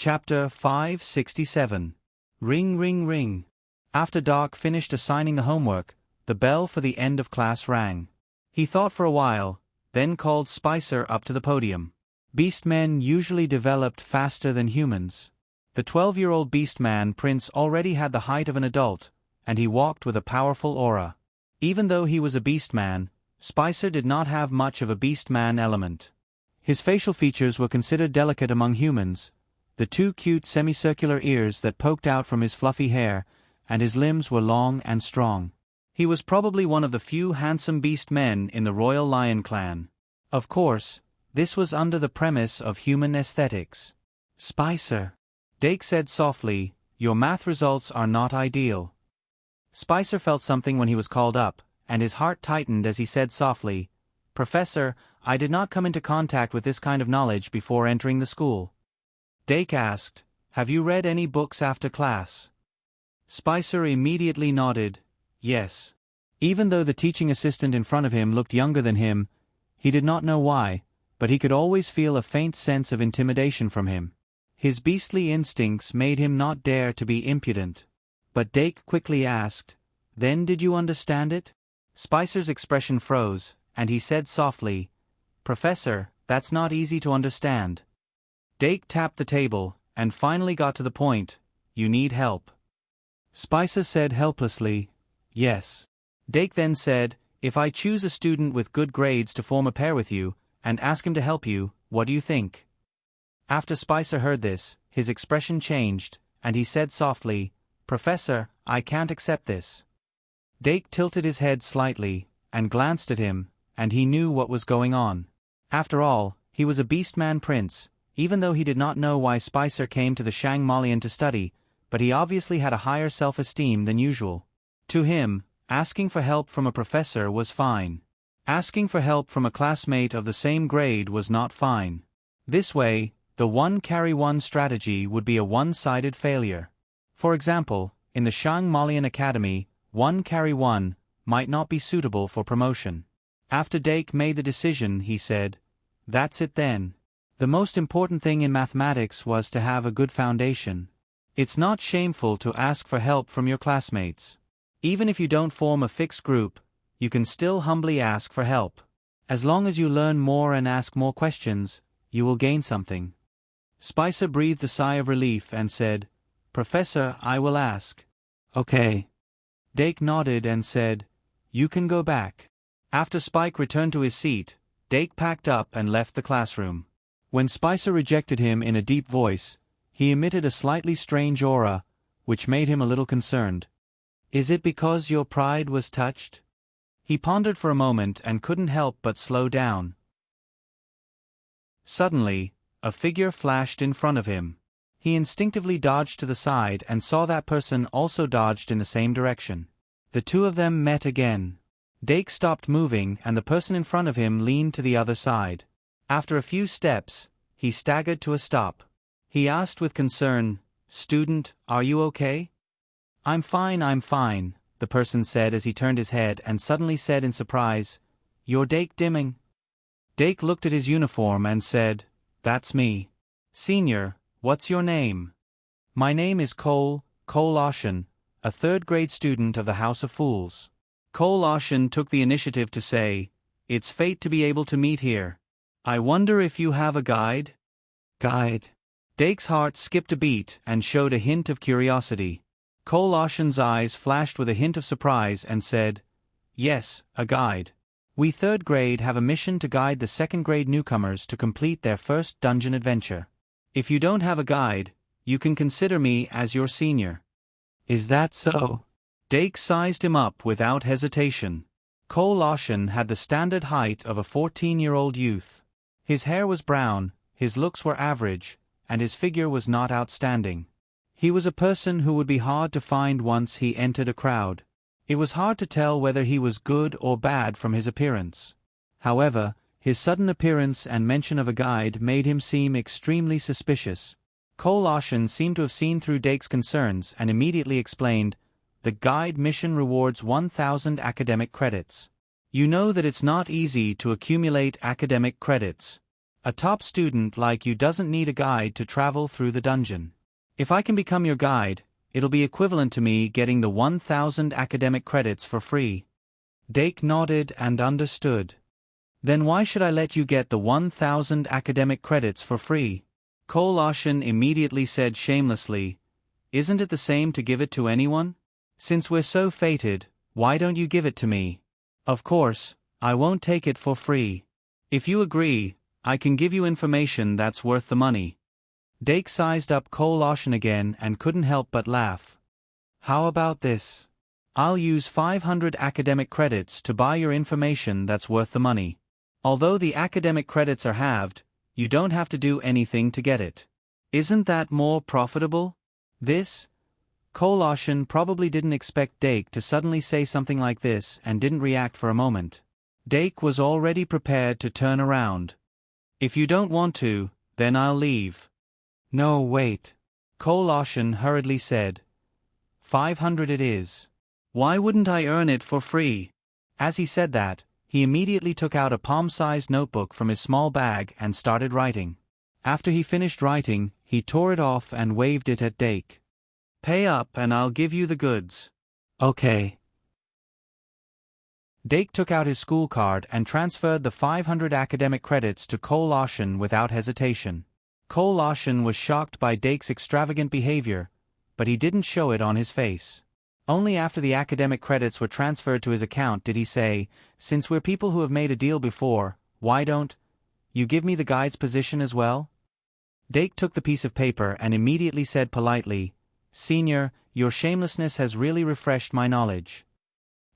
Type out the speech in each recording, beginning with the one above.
Chapter 567. Ring ring ring. After Doc finished assigning the homework, the bell for the end of class rang. He thought for a while, then called Spicer up to the podium. Beastmen usually developed faster than humans. The 12-year-old Beastman Prince already had the height of an adult, and he walked with a powerful aura. Even though he was a Beastman, Spicer did not have much of a Beastman element. His facial features were considered delicate among humans, the two cute semicircular ears that poked out from his fluffy hair, and his limbs were long and strong. He was probably one of the few handsome beast men in the Royal Lion clan. Of course, this was under the premise of human aesthetics. "Spicer," Dake said softly, "your math results are not ideal." Spicer felt something when he was called up, and his heart tightened as he said softly, "Professor, I did not come into contact with this kind of knowledge before entering the school." Dake asked, "Have you read any books after class?" Spicer immediately nodded, yes. Even though the teaching assistant in front of him looked younger than him, he did not know why, but he could always feel a faint sense of intimidation from him. His beastly instincts made him not dare to be impudent. But Dake quickly asked, "Then did you understand it?" Spicer's expression froze, and he said softly, "Professor, that's not easy to understand." Dake tapped the table, and finally got to the point, "You need help." Spicer said helplessly, "Yes." Dake then said, "If I choose a student with good grades to form a pair with you, and ask him to help you, what do you think?" After Spicer heard this, his expression changed, and he said softly, "Professor, I can't accept this." Dake tilted his head slightly, and glanced at him, and he knew what was going on. After all, he was a Beastman Prince, even though he did not know why Spicer came to the Shangmalian to study, but he obviously had a higher self-esteem than usual. To him, asking for help from a professor was fine. Asking for help from a classmate of the same grade was not fine. This way, the one-carry-one strategy would be a one-sided failure. For example, in the Shangmalian Academy, one-carry-one might not be suitable for promotion. After Dake made the decision, he said, "That's it then. The most important thing in mathematics was to have a good foundation. It's not shameful to ask for help from your classmates. Even if you don't form a fixed group, you can still humbly ask for help. As long as you learn more and ask more questions, you will gain something." Spicer breathed a sigh of relief and said, "Professor, I will ask." "Okay." Dake nodded and said, "You can go back." After Spike returned to his seat, Dake packed up and left the classroom. When Spicer rejected him in a deep voice, he emitted a slightly strange aura, which made him a little concerned. "Is it because your pride was touched?" He pondered for a moment and couldn't help but slow down. Suddenly, a figure flashed in front of him. He instinctively dodged to the side and saw that person also dodged in the same direction. The two of them met again. Dake stopped moving and the person in front of him leaned to the other side. After a few steps, he staggered to a stop. He asked with concern, "Student, are you okay?" I'm fine, the person said as he turned his head and suddenly said in surprise, "You're Dake Dimming?" Dake looked at his uniform and said, "That's me." "Senior, what's your name?" "My name is Cole Ocean, a third-grade student of the House of Fools." Cole Ocean took the initiative to say, "It's fate to be able to meet here. I wonder if you have a guide?" "Guide?" Dake's heart skipped a beat and showed a hint of curiosity. Cole Ocean's eyes flashed with a hint of surprise and said, "Yes, a guide. We third grade have a mission to guide the second-grade newcomers to complete their first dungeon adventure. If you don't have a guide, you can consider me as your senior." "Is that so?" Dake sized him up without hesitation. Cole Ocean had the standard height of a 14-year-old youth. His hair was brown, his looks were average, and his figure was not outstanding. He was a person who would be hard to find once he entered a crowd. It was hard to tell whether he was good or bad from his appearance. However, his sudden appearance and mention of a guide made him seem extremely suspicious. Cole Ocean seemed to have seen through Dake's concerns and immediately explained, "The guide mission rewards 1,000 academic credits. You know that it's not easy to accumulate academic credits. A top student like you doesn't need a guide to travel through the dungeon. If I can become your guide, it'll be equivalent to me getting the 1,000 academic credits for free. Dake nodded and understood. Then why should I let you get the 1,000 academic credits for free? Kolashin immediately said shamelessly, Isn't it the same to give it to anyone? Since we're so fated, why don't you give it to me? Of course, I won't take it for free. If you agree, I can give you information that's worth the money. Dake sized up Kolashin again and couldn't help but laugh. How about this? I'll use 500 academic credits to buy your information that's worth the money. Although the academic credits are halved, you don't have to do anything to get it. Isn't that more profitable? Kolashin probably didn't expect Dake to suddenly say something like this and didn't react for a moment. Dake was already prepared to turn around. If you don't want to, then I'll leave. No, wait. Kolashin hurriedly said. 500 it is. Why wouldn't I earn it for free? As he said that, he immediately took out a palm-sized notebook from his small bag and started writing. After he finished writing, he tore it off and waved it at Dake. Pay up and I'll give you the goods. Okay. Dake took out his school card and transferred the 500 academic credits to Kolashin without hesitation. Kolashin was shocked by Dake's extravagant behavior, but he didn't show it on his face. Only after the academic credits were transferred to his account did he say, Since we're people who have made a deal before, why don't you give me the guide's position as well? Dake took the piece of paper and immediately said politely, Senior, your shamelessness has really refreshed my knowledge.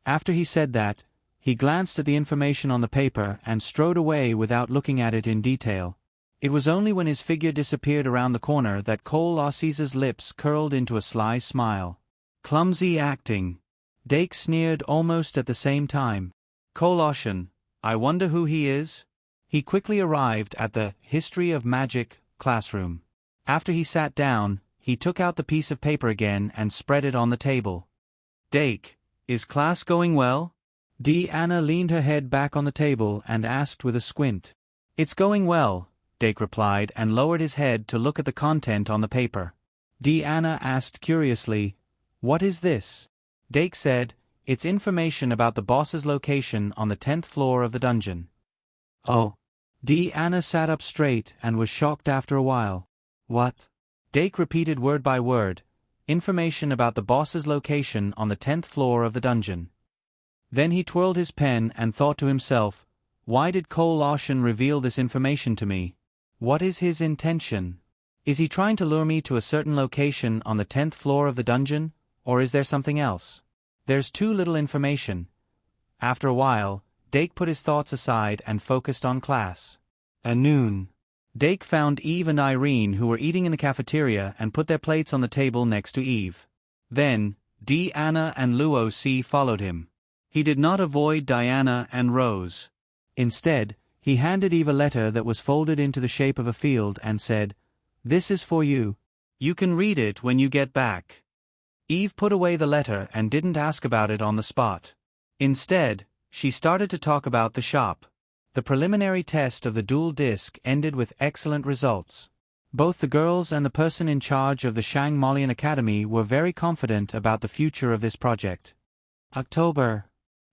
After he said that, he glanced at the information on the paper and strode away without looking at it in detail. It was only when his figure disappeared around the corner that Kolasis's lips curled into a sly smile. Clumsy acting. Dake sneered almost at the same time. Kolashin, I wonder who he is? He quickly arrived at the History of Magic classroom. After he sat down, he took out the piece of paper again and spread it on the table. Dake, is class going well? Deanna leaned her head back on the table and asked with a squint. It's going well, Dake replied and lowered his head to look at the content on the paper. Deanna asked curiously, What is this? Dake said, It's information about the boss's location on the 10th floor of the dungeon. Oh. Deanna sat up straight and was shocked after a while. What? Dake repeated word by word, information about the boss's location on the 10th floor of the dungeon. Then he twirled his pen and thought to himself, Why did Kolashin reveal this information to me? What is his intention? Is he trying to lure me to a certain location on the 10th floor of the dungeon, or is there something else? There's too little information. After a while, Dake put his thoughts aside and focused on class. At noon, Dake found Eve and Irene who were eating in the cafeteria and put their plates on the table next to Eve. Then, Deanna and Luo C followed him. He did not avoid Diana and Rose. Instead, he handed Eve a letter that was folded into the shape of a field and said, This is for you. You can read it when you get back. Eve put away the letter and didn't ask about it on the spot. Instead, she started to talk about the shop. The preliminary test of the dual disc ended with excellent results. Both the girls and the person in charge of the Shangmalian Academy were very confident about the future of this project. October.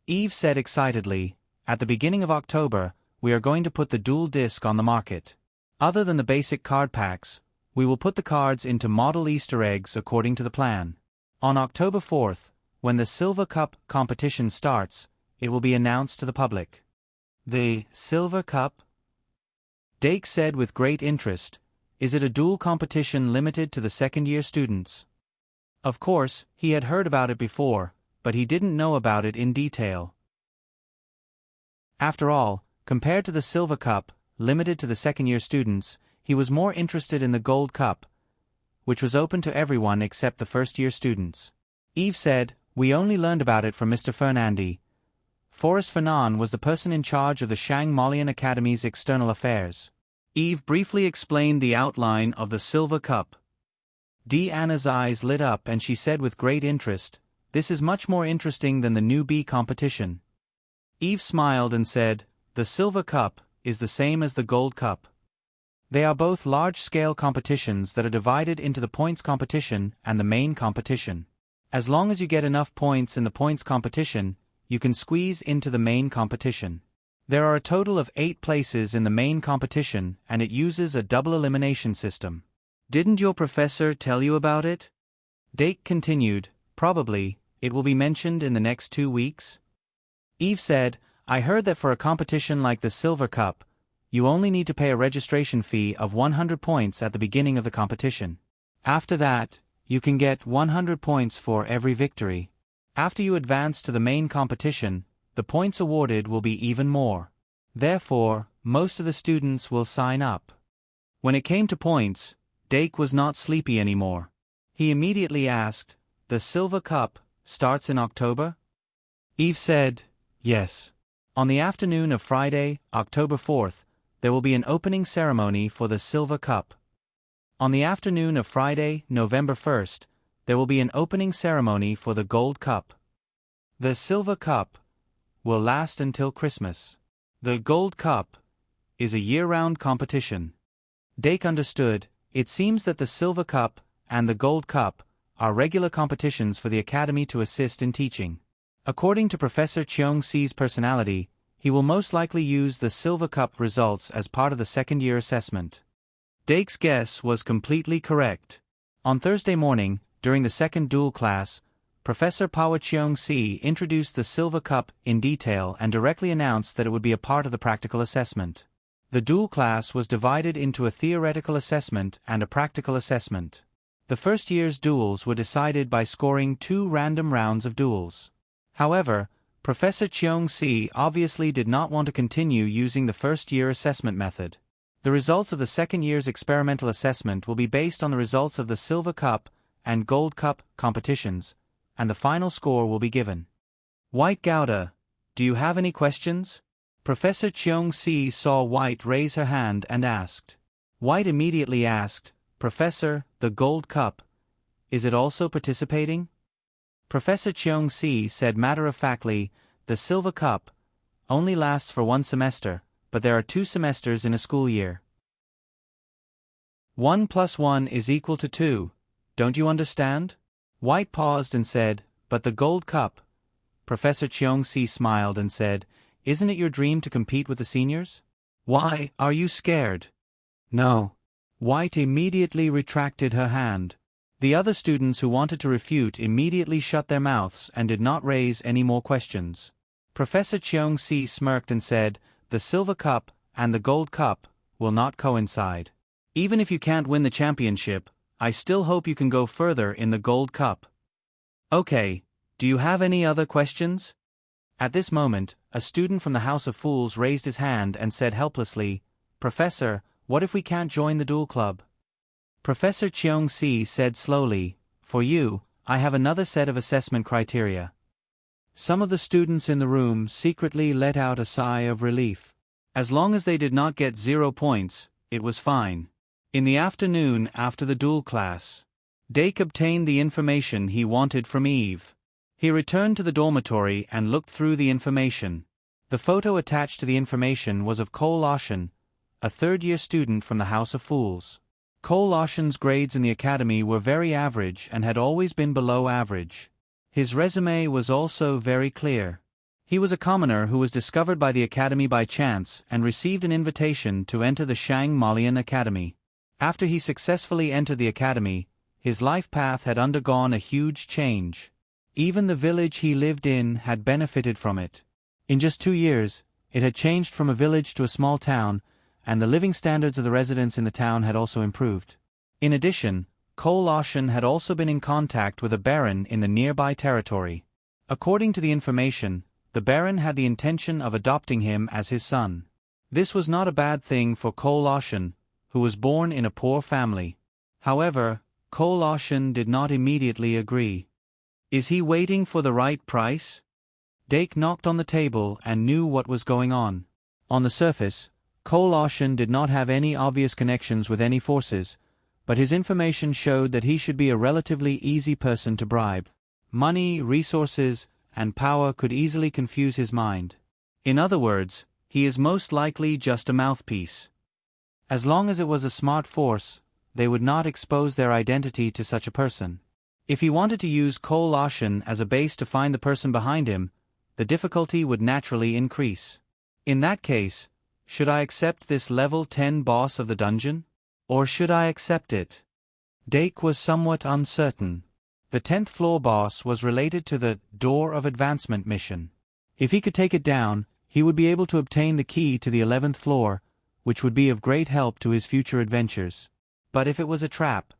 Eve said excitedly, At the beginning of October, we are going to put the dual disc on the market. Other than the basic card packs, we will put the cards into model Easter eggs according to the plan. On October 4th, when the Silver Cup competition starts, it will be announced to the public. The Silver Cup? Dake said with great interest, Is it a dual competition limited to the second-year students? Of course, he had heard about it before, but he didn't know about it in detail. After all, compared to the Silver Cup, limited to the second-year students, he was more interested in the Gold Cup, which was open to everyone except the first-year students. Eve said, We only learned about it from Mr. Fernandi. Forrest Fernan was the person in charge of the Shangmalian Academy's external affairs. Eve briefly explained the outline of the Silver Cup. Deanna's eyes lit up and she said with great interest, This is much more interesting than the newbie competition. Eve smiled and said, The Silver Cup is the same as the Gold Cup. They are both large-scale competitions that are divided into the points competition and the main competition. As long as you get enough points in the points competition, you can squeeze into the main competition. There are a total of 8 places in the main competition, and it uses a double elimination system. Didn't your professor tell you about it? Dake continued, probably, it will be mentioned in the next 2 weeks. Eve said, I heard that for a competition like the Silver Cup, you only need to pay a registration fee of 100 points at the beginning of the competition. After that, you can get 100 points for every victory. After you advance to the main competition, the points awarded will be even more. Therefore, most of the students will sign up. When it came to points, Dake was not sleepy anymore. He immediately asked, the Silver Cup starts in October? Eve said, yes. On the afternoon of Friday, October 4th, there will be an opening ceremony for the Silver Cup. On the afternoon of Friday, November 1st, there will be an opening ceremony for the Gold Cup. The Silver Cup will last until Christmas. The Gold Cup is a year-round competition. Dake understood. It seems that the Silver Cup and the Gold Cup are regular competitions for the Academy to assist in teaching. According to Professor Cheong-Si's personality, he will most likely use the Silver Cup results as part of the second-year assessment. Dake's guess was completely correct. On Thursday morning, during the second dual class, Professor Pawa Cheong-Si introduced the Silver Cup in detail and directly announced that it would be a part of the practical assessment. The dual class was divided into a theoretical assessment and a practical assessment. The first year's duels were decided by scoring 2 random rounds of duels. However, Professor Cheong-Si obviously did not want to continue using the first-year assessment method. The results of the second year's experimental assessment will be based on the results of the Silver Cup and Gold Cup competitions, and the final score will be given. White Gouda, do you have any questions? Professor Cheong-Si saw White raise her hand and asked. White immediately asked, Professor, the Gold Cup, is it also participating? Professor Cheong-Si said matter-of-factly, the Silver Cup only lasts for 1 semester, but there are 2 semesters in a school year. 1 + 1 is equal to 2, don't you understand? White paused and said, but the Gold Cup. Professor Cheong-Si smiled and said, isn't it your dream to compete with the seniors? Why, are you scared? No. White immediately retracted her hand. The other students who wanted to refute immediately shut their mouths and did not raise any more questions. Professor Cheong-Si smirked and said, the Silver Cup and the Gold Cup will not coincide. Even if you can't win the championship, I still hope you can go further in the Gold Cup. Okay, do you have any other questions? At this moment, a student from the House of Fools raised his hand and said helplessly, Professor, what if we can't join the duel club? Professor Cheong-Si said slowly, for you, I have another set of assessment criteria. Some of the students in the room secretly let out a sigh of relief. As long as they did not get 0 points, it was fine. In the afternoon after the duel class, Dake obtained the information he wanted from Eve. He returned to the dormitory and looked through the information. The photo attached to the information was of Cole Oshin, a third-year student from the House of Fools. Cole Oshin's grades in the academy were very average and had always been below average. His resume was also very clear. He was a commoner who was discovered by the academy by chance and received an invitation to enter the Shang Malian Academy. After he successfully entered the academy, his life path had undergone a huge change. Even the village he lived in had benefited from it. In just 2 years, it had changed from a village to a small town, and the living standards of the residents in the town had also improved. In addition, Cole Oshin had also been in contact with a baron in the nearby territory. According to the information, the baron had the intention of adopting him as his son. This was not a bad thing for Cole Oshin, who was born in a poor family. However, Cole Oshin did not immediately agree. Is he waiting for the right price? Dake knocked on the table and knew what was going on. On the surface, Cole Oshin did not have any obvious connections with any forces, but his information showed that he should be a relatively easy person to bribe. Money, resources, and power could easily confuse his mind. In other words, he is most likely just a mouthpiece. As long as it was a smart force, they would not expose their identity to such a person. If he wanted to use coal-ocean as a base to find the person behind him, the difficulty would naturally increase. In that case, should I accept this level 10 boss of the dungeon? Or should I accept it? Dake was somewhat uncertain. The 10th floor boss was related to the Door of Advancement mission. If he could take it down, he would be able to obtain the key to the 11th floor, which would be of great help to his future adventures. But if it was a trap?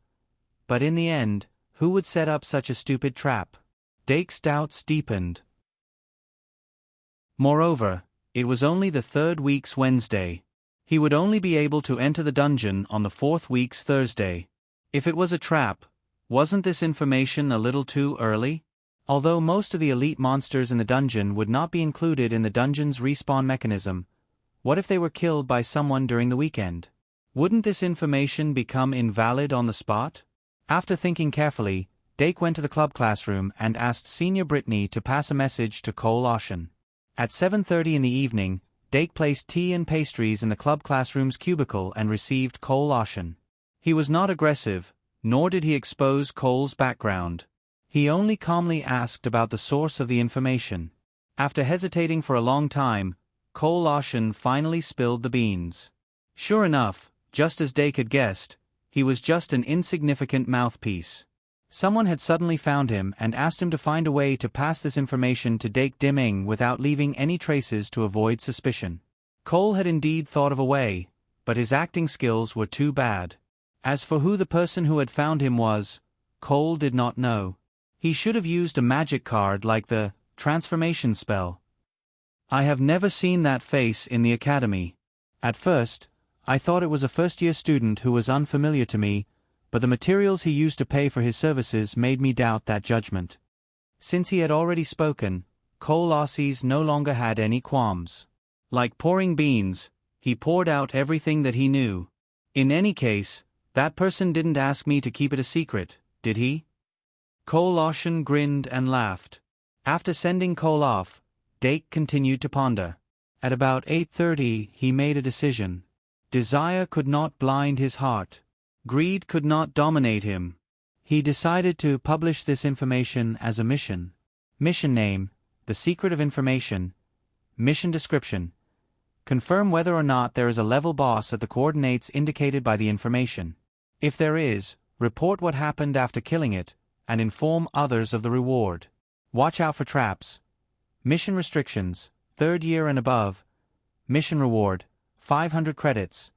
But in the end, who would set up such a stupid trap? Dake's doubts deepened. Moreover, it was only the 3rd week's Wednesday. He would only be able to enter the dungeon on the 4th week's Thursday. If it was a trap, wasn't this information a little too early? Although most of the elite monsters in the dungeon would not be included in the dungeon's respawn mechanism, what if they were killed by someone during the weekend? Wouldn't this information become invalid on the spot? After thinking carefully, Dake went to the club classroom and asked Senior Brittany to pass a message to Cole Ocean. At 7:30 in the evening, Dake placed tea and pastries in the club classroom's cubicle and received Cole Ocean. He was not aggressive, nor did he expose Cole's background. He only calmly asked about the source of the information. After hesitating for a long time, Cole Ocean finally spilled the beans. Sure enough, just as Dake had guessed, he was just an insignificant mouthpiece. Someone had suddenly found him and asked him to find a way to pass this information to Dake Dimming without leaving any traces to avoid suspicion. Cole had indeed thought of a way, but his acting skills were too bad. As for who the person who had found him was, Cole did not know. He should have used a magic card like the transformation spell. I have never seen that face in the academy. At first, I thought it was a first-year student who was unfamiliar to me, but the materials he used to pay for his services made me doubt that judgment. Since he had already spoken, Cole Aussies no longer had any qualms. Like pouring beans, he poured out everything that he knew. In any case, that person didn't ask me to keep it a secret, did he? Cole Ocean grinned and laughed. After sending Cole off, Dake continued to ponder. At about 8:30 he made a decision. Desire could not blind his heart. Greed could not dominate him. He decided to publish this information as a mission. Mission name, The Secret of Information. Mission description. Confirm whether or not there is a level boss at the coordinates indicated by the information. If there is, report what happened after killing it, and inform others of the reward. Watch out for traps. Mission restrictions, 3rd year and above. Mission reward, 500 credits.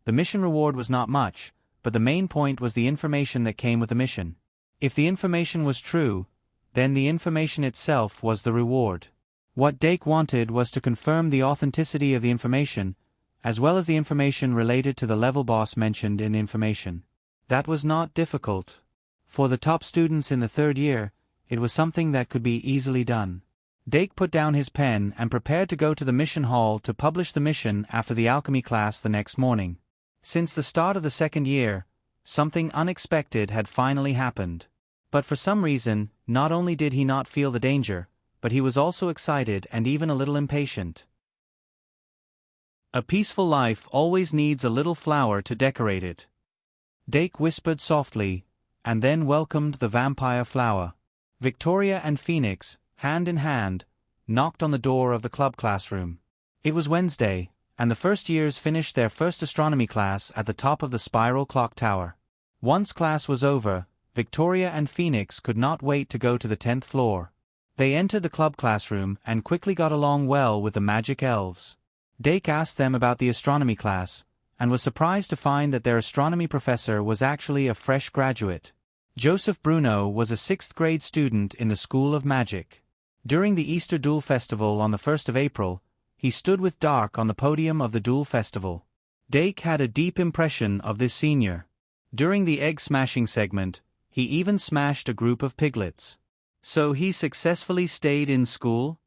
The mission reward was not much, but the main point was the information that came with the mission. If the information was true, then the information itself was the reward. What Dake wanted was to confirm the authenticity of the information, as well as the information related to the level boss mentioned in the information. That was not difficult. For the top students in the 3rd year, it was something that could be easily done. Dake put down his pen and prepared to go to the mission hall to publish the mission after the alchemy class the next morning. Since the start of the 2nd year, something unexpected had finally happened. But for some reason, not only did he not feel the danger, but he was also excited and even a little impatient. A peaceful life always needs a little flower to decorate it. Dake whispered softly, and then welcomed the vampire flower. Victoria and Phoenix, hand in hand, knocked on the door of the club classroom. It was Wednesday, and the first years finished their first astronomy class at the top of the spiral clock tower. Once class was over, Victoria and Phoenix could not wait to go to the 10th floor. They entered the club classroom and quickly got along well with the magic elves. Dake asked them about the astronomy class, and was surprised to find that their astronomy professor was actually a fresh graduate. Joseph Bruno was a 6th grade student in the School of Magic. During the Easter Duel Festival on the 1st of April, he stood with Dark on the podium of the Duel Festival. Dake had a deep impression of this senior. During the egg-smashing segment, he even smashed a group of piglets. So he successfully stayed in school?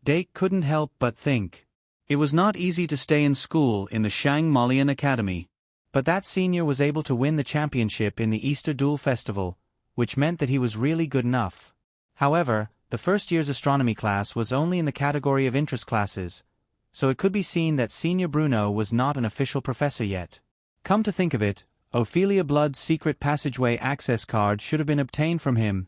Dake couldn't help but think. It was not easy to stay in school in the Shang-Malian Academy. But that senior was able to win the championship in the Easter Duel Festival, which meant that he was really good enough. However, the first year's astronomy class was only in the category of interest classes, so it could be seen that Senior Bruno was not an official professor yet. Come to think of it, Ophelia Blood's secret passageway access card should have been obtained from him.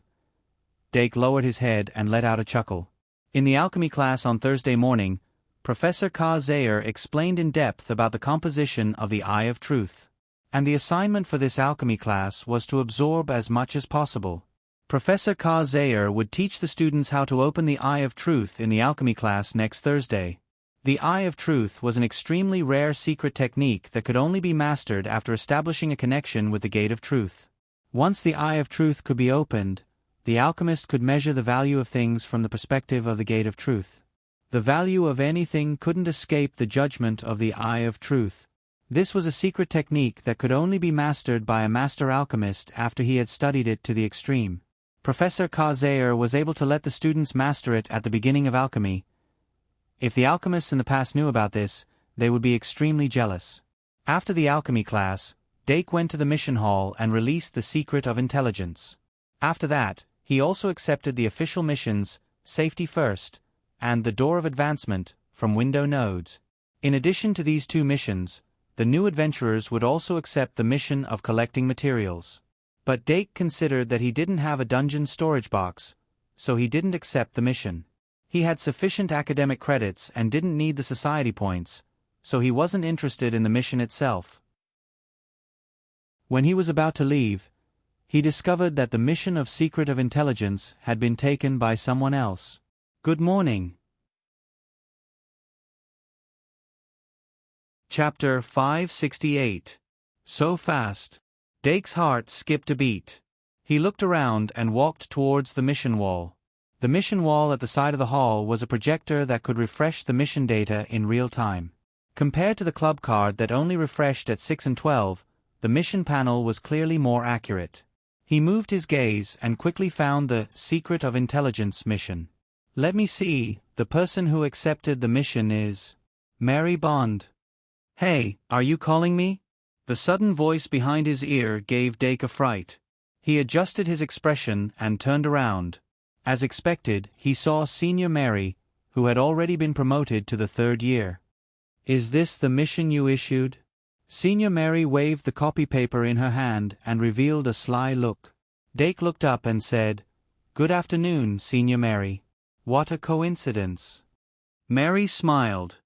Dake lowered his head and let out a chuckle. In the alchemy class on Thursday morning, Professor Zayer explained in depth about the composition of the Eye of Truth. And the assignment for this alchemy class was to absorb as much as possible. Professor Zayer would teach the students how to open the Eye of Truth in the alchemy class next Thursday. The Eye of Truth was an extremely rare secret technique that could only be mastered after establishing a connection with the Gate of Truth. Once the Eye of Truth could be opened, the alchemist could measure the value of things from the perspective of the Gate of Truth. The value of anything couldn't escape the judgment of the Eye of Truth. This was a secret technique that could only be mastered by a master alchemist after he had studied it to the extreme. Professor Zayer was able to let the students master it at the beginning of alchemy. If the alchemists in the past knew about this, they would be extremely jealous. After the alchemy class, Dake went to the mission hall and released the Secret of Intelligence. After that, he also accepted the official missions, Safety First, and The Door of Advancement, from Window Nodes. In addition to these two missions, the new adventurers would also accept the mission of collecting materials. But Dake considered that he didn't have a dungeon storage box, so he didn't accept the mission. He had sufficient academic credits and didn't need the society points, so he wasn't interested in the mission itself. When he was about to leave, he discovered that the mission of Secret of Intelligence had been taken by someone else. Good morning. Chapter 568. So fast. Dake's heart skipped a beat. He looked around and walked towards the mission wall. The mission wall at the side of the hall was a projector that could refresh the mission data in real time. Compared to the club card that only refreshed at 6 and 12, the mission panel was clearly more accurate. He moved his gaze and quickly found the Secret of Intelligence mission. Let me see, the person who accepted the mission is Mary Bond. Hey, are you calling me? The sudden voice behind his ear gave Dake a fright. He adjusted his expression and turned around. As expected, he saw Senior Mary, who had already been promoted to the 3rd year. Is this the mission you issued? Senior Mary waved the copy paper in her hand and revealed a sly look. Dake looked up and said, "Good afternoon, Senior Mary. What a coincidence." Mary smiled.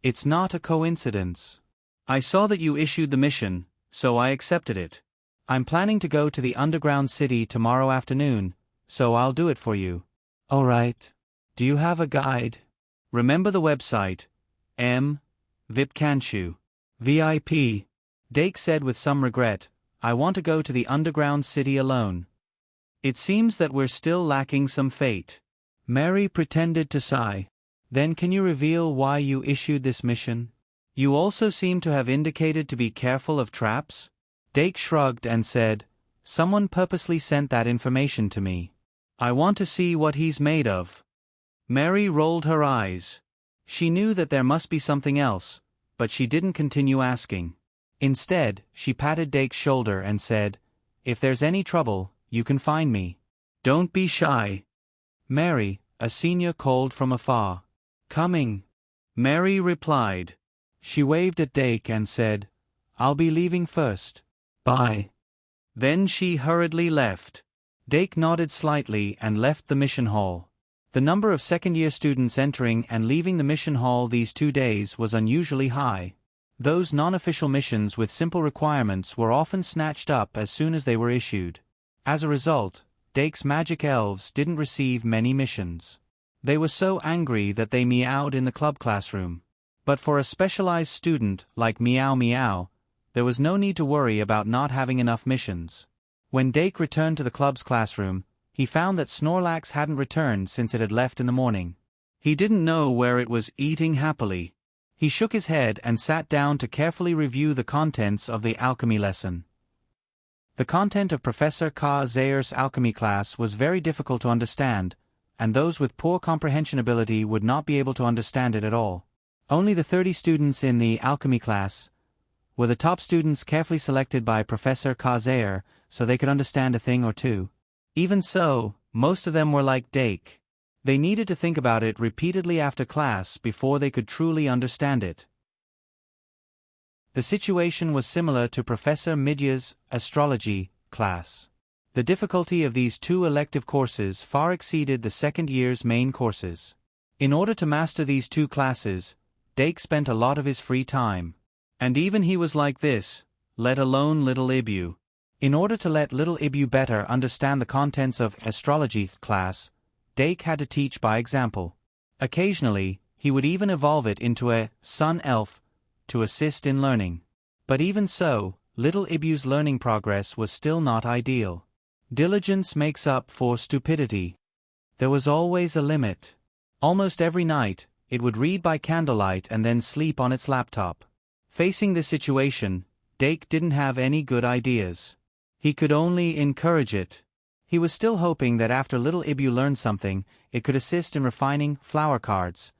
"It's not a coincidence. I saw that you issued the mission, so I accepted it. I'm planning to go to the underground city tomorrow afternoon, so I'll do it for you." "All right. Do you have a guide?" "Remember the website, VIP. VIP. Dake said with some regret, "I want to go to the underground city alone. It seems that we're still lacking some fate." Mary pretended to sigh. "Then can you reveal why you issued this mission? You also seem to have indicated to be careful of traps." Dake shrugged and said, "Someone purposely sent that information to me. I want to see what he's made of." Mary rolled her eyes. She knew that there must be something else, but she didn't continue asking. Instead, she patted Dake's shoulder and said, "If there's any trouble, you can find me. Don't be shy." "Mary," a senior called from afar. "Coming." Mary replied. She waved at Dake and said, "I'll be leaving first. Bye." Then she hurriedly left. Dake nodded slightly and left the mission hall. The number of second-year students entering and leaving the mission hall these 2 days was unusually high. Those non-official missions with simple requirements were often snatched up as soon as they were issued. As a result, Dake's magic elves didn't receive many missions. They were so angry that they meowed in the club classroom. But for a specialized student like Meow Meow, there was no need to worry about not having enough missions. When Dake returned to the club's classroom, he found that Snorlax hadn't returned since it had left in the morning. He didn't know where it was eating happily. He shook his head and sat down to carefully review the contents of the alchemy lesson. The content of Professor Zayer's alchemy class was very difficult to understand, and those with poor comprehension ability would not be able to understand it at all. Only the 30 students in the alchemy class were the top students carefully selected by Professor Zayer so they could understand a thing or two. Even so, most of them were like Dake. They needed to think about it repeatedly after class before they could truly understand it. The situation was similar to Professor Midya's astrology class. The difficulty of these two elective courses far exceeded the second year's main courses. In order to master these two classes, Dake spent a lot of his free time. And even he was like this, let alone little Ibu. In order to let little Ibu better understand the contents of astrology class, Dake had to teach by example. Occasionally, he would even evolve it into a sun elf to assist in learning. But even so, little Ibu's learning progress was still not ideal. Diligence makes up for stupidity. There was always a limit. Almost every night, it would read by candlelight and then sleep on its laptop. Facing this situation, Dake didn't have any good ideas. He could only encourage it. He was still hoping that after little Ibu learned something, it could assist in refining flower cards,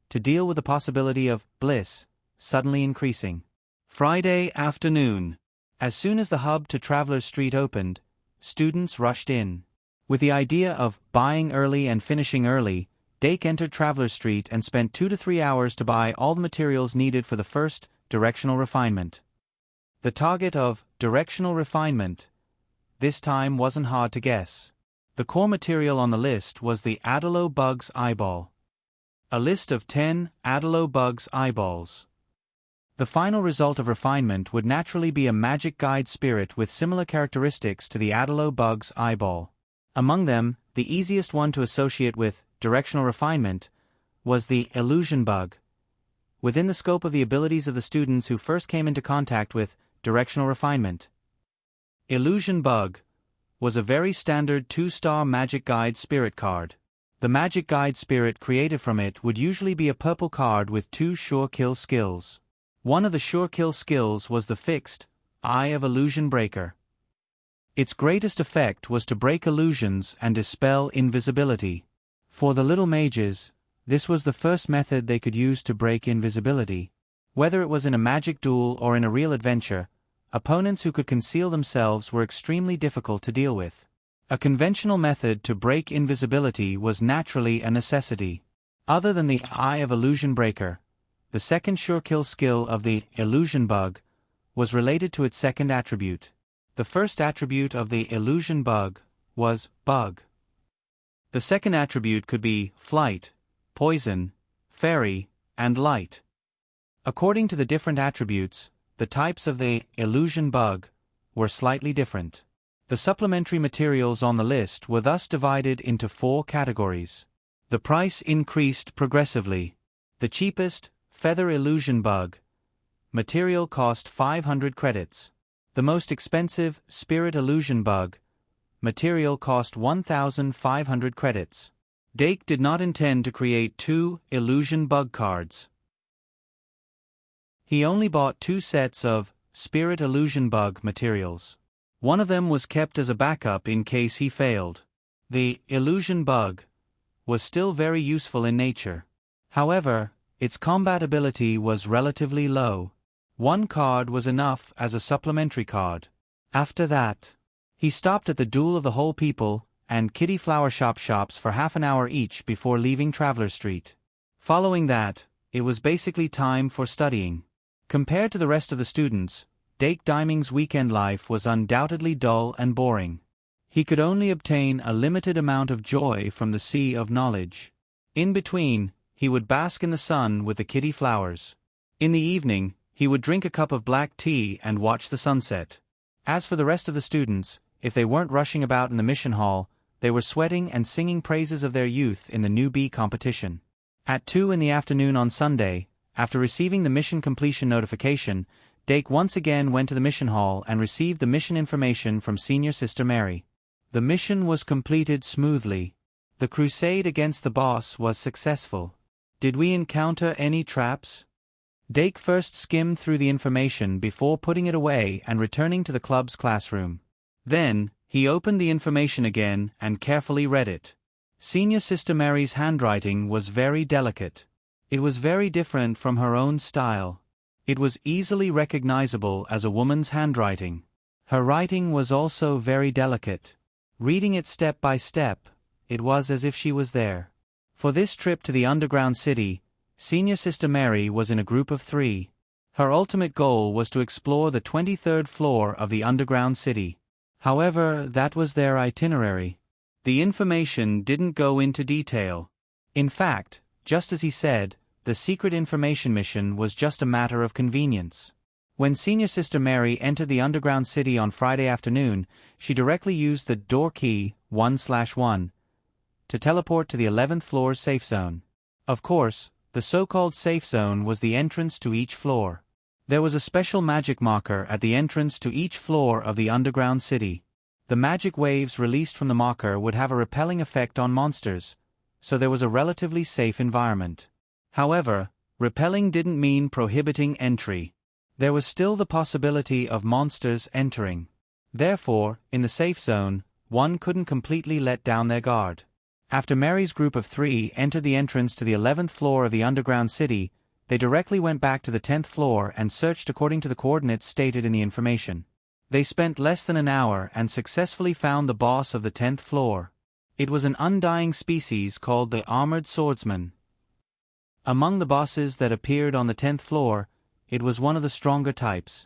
to deal with the possibility of bliss suddenly increasing. Friday afternoon. As soon as the hub to Traveler's Street opened, students rushed in. With the idea of buying early and finishing early, Dake entered Traveler's Street and spent 2 to 3 hours to buy all the materials needed for the first directional refinement. The target of directional refinement this time wasn't hard to guess. The core material on the list was the Adalo bug's eyeball. A list of 10 Adalo bug's eyeballs. The final result of refinement would naturally be a magic guide spirit with similar characteristics to the Adalo bug's eyeball. Among them, the easiest one to associate with directional refinement was the illusion bug. Within the scope of the abilities of the students who first came into contact with directional refinement, illusion bug was a very standard 2-star magic guide spirit card. The magic guide spirit created from it would usually be a purple card with 2 sure kill skills. One of the sure kill skills was the fixed Eye of Illusion Breaker. Its greatest effect was to break illusions and dispel invisibility. For the little mages, this was the first method they could use to break invisibility. Whether it was in a magic duel or in a real adventure, opponents who could conceal themselves were extremely difficult to deal with. A conventional method to break invisibility was naturally a necessity. Other than the Eye of Illusion Breaker, the second sure kill skill of the illusion bug was related to its second attribute. The first attribute of the illusion bug was bug. The second attribute could be flight, poison, fairy, and light. According to the different attributes, the types of the illusion bug were slightly different. The supplementary materials on the list were thus divided into 4 categories. The price increased progressively. The cheapest, Feather Illusion Bug material cost 500 credits. The most expensive, Spirit Illusion Bug material cost 1,500 credits. Dake did not intend to create 2 illusion bug cards. He only bought 2 sets of Spirit Illusion Bug materials. One of them was kept as a backup in case he failed. The illusion bug was still very useful in nature. However, its combat ability was relatively low. 1 card was enough as a supplementary card. After that, he stopped at the Duel of the Whole People and Kitty Flower Shop shops for half an hour each before leaving Traveler's Street. Following that, it was basically time for studying. Compared to the rest of the students, Dake Diming's weekend life was undoubtedly dull and boring. He could only obtain a limited amount of joy from the sea of knowledge. In between, he would bask in the sun with the kitty flowers. In the evening, he would drink a cup of black tea and watch the sunset. As for the rest of the students, if they weren't rushing about in the mission hall, they were sweating and singing praises of their youth in the newbie competition. At 2 in the afternoon on Sunday, after receiving the mission completion notification, Dake once again went to the mission hall and received the mission information from Senior Sister Mary. The mission was completed smoothly. The crusade against the boss was successful. Did we encounter any traps? Dake first skimmed through the information before putting it away and returning to the club's classroom. Then, he opened the information again and carefully read it. Senior Sister Mary's handwriting was very delicate. It was very different from her own style. It was easily recognizable as a woman's handwriting. Her writing was also very delicate. Reading it step by step, it was as if she was there. For this trip to the underground city, Senior Sister Mary was in a group of 3. Her ultimate goal was to explore the 23rd floor of the underground city. However, that was their itinerary. The information didn't go into detail. In fact, just as he said, the secret information mission was just a matter of convenience. When Senior Sister Mary entered the underground city on Friday afternoon, she directly used the door key 1/1 to teleport to the 11th floor's safe zone. Of course, the so-called safe zone was the entrance to each floor. There was a special magic marker at the entrance to each floor of the underground city. The magic waves released from the marker would have a repelling effect on monsters, so there was a relatively safe environment. However, repelling didn't mean prohibiting entry. There was still the possibility of monsters entering. Therefore, in the safe zone, one couldn't completely let down their guard. After Mary's group of 3 entered the entrance to the 11th floor of the underground city, they directly went back to the 10th floor and searched according to the coordinates stated in the information. They spent less than an hour and successfully found the boss of the 10th floor. It was an undying species called the Armored Swordsman. Among the bosses that appeared on the 10th floor, it was one of the stronger types.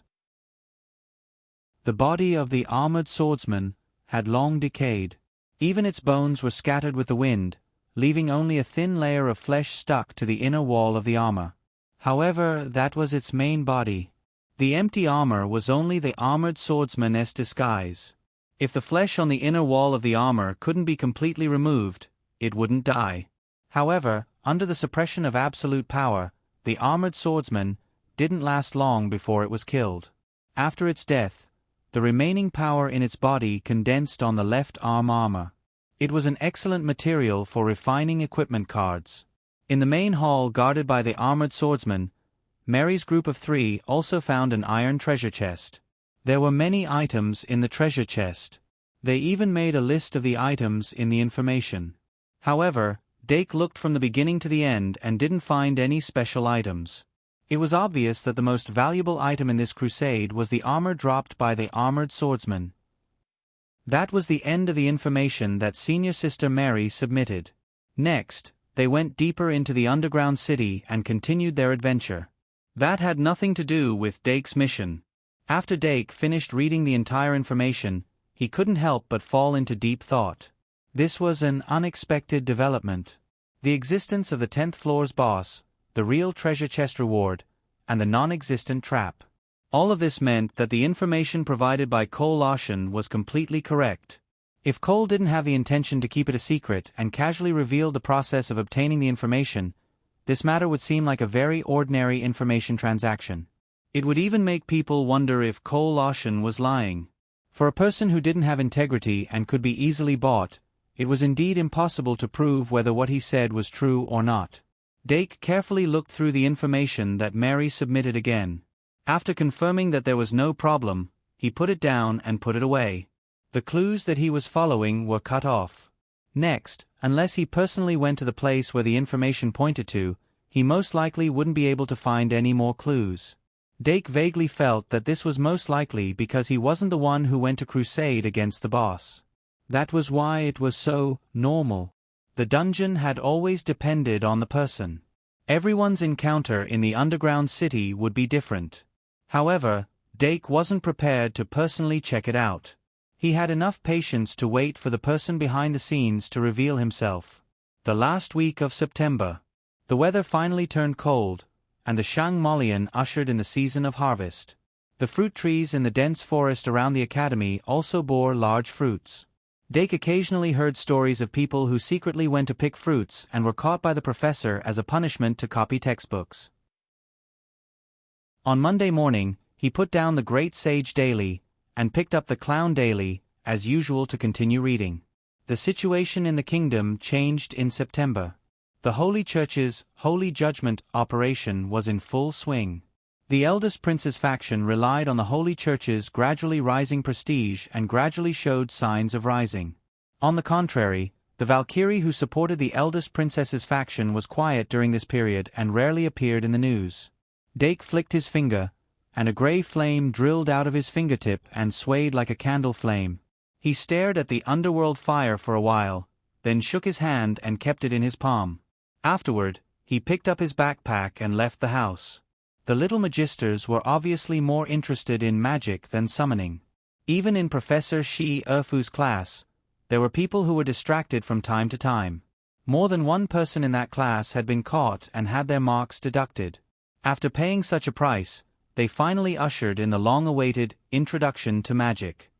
The body of the Armored Swordsman had long decayed. Even its bones were scattered with the wind, leaving only a thin layer of flesh stuck to the inner wall of the armor. However, that was its main body. The empty armor was only the Armored Swordsman's disguise. If the flesh on the inner wall of the armor couldn't be completely removed, it wouldn't die. However, under the suppression of absolute power, the Armored Swordsman didn't last long before it was killed. After its death, the remaining power in its body condensed on the left arm armor. It was an excellent material for refining equipment cards. In the main hall guarded by the Armored Swordsman, Mary's group of 3 also found an iron treasure chest. There were many items in the treasure chest. They even made a list of the items in the information. However, Dake looked from the beginning to the end and didn't find any special items. It was obvious that the most valuable item in this crusade was the armor dropped by the Armored Swordsman. That was the end of the information that Senior Sister Mary submitted. Next, they went deeper into the underground city and continued their adventure. That had nothing to do with Dake's mission. After Dake finished reading the entire information, he couldn't help but fall into deep thought. This was an unexpected development. The existence of the 10th floor's boss, the real treasure chest reward, and the non-existent trap. All of this meant that the information provided by Cole Larson was completely correct. If Cole didn't have the intention to keep it a secret and casually revealed the process of obtaining the information, this matter would seem like a very ordinary information transaction. It would even make people wonder if Cole Larson was lying. For a person who didn't have integrity and could be easily bought, it was indeed impossible to prove whether what he said was true or not. Dake carefully looked through the information that Mary submitted again. After confirming that there was no problem, he put it down and put it away. The clues that he was following were cut off. Next, unless he personally went to the place where the information pointed to, he most likely wouldn't be able to find any more clues. Dake vaguely felt that this was most likely because he wasn't the one who went to crusade against the boss. That was why it was so normal. The dungeon had always depended on the person. Everyone's encounter in the underground city would be different. However, Dake wasn't prepared to personally check it out. He had enough patience to wait for the person behind the scenes to reveal himself. The last week of September. The weather finally turned cold, and the Shangmolian ushered in the season of harvest. The fruit trees in the dense forest around the academy also bore large fruits. Dake occasionally heard stories of people who secretly went to pick fruits and were caught by the professor as a punishment to copy textbooks. On Monday morning, he put down the Great Sage Daily, and picked up the Clown Daily, as usual, to continue reading. The situation in the kingdom changed in September. The Holy Church's Holy Judgment operation was in full swing. The eldest prince's faction relied on the Holy Church's gradually rising prestige and gradually showed signs of rising. On the contrary, the Valkyrie who supported the eldest princess's faction was quiet during this period and rarely appeared in the news. Dake flicked his finger, and a gray flame drilled out of his fingertip and swayed like a candle flame. He stared at the underworld fire for a while, then shook his hand and kept it in his palm. Afterward, he picked up his backpack and left the house. The little magisters were obviously more interested in magic than summoning. Even in Professor Shi Erfu's class, there were people who were distracted from time to time. More than one person in that class had been caught and had their marks deducted. After paying such a price, they finally ushered in the long-awaited Introduction to Magic.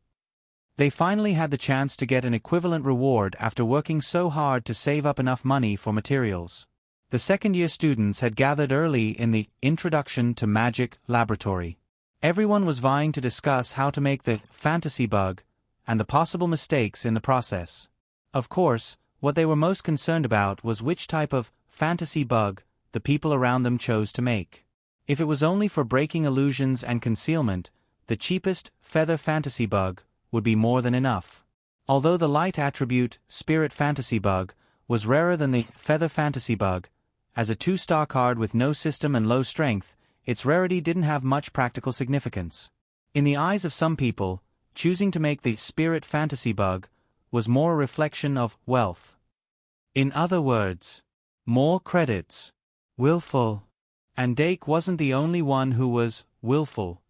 They finally had the chance to get an equivalent reward after working so hard to save up enough money for materials. The second-year students had gathered early in the Introduction to Magic laboratory. Everyone was vying to discuss how to make the fantasy bug and the possible mistakes in the process. Of course, what they were most concerned about was which type of fantasy bug the people around them chose to make. If it was only for breaking illusions and concealment, the cheapest feather fantasy bug would be more than enough. Although the light attribute spirit fantasy bug was rarer than the feather fantasy bug, as a 2-star card with no system and low strength, its rarity didn't have much practical significance. In the eyes of some people, choosing to make the spirit fantasy bug was more a reflection of wealth. In other words, more credits. Willful. And Dake wasn't the only one who was willful.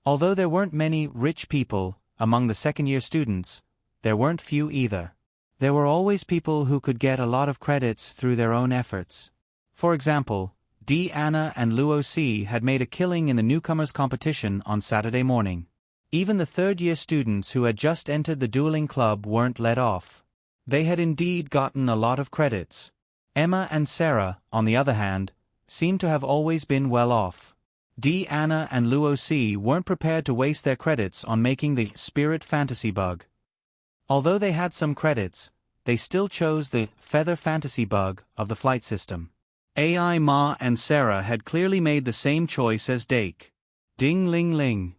Although there weren't many rich people among the second-year students, there weren't few either. There were always people who could get a lot of credits through their own efforts. For example, Anna and Luo C had made a killing in the newcomers competition on Saturday morning. Even the third-year students who had just entered the dueling club weren't let off. They had indeed gotten a lot of credits. Emma and Sarah, on the other hand, seemed to have always been well off. Anna and Luo C weren't prepared to waste their credits on making the spirit fantasy bug. Although they had some credits, they still chose the feather fantasy bug of the flight system. AI Ma and Sarah had clearly made the same choice as Dake. Ding-ling-ling.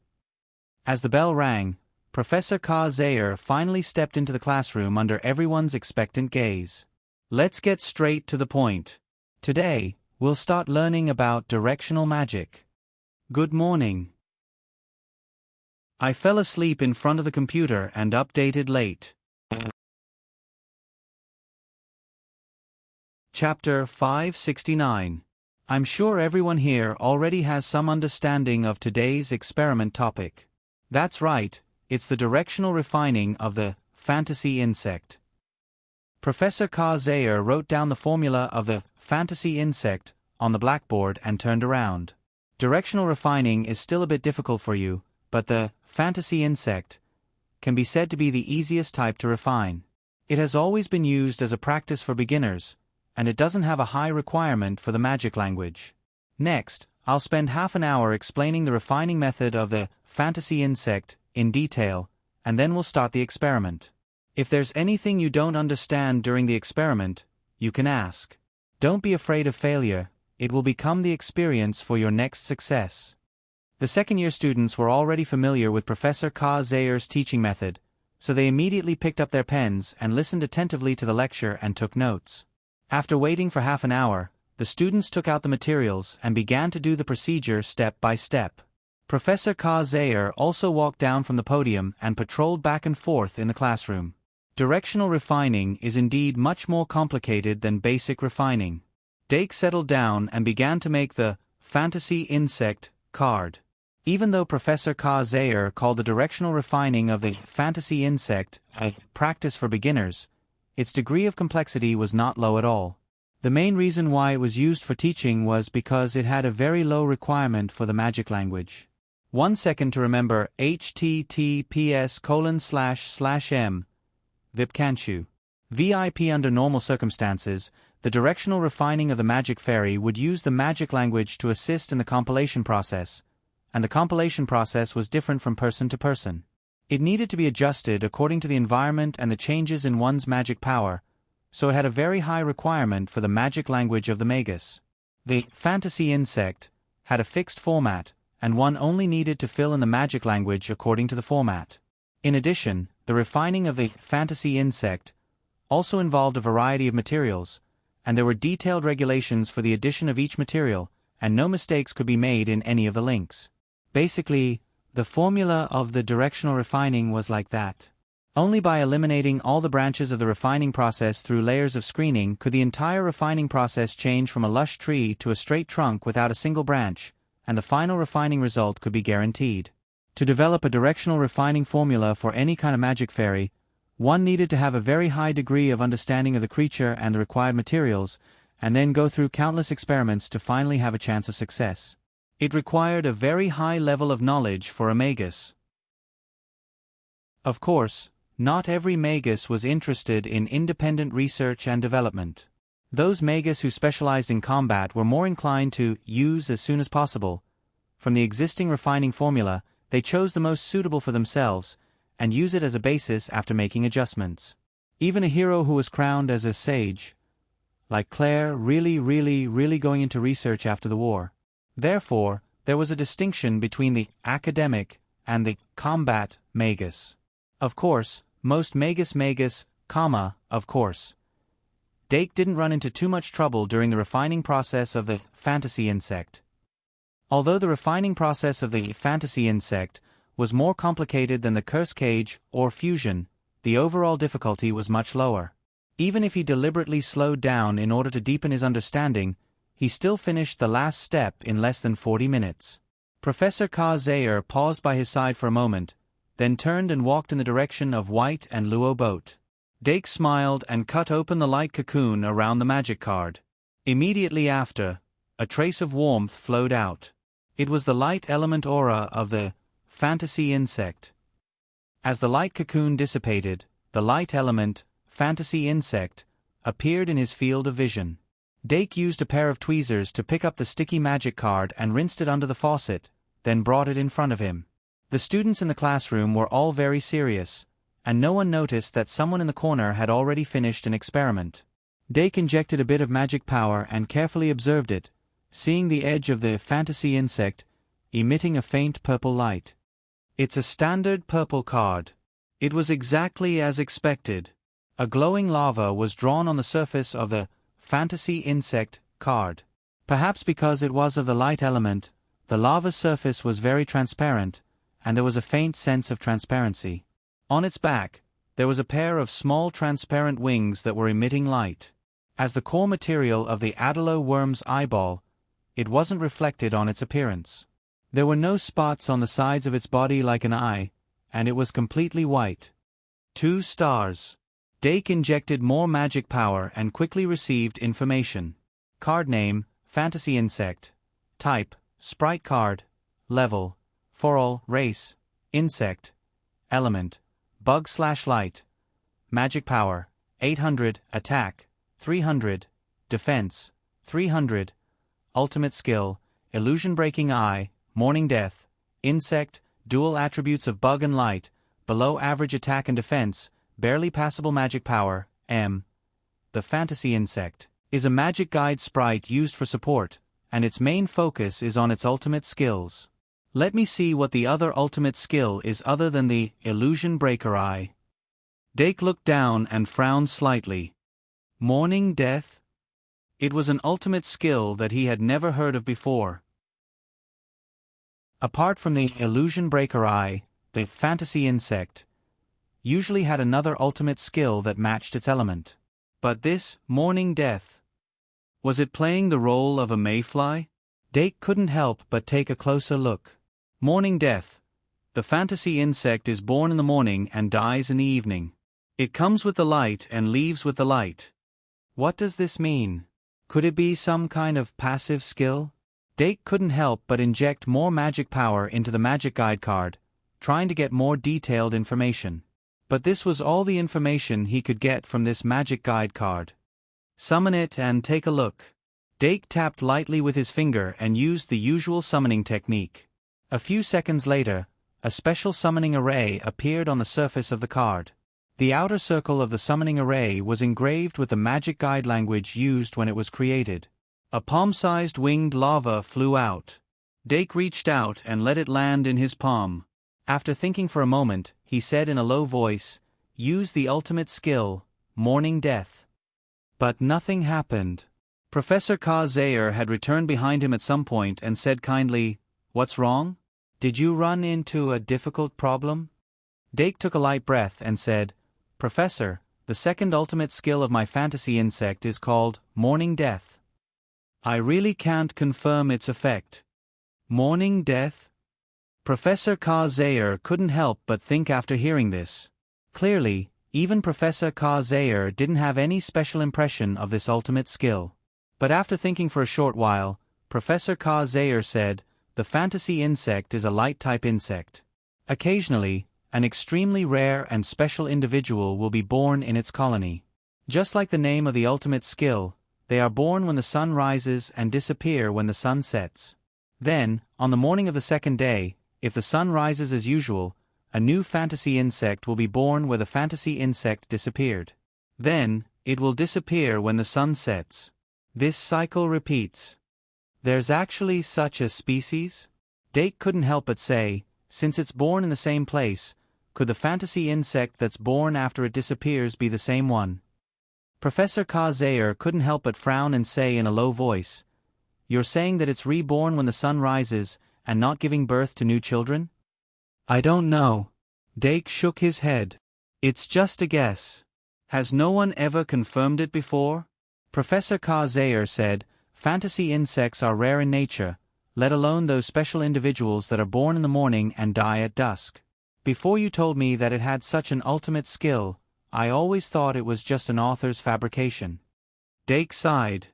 As the bell rang, Professor Ka Zayer finally stepped into the classroom under everyone's expectant gaze. Let's get straight to the point. Today, we'll start learning about directional magic. Good morning. I fell asleep in front of the computer and updated late. Chapter 569. I'm sure everyone here already has some understanding of today's experiment topic. That's right, it's the directional refining of the fantasy insect. Professor Ka Zayer wrote down the formula of the fantasy insect on the blackboard and turned around. Directional refining is still a bit difficult for you, but the fantasy insect can be said to be the easiest type to refine. It has always been used as a practice for beginners, and it doesn't have a high requirement for the magic language. Next, I'll spend half an hour explaining the refining method of the fantasy insect in detail, and then we'll start the experiment. If there's anything you don't understand during the experiment, you can ask. Don't be afraid of failure, it will become the experience for your next success. The second-year students were already familiar with Professor Ka Zayer's teaching method, so they immediately picked up their pens and listened attentively to the lecture and took notes. After waiting for half an hour, the students took out the materials and began to do the procedure step by step. Professor Ka Zayer also walked down from the podium and patrolled back and forth in the classroom. Directional refining is indeed much more complicated than basic refining. Dake settled down and began to make the fantasy insect card. Even though Professor Ka Zayer called the directional refining of the fantasy insect a practice for beginners, its degree of complexity was not low at all. The main reason why it was used for teaching was because it had a very low requirement for the magic language. 1 second to remember https://m Vipkanchu. VIP. Under normal circumstances, the directional refining of the magic fairy would use the magic language to assist in the compilation process, and the compilation process was different from person to person. It needed to be adjusted according to the environment and the changes in one's magic power, so it had a very high requirement for the magic language of the magus. The fantasy insect had a fixed format, and one only needed to fill in the magic language according to the format. In addition, the refining of the fantasy insect also involved a variety of materials, and there were detailed regulations for the addition of each material, and no mistakes could be made in any of the links. Basically, the formula of the directional refining was like that. Only by eliminating all the branches of the refining process through layers of screening could the entire refining process change from a lush tree to a straight trunk without a single branch, and the final refining result could be guaranteed. To develop a directional refining formula for any kind of magic fairy, one needed to have a very high degree of understanding of the creature and the required materials, and then go through countless experiments to finally have a chance of success. It required a very high level of knowledge for a magus. Of course, not every magus was interested in independent research and development. Those magus who specialized in combat were more inclined to use as soon as possible. From the existing refining formula, they chose the most suitable for themselves, and use it as a basis after making adjustments. Even a hero who was crowned as a sage, like Claire, really going into research after the war. Therefore, there was a distinction between the academic and the combat magus. Of course, most magus, of course. Dake didn't run into too much trouble during the refining process of the fantasy insect. Although the refining process of the fantasy insect was more complicated than the curse cage or fusion, the overall difficulty was much lower. Even if he deliberately slowed down in order to deepen his understanding, he still finished the last step in less than 40 minutes. Professor Ka-Zayer paused by his side for a moment, then turned and walked in the direction of White and Luo boat. Dake smiled and cut open the light cocoon around the magic card. Immediately after, a trace of warmth flowed out. It was the light element aura of the fantasy insect. As the light cocoon dissipated, the light element, fantasy insect, appeared in his field of vision. Dake used a pair of tweezers to pick up the sticky magic card and rinsed it under the faucet, then brought it in front of him. The students in the classroom were all very serious, and no one noticed that someone in the corner had already finished an experiment. Dake injected a bit of magic power and carefully observed it, seeing the edge of the fantasy insect emitting a faint purple light. It's a standard purple card. It was exactly as expected. A glowing lava was drawn on the surface of the fantasy insect card. Perhaps because it was of the light element, the lava's surface was very transparent, and there was a faint sense of transparency. On its back, there was a pair of small transparent wings that were emitting light. As the core material of the Adalo worm's eyeball, it wasn't reflected on its appearance. There were no spots on the sides of its body like an eye, and it was completely white. 2 stars. Dake injected more magic power and quickly received information. Card name, Fantasy Insect. Type, Sprite card. Level, Foral, Race, Insect. Element, Bug/Light. Magic power, 800, Attack, 300, Defense, 300. Ultimate skill, Illusion Breaking Eye, Morning Death. Insect, dual attributes of Bug and Light, below average attack and defense, barely passable magic power, M. The Fantasy Insect is a magic guide sprite used for support, and its main focus is on its ultimate skills. Let me see what the other ultimate skill is other than the Illusion Breaker Eye. Dake looked down and frowned slightly. Morning Death? It was an ultimate skill that he had never heard of before. Apart from the Illusion Breaker Eye, the Fantasy Insect usually had another ultimate skill that matched its element. But this, Morning Death, was it playing the role of a mayfly? Dake couldn't help but take a closer look. Morning Death. The fantasy insect is born in the morning and dies in the evening. It comes with the light and leaves with the light. What does this mean? Could it be some kind of passive skill? Dake couldn't help but inject more magic power into the magic guide card, trying to get more detailed information. But this was all the information he could get from this magic guide card. Summon it and take a look. Dake tapped lightly with his finger and used the usual summoning technique. A few seconds later, a special summoning array appeared on the surface of the card. The outer circle of the summoning array was engraved with the magic guide language used when it was created. A palm-sized winged lava flew out. Dake reached out and let it land in his palm. After thinking for a moment, he said in a low voice, "Use the ultimate skill, Morning Death." But nothing happened. Professor Ka-Zayer had returned behind him at some point and said kindly, "What's wrong? Did you run into a difficult problem?" Dake took a light breath and said, "Professor, the second ultimate skill of my fantasy insect is called Morning Death. I really can't confirm its effect." Morning Death? Professor Zayer couldn't help but think after hearing this. Clearly, even Professor Zayer didn't have any special impression of this ultimate skill. But after thinking for a short while, Professor Zayer said, "The fantasy insect is a light-type insect. Occasionally, an extremely rare and special individual will be born in its colony. Just like the name of the ultimate skill, they are born when the sun rises and disappear when the sun sets. Then, on the morning of the second day, if the sun rises as usual, a new fantasy insect will be born where the fantasy insect disappeared. Then, it will disappear when the sun sets. This cycle repeats. There's actually such a species?" Dake couldn't help but say, "Since it's born in the same place, could the fantasy insect that's born after it disappears be the same one?" Professor Zayer couldn't help but frown and say in a low voice, "You're saying that it's reborn when the sun rises, and not giving birth to new children?" "I don't know." Dake shook his head. "It's just a guess. Has no one ever confirmed it before?" Professor Zayer said, "Fantasy insects are rare in nature, let alone those special individuals that are born in the morning and die at dusk. Before you told me that it had such an ultimate skill, I always thought it was just an author's fabrication." Dake sighed.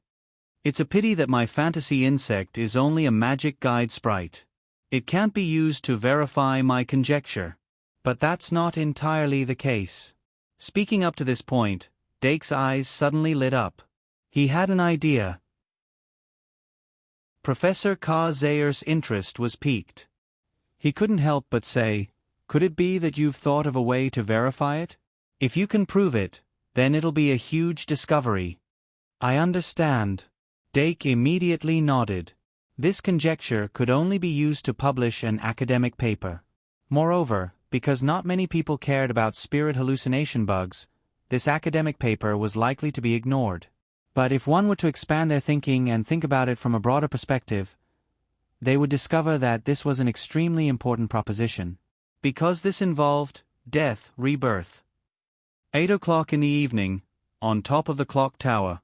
"It's a pity that my fantasy insect is only a magic guide sprite. It can't be used to verify my conjecture. But that's not entirely the case." Speaking up to this point, Dake's eyes suddenly lit up. He had an idea. Professor Zayer's interest was piqued. He couldn't help but say, "Could it be that you've thought of a way to verify it? If you can prove it, then it'll be a huge discovery." "I understand." Dake immediately nodded. This conjecture could only be used to publish an academic paper. Moreover, because not many people cared about spirit hallucination bugs, this academic paper was likely to be ignored. But if one were to expand their thinking and think about it from a broader perspective, they would discover that this was an extremely important proposition. Because this involved death, rebirth. 8 o'clock in the evening, on top of the clock tower.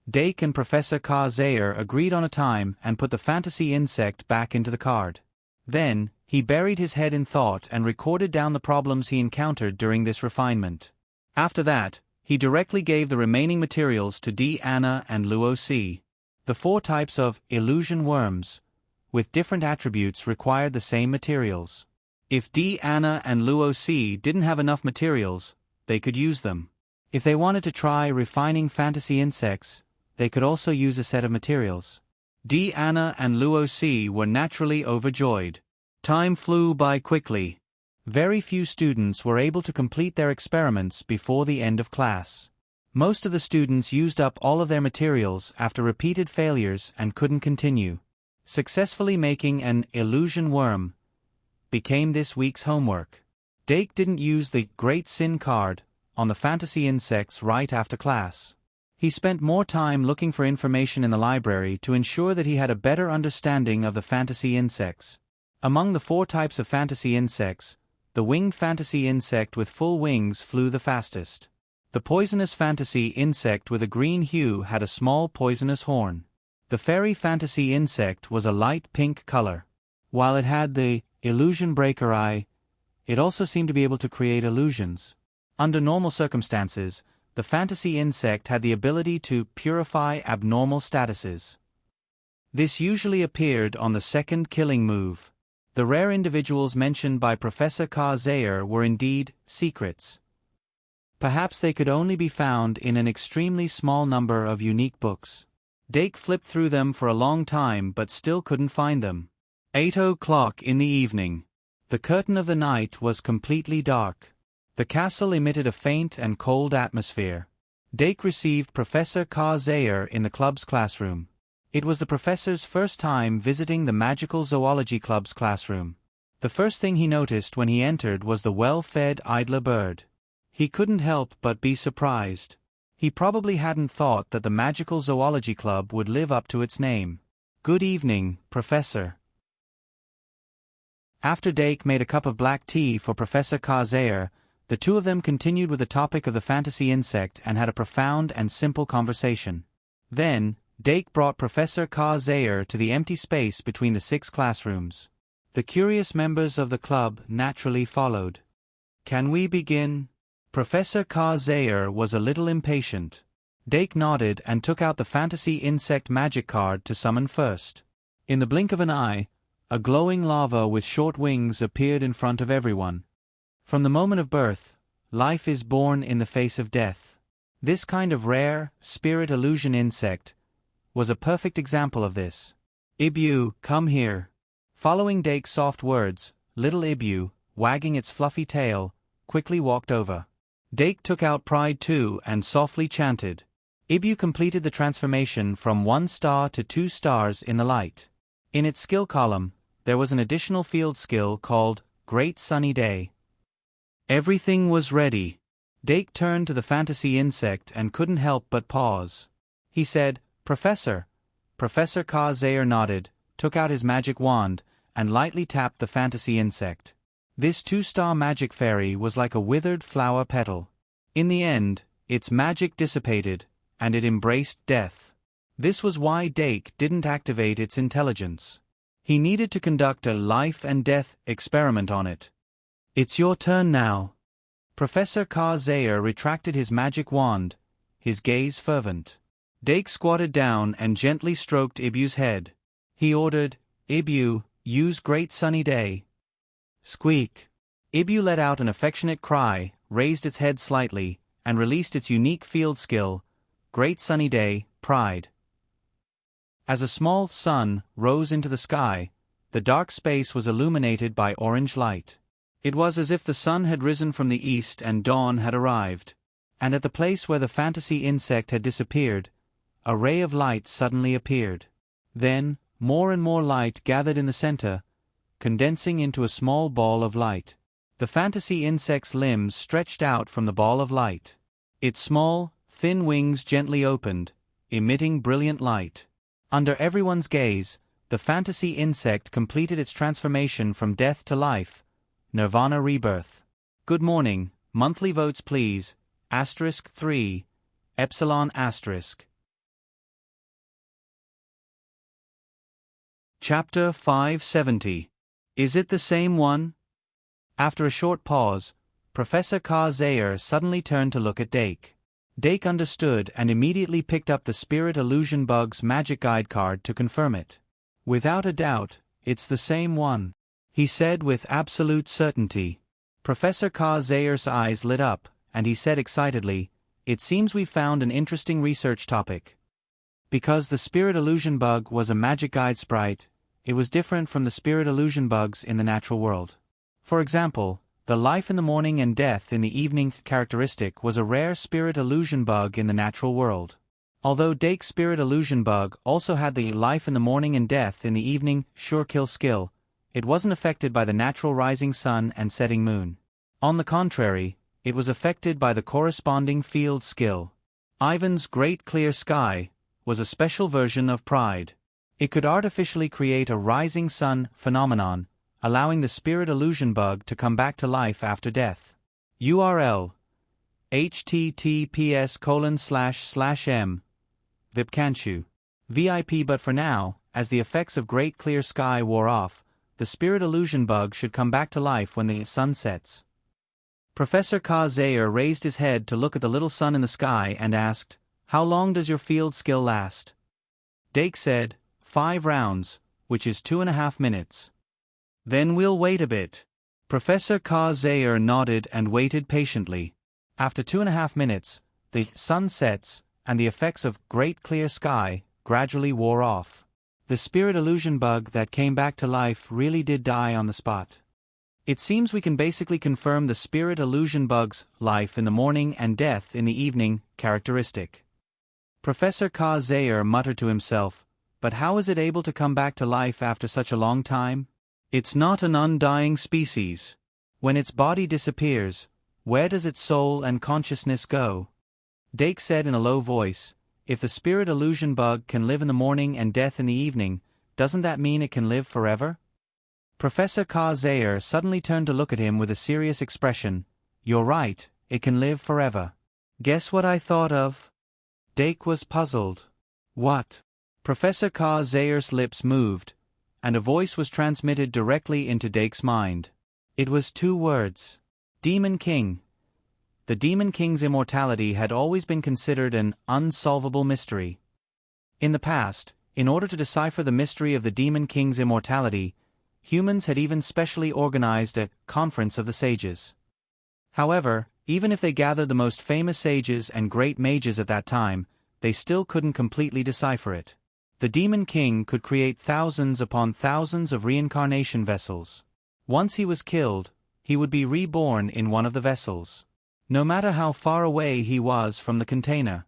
Dake and Professor Zayer agreed on a time and put the fantasy insect back into the card. Then, he buried his head in thought and recorded down the problems he encountered during this refinement. After that, he directly gave the remaining materials to D. Anna and Luo C. The 4 types of illusion worms, with different attributes, required the same materials. If D. Anna and Luo C. didn't have enough materials, they could use them. If they wanted to try refining fantasy insects, they could also use a set of materials. D. Anna and Luo C. were naturally overjoyed. Time flew by quickly. Very few students were able to complete their experiments before the end of class. Most of the students used up all of their materials after repeated failures and couldn't continue. Successfully making an illusion worm became this week's homework. Dake didn't use the Great Sin card on the fantasy insects right after class. He spent more time looking for information in the library to ensure that he had a better understanding of the fantasy insects. Among the 4 types of fantasy insects, the winged fantasy insect with full wings flew the fastest. The poisonous fantasy insect with a green hue had a small poisonous horn. The fairy fantasy insect was a light pink color. While it had the illusion breaker eye, it also seemed to be able to create illusions. Under normal circumstances, the fantasy insect had the ability to purify abnormal statuses. This usually appeared on the second killing move. The rare individuals mentioned by Professor Zayer were indeed secrets. Perhaps they could only be found in an extremely small number of unique books. Dake flipped through them for a long time but still couldn't find them. 8 o'clock in the evening. The curtain of the night was completely dark. The castle emitted a faint and cold atmosphere. Dake received Professor Zayer in the club's classroom. It was the professor's first time visiting the Magical Zoology Club's classroom. The first thing he noticed when he entered was the well-fed idler bird. He couldn't help but be surprised. He probably hadn't thought that the Magical Zoology Club would live up to its name. "Good evening, Professor." After Dake made a cup of black tea for Professor Kazair, the two of them continued with the topic of the fantasy insect and had a profound and simple conversation. Then, Dake brought Professor Kazair to the empty space between the 6 classrooms. The curious members of the club naturally followed. "Can we begin?" Professor Kazair was a little impatient. Dake nodded and took out the fantasy insect magic card to summon first. In the blink of an eye, a glowing lava with short wings appeared in front of everyone. From the moment of birth, life is born in the face of death. This kind of rare, spirit illusion insect was a perfect example of this. "Ibu, come here." Following Dake's soft words, little Ibu, wagging its fluffy tail, quickly walked over. Dake took out Pride too and softly chanted. Ibu completed the transformation from 1 star to 2 stars in the light. In its skill column, there was an additional field skill called Great Sunny Day. Everything was ready. Dake turned to the fantasy insect and couldn't help but pause. He said, "Professor." Professor Kazair nodded, took out his magic wand, and lightly tapped the fantasy insect. This 2-star magic fairy was like a withered flower petal. In the end, its magic dissipated, and it embraced death. This was why Dake didn't activate its intelligence. He needed to conduct a life and death experiment on it. "It's your turn now." Professor Kazair retracted his magic wand, his gaze fervent. Dake squatted down and gently stroked Ibu's head. He ordered, "Ibu, use Great Sunny Day." Squeak. Ibu let out an affectionate cry, raised its head slightly, and released its unique field skill, Great Sunny Day, Pride. As a small sun rose into the sky, the dark space was illuminated by orange light. It was as if the sun had risen from the east and dawn had arrived. And at the place where the fantasy insect had disappeared, a ray of light suddenly appeared. Then, more and more light gathered in the center, condensing into a small ball of light. The fantasy insect's limbs stretched out from the ball of light. Its small, thin wings gently opened, emitting brilliant light. Under everyone's gaze, the fantasy insect completed its transformation from death to life, Nirvana rebirth. "Good morning, monthly votes please, *3, epsilon *. Chapter 570. Is it the same one? After a short pause, Professor Kazair suddenly turned to look at Dake. Dake understood and immediately picked up the Spirit Illusion Bug's magic guide card to confirm it. "Without a doubt, it's the same one," he said with absolute certainty. Professor Kazair's eyes lit up, and he said excitedly, "It seems we found an interesting research topic." Because the Spirit Illusion Bug was a magic guide sprite, it was different from the Spirit Illusion Bugs in the natural world. For example, the life in the morning and death in the evening characteristic was a rare Spirit Illusion Bug in the natural world. Although Dake's Spirit Illusion Bug also had the life in the morning and death in the evening sure kill skill, it wasn't affected by the natural rising sun and setting moon. On the contrary, it was affected by the corresponding field skill. Ivan's Great Clear Sky was a special version of Pride. It could artificially create a rising sun phenomenon, allowing the Spirit Illusion Bug to come back to life after death. URL: https://m vipcanchu VIP. But for now, as the effects of Great Clear Sky wore off, the Spirit Illusion Bug should come back to life when the sun sets. Professor Kazair raised his head to look at the little sun in the sky and asked, "How long does your field skill last?" Dake said, 5 rounds, which is 2.5 minutes. "Then we'll wait a bit." Professor Kazair nodded and waited patiently. After 2.5 minutes, the sun sets, and the effects of Great Clear Sky gradually wore off. The Spirit Illusion Bug that came back to life really did die on the spot. It seems we can basically confirm the Spirit Illusion Bug's life in the morning and death in the evening characteristic. Professor Kazair muttered to himself, "But how is it able to come back to life after such a long time? It's not an undying species. When its body disappears, where does its soul and consciousness go?" Dake said in a low voice, "If the Spirit Illusion Bug can live in the morning and death in the evening, doesn't that mean it can live forever?" Professor Zaire suddenly turned to look at him with a serious expression. "You're right, it can live forever." "Guess what I thought of?" Dake was puzzled. "What?" Professor Zaire's lips moved, and a voice was transmitted directly into Dake's mind. It was 2 words. Demon King. The Demon King's immortality had always been considered an unsolvable mystery. In the past, in order to decipher the mystery of the Demon King's immortality, humans had even specially organized a Conference of the Sages. However, even if they gathered the most famous sages and great mages at that time, they still couldn't completely decipher it. The Demon King could create thousands upon thousands of reincarnation vessels. Once he was killed, he would be reborn in one of the vessels, no matter how far away he was from the container.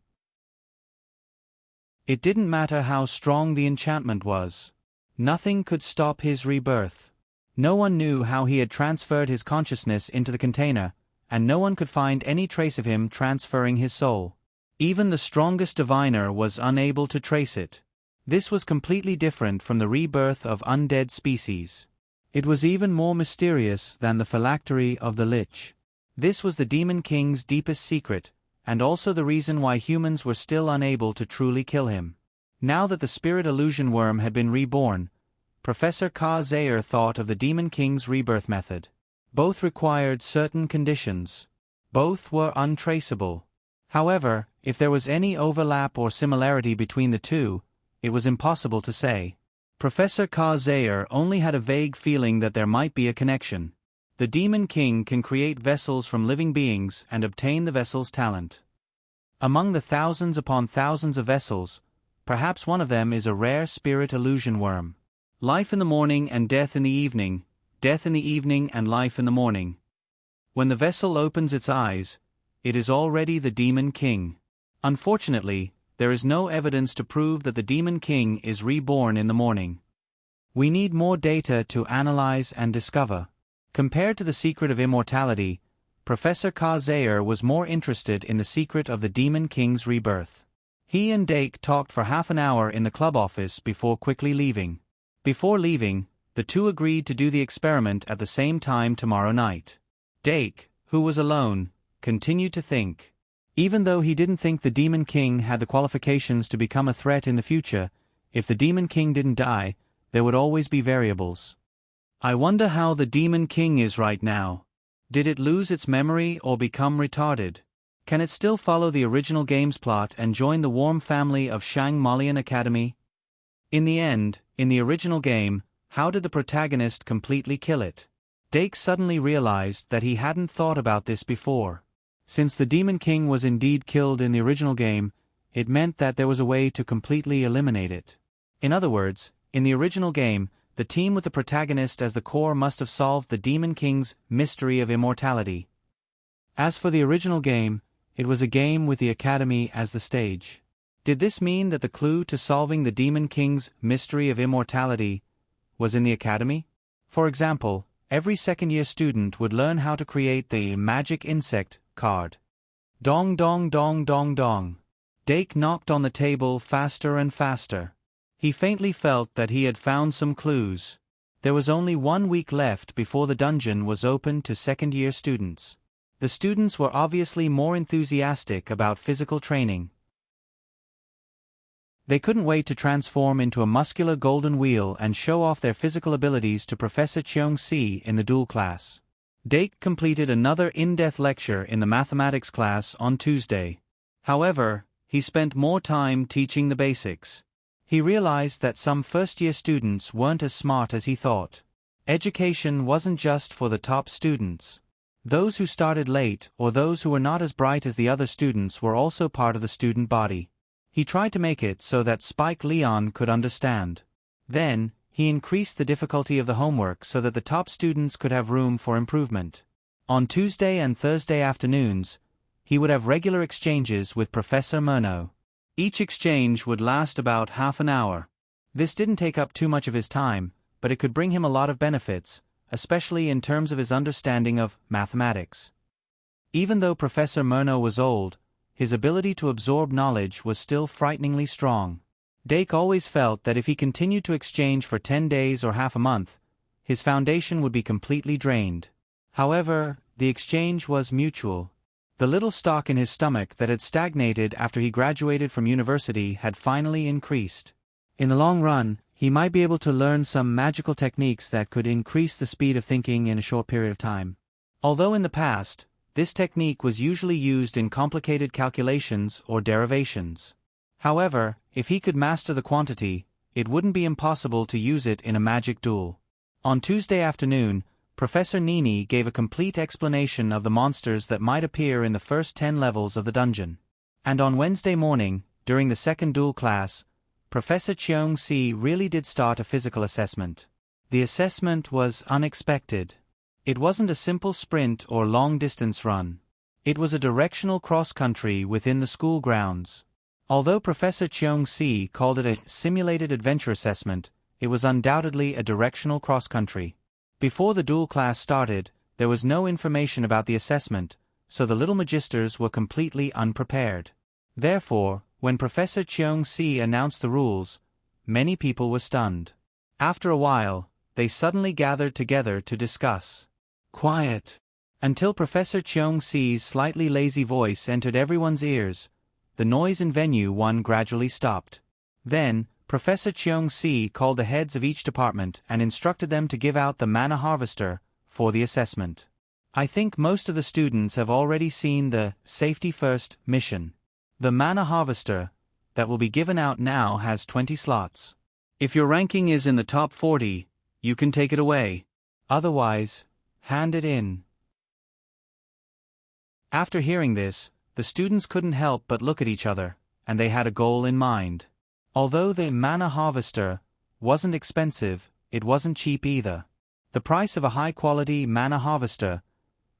It didn't matter how strong the enchantment was. Nothing could stop his rebirth. No one knew how he had transferred his consciousness into the container, and no one could find any trace of him transferring his soul. Even the strongest diviner was unable to trace it. This was completely different from the rebirth of undead species. It was even more mysterious than the phylactery of the Lich. This was the Demon King's deepest secret, and also the reason why humans were still unable to truly kill him. Now that the spirit illusion worm had been reborn, Professor Zaire thought of the Demon King's rebirth method. Both required certain conditions. Both were untraceable. However, if there was any overlap or similarity between the two, it was impossible to say. Professor Zaire only had a vague feeling that there might be a connection. The Demon King can create vessels from living beings and obtain the vessel's talent. Among the thousands upon thousands of vessels, perhaps one of them is a rare spirit illusion worm. Life in the morning and death in the evening, death in the evening and life in the morning. When the vessel opens its eyes, it is already the Demon King. Unfortunately, there is no evidence to prove that the Demon King is reborn in the morning. We need more data to analyze and discover. Compared to the secret of immortality, Professor Zaire was more interested in the secret of the Demon King's rebirth. He and Dake talked for half an hour in the club office before quickly leaving. Before leaving, the two agreed to do the experiment at the same time tomorrow night. Dake, who was alone, continued to think. Even though he didn't think the Demon King had the qualifications to become a threat in the future, if the Demon King didn't die, there would always be variables. I wonder how the Demon King is right now. Did it lose its memory or become retarded? Can it still follow the original game's plot and join the warm family of Shang Malian Academy? In the end, in the original game, how did the protagonist completely kill it? Dake suddenly realized that he hadn't thought about this before. Since the Demon King was indeed killed in the original game, it meant that there was a way to completely eliminate it. In other words, in the original game, the team with the protagonist as the core must have solved the Demon King's mystery of immortality. As for the original game, it was a game with the Academy as the stage. Did this mean that the clue to solving the Demon King's mystery of immortality was in the Academy? For example, every second-year student would learn how to create the magic insect card. Dong dong dong dong dong. Dake knocked on the table faster and faster. He faintly felt that he had found some clues. There was only 1 week left before the dungeon was open to second-year students. The students were obviously more enthusiastic about physical training. They couldn't wait to transform into a muscular golden wheel and show off their physical abilities to Professor Cheong-si in the dual class. Dake completed another in-depth lecture in the mathematics class on Tuesday. However, he spent more time teaching the basics. He realized that some first-year students weren't as smart as he thought. Education wasn't just for the top students. Those who started late or those who were not as bright as the other students were also part of the student body. He tried to make it so that Spike Leon could understand. Then, he increased the difficulty of the homework so that the top students could have room for improvement. On Tuesday and Thursday afternoons, he would have regular exchanges with Professor Murnau. Each exchange would last about half an hour. This didn't take up too much of his time, but it could bring him a lot of benefits, especially in terms of his understanding of mathematics. Even though Professor Murnau was old, his ability to absorb knowledge was still frighteningly strong. Dake always felt that if he continued to exchange for 10 days or half a month, his foundation would be completely drained. However, the exchange was mutual. The little stock in his stomach that had stagnated after he graduated from university had finally increased. In the long run, he might be able to learn some magical techniques that could increase the speed of thinking in a short period of time. Although in the past, this technique was usually used in complicated calculations or derivations. However, if he could master the quantity, it wouldn't be impossible to use it in a magic duel. On Tuesday afternoon, Professor Nini gave a complete explanation of the monsters that might appear in the first 10 levels of the dungeon. And on Wednesday morning, during the second duel class, Professor Cheong-si really did start a physical assessment. The assessment was unexpected. It wasn't a simple sprint or long-distance run. It was a directional cross-country within the school grounds. Although Professor Cheong-si called it a simulated adventure assessment, it was undoubtedly a directional cross-country. Before the duel class started, there was no information about the assessment, so the little magisters were completely unprepared. Therefore, when Professor Cheong-si announced the rules, many people were stunned. After a while, they suddenly gathered together to discuss. Quiet. Until Professor Cheong-si's slightly lazy voice entered everyone's ears, the noise in Venue 1 gradually stopped. Then, Professor Cheong-si called the heads of each department and instructed them to give out the mana harvester for the assessment. I think most of the students have already seen the Safety First mission. The mana harvester that will be given out now has 20 slots. If your ranking is in the top 40, you can take it away. Otherwise, hand it in. After hearing this, the students couldn't help but look at each other, and they had a goal in mind. Although the mana harvester wasn't expensive, it wasn't cheap either. The price of a high-quality mana harvester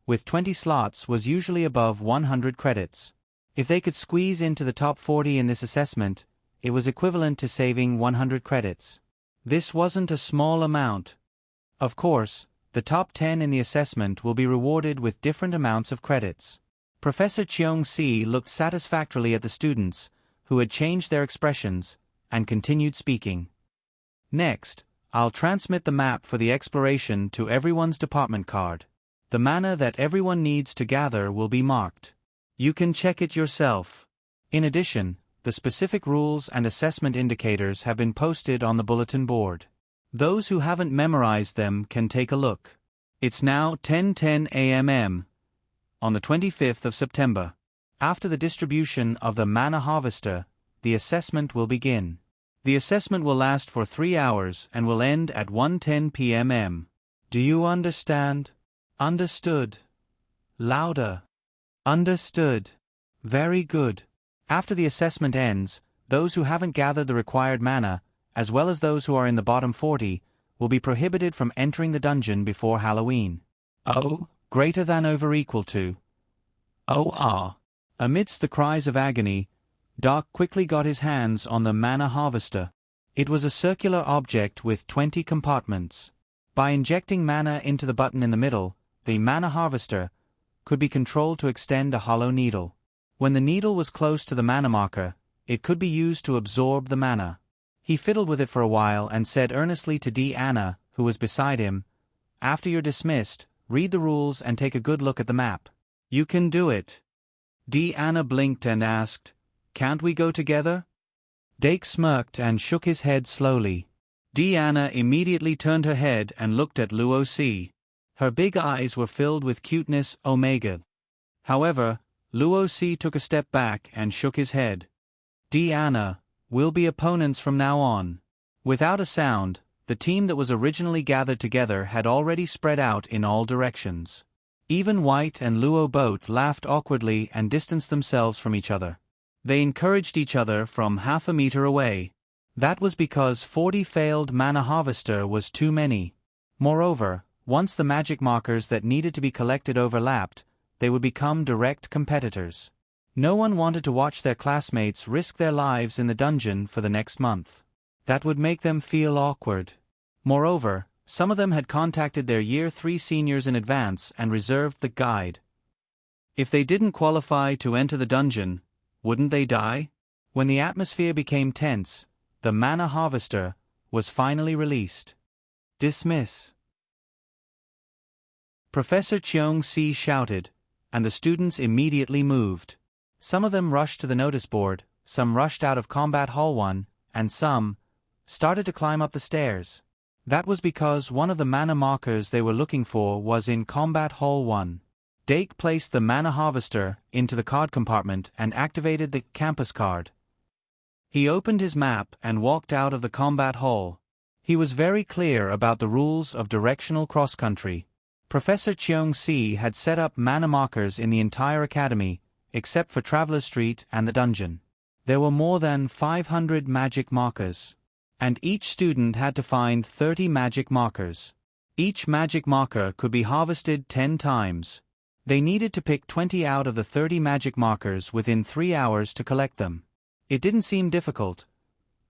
with 20 slots was usually above 100 credits. If they could squeeze into the top 40 in this assessment, it was equivalent to saving 100 credits. This wasn't a small amount. Of course, the top 10 in the assessment will be rewarded with different amounts of credits. Professor Cheong-si looked satisfactorily at the students, who had changed their expressions, and continued speaking. Next, I'll transmit the map for the exploration to everyone's department card. The mana that everyone needs to gather will be marked. You can check it yourself. In addition, the specific rules and assessment indicators have been posted on the bulletin board. Those who haven't memorized them can take a look. It's now 10:10 a.m. on the 25th of September. After the distribution of the mana harvester, the assessment will begin. The assessment will last for 3 hours and will end at 1:10 p.m. Do you understand? Understood. Louder. Understood. Very good. After the assessment ends, those who haven't gathered the required mana, as well as those who are in the bottom 40, will be prohibited from entering the dungeon before Halloween. Oh, greater than over equal to. Oh ah. Amidst the cries of agony, Doc quickly got his hands on the mana harvester. It was a circular object with 20 compartments. By injecting mana into the button in the middle, the mana harvester could be controlled to extend a hollow needle. When the needle was close to the mana marker, it could be used to absorb the mana. He fiddled with it for a while and said earnestly to Anna, who was beside him, "After you're dismissed, read the rules and take a good look at the map. You can do it." Anna blinked and asked, "Can't we go together?" Dake smirked and shook his head slowly. Anna immediately turned her head and looked at Luo Si. Her big eyes were filled with cuteness omega. However, Luo Si took a step back and shook his head. Anna, we'll be opponents from now on." Without a sound, the team that was originally gathered together had already spread out in all directions. Even White and Luo both laughed awkwardly and distanced themselves from each other. They encouraged each other from half a meter away. That was because 40 failed mana harvester was too many. Moreover, once the magic markers that needed to be collected overlapped, they would become direct competitors. No one wanted to watch their classmates risk their lives in the dungeon for the next month. That would make them feel awkward. Moreover, some of them had contacted their Year 3 seniors in advance and reserved the guide. If they didn't qualify to enter the dungeon, wouldn't they die? When the atmosphere became tense, the mana harvester was finally released. Dismiss. Professor Cheong-si shouted, and the students immediately moved. Some of them rushed to the notice board, some rushed out of Combat Hall 1, and some started to climb up the stairs. That was because one of the mana markers they were looking for was in Combat Hall 1. Dake placed the mana harvester into the card compartment and activated the campus card. He opened his map and walked out of the combat hall. He was very clear about the rules of directional cross-country. Professor Cheong-si had set up mana markers in the entire academy, except for Traveler Street and the dungeon. There were more than 500 magic markers, and each student had to find 30 magic markers. Each magic marker could be harvested 10 times. They needed to pick 20 out of the 30 magic markers within 3 hours to collect them. It didn't seem difficult,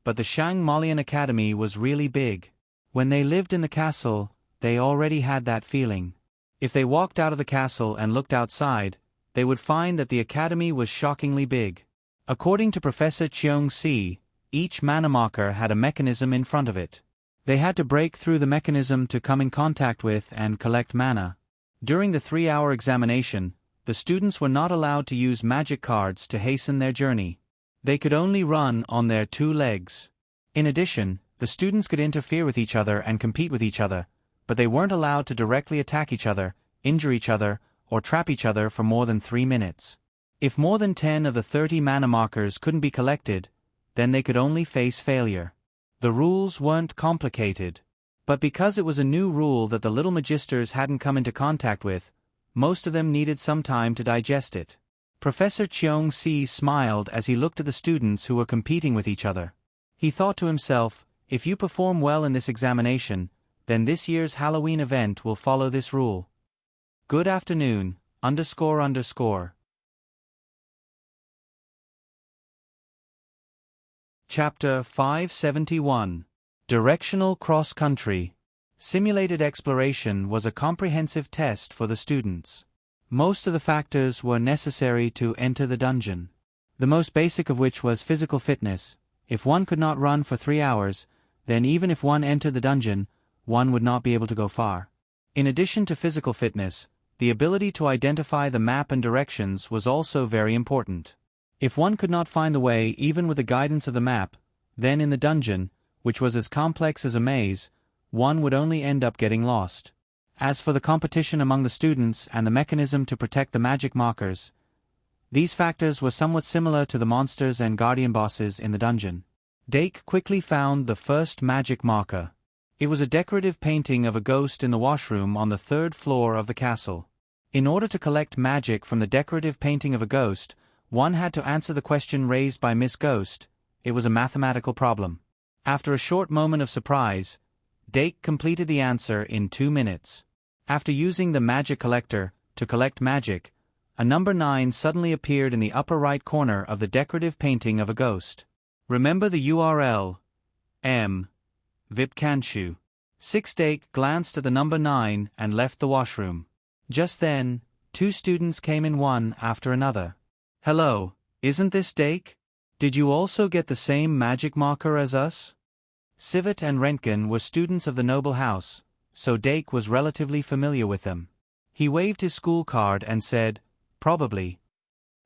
but the Shang-Molian Academy was really big. When they lived in the castle, they already had that feeling. If they walked out of the castle and looked outside, they would find that the academy was shockingly big. According to Professor Cheong-si, each mana marker had a mechanism in front of it. They had to break through the mechanism to come in contact with and collect mana. During the 3-hour examination, the students were not allowed to use magic cards to hasten their journey. They could only run on their 2 legs. In addition, the students could interfere with each other and compete with each other, but they weren't allowed to directly attack each other, injure each other, or trap each other for more than 3 minutes. If more than 10 of the 30 mana markers couldn't be collected, then they could only face failure. The rules weren't complicated, but because it was a new rule that the little magisters hadn't come into contact with, most of them needed some time to digest it. Professor Cheong-si smiled as he looked at the students who were competing with each other. He thought to himself, if you perform well in this examination, then this year's Halloween event will follow this rule. Good afternoon, __. Chapter 571. Directional Cross-Country. Simulated exploration was a comprehensive test for the students. Most of the factors were necessary to enter the dungeon. The most basic of which was physical fitness. If one could not run for 3 hours, then even if one entered the dungeon, one would not be able to go far. In addition to physical fitness, the ability to identify the map and directions was also very important. If one could not find the way even with the guidance of the map, then in the dungeon, which was as complex as a maze, one would only end up getting lost. As for the competition among the students and the mechanism to protect the magic markers, these factors were somewhat similar to the monsters and guardian bosses in the dungeon. Dake quickly found the first magic marker. It was a decorative painting of a ghost in the washroom on the 3rd floor of the castle. In order to collect magic from the decorative painting of a ghost, one had to answer the question raised by Miss Ghost. It was a mathematical problem. After a short moment of surprise, Dake completed the answer in 2 minutes. After using the magic collector to collect magic, a number 9 suddenly appeared in the upper right corner of the decorative painting of a ghost. Remember the URL. VIP Kanchu. 6 Dake glanced at the number 9 and left the washroom. Just then, 2 students came in one after another. Hello, isn't this Dake? Did you also get the same magic marker as us? Civet and Rentgen were students of the noble house, so Dake was relatively familiar with them. He waved his school card and said, probably.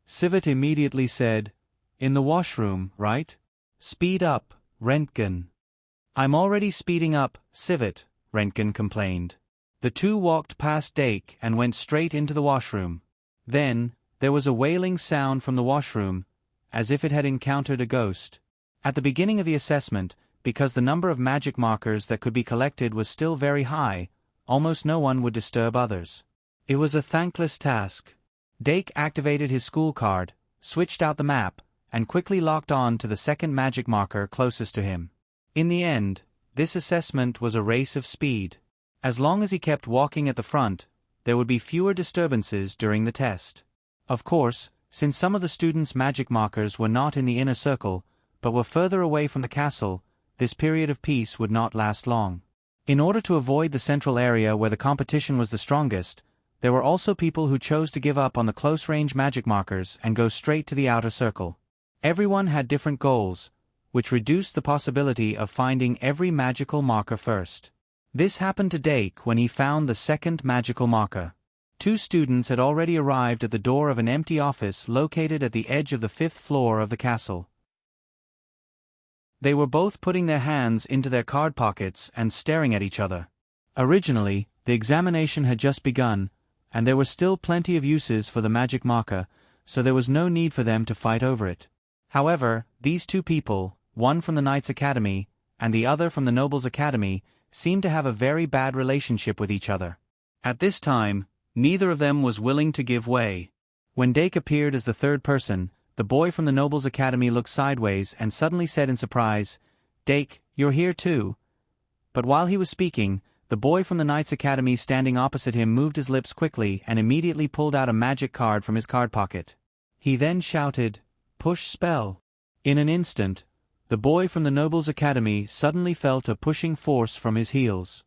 Civet immediately said, in the washroom, right? Speed up, Rentgen. I'm already speeding up, Civet, Rentgen complained. The 2 walked past Dake and went straight into the washroom. Then, there was a wailing sound from the washroom, as if it had encountered a ghost. At the beginning of the assessment, because the number of magic markers that could be collected was still very high, almost no one would disturb others. It was a thankless task. Dake activated his school card, switched out the map, and quickly locked on to the second magic marker closest to him. In the end, this assessment was a race of speed. As long as he kept walking at the front, there would be fewer disturbances during the test. Of course, since some of the students' magic markers were not in the inner circle, but were further away from the castle, this period of peace would not last long. In order to avoid the central area where the competition was the strongest, there were also people who chose to give up on the close-range magic markers and go straight to the outer circle. Everyone had different goals, which reduced the possibility of finding every magical marker first. This happened to Dake when he found the second magical marker. 2 students had already arrived at the door of an empty office located at the edge of the 5th floor of the castle. They were both putting their hands into their card pockets and staring at each other. Originally, the examination had just begun, and there were still plenty of uses for the magic marker, so there was no need for them to fight over it. However, these 2 people, one from the Knights Academy, and the other from the Nobles Academy, seemed to have a very bad relationship with each other. At this time, neither of them was willing to give way. When Dake appeared as the 3rd person, the boy from the Nobles Academy looked sideways and suddenly said in surprise, "Dake, you're here too?" But while he was speaking, the boy from the Knights Academy standing opposite him moved his lips quickly and immediately pulled out a magic card from his card pocket. He then shouted, "Push spell." In an instant, the boy from the Nobles Academy suddenly felt a pushing force from his heels.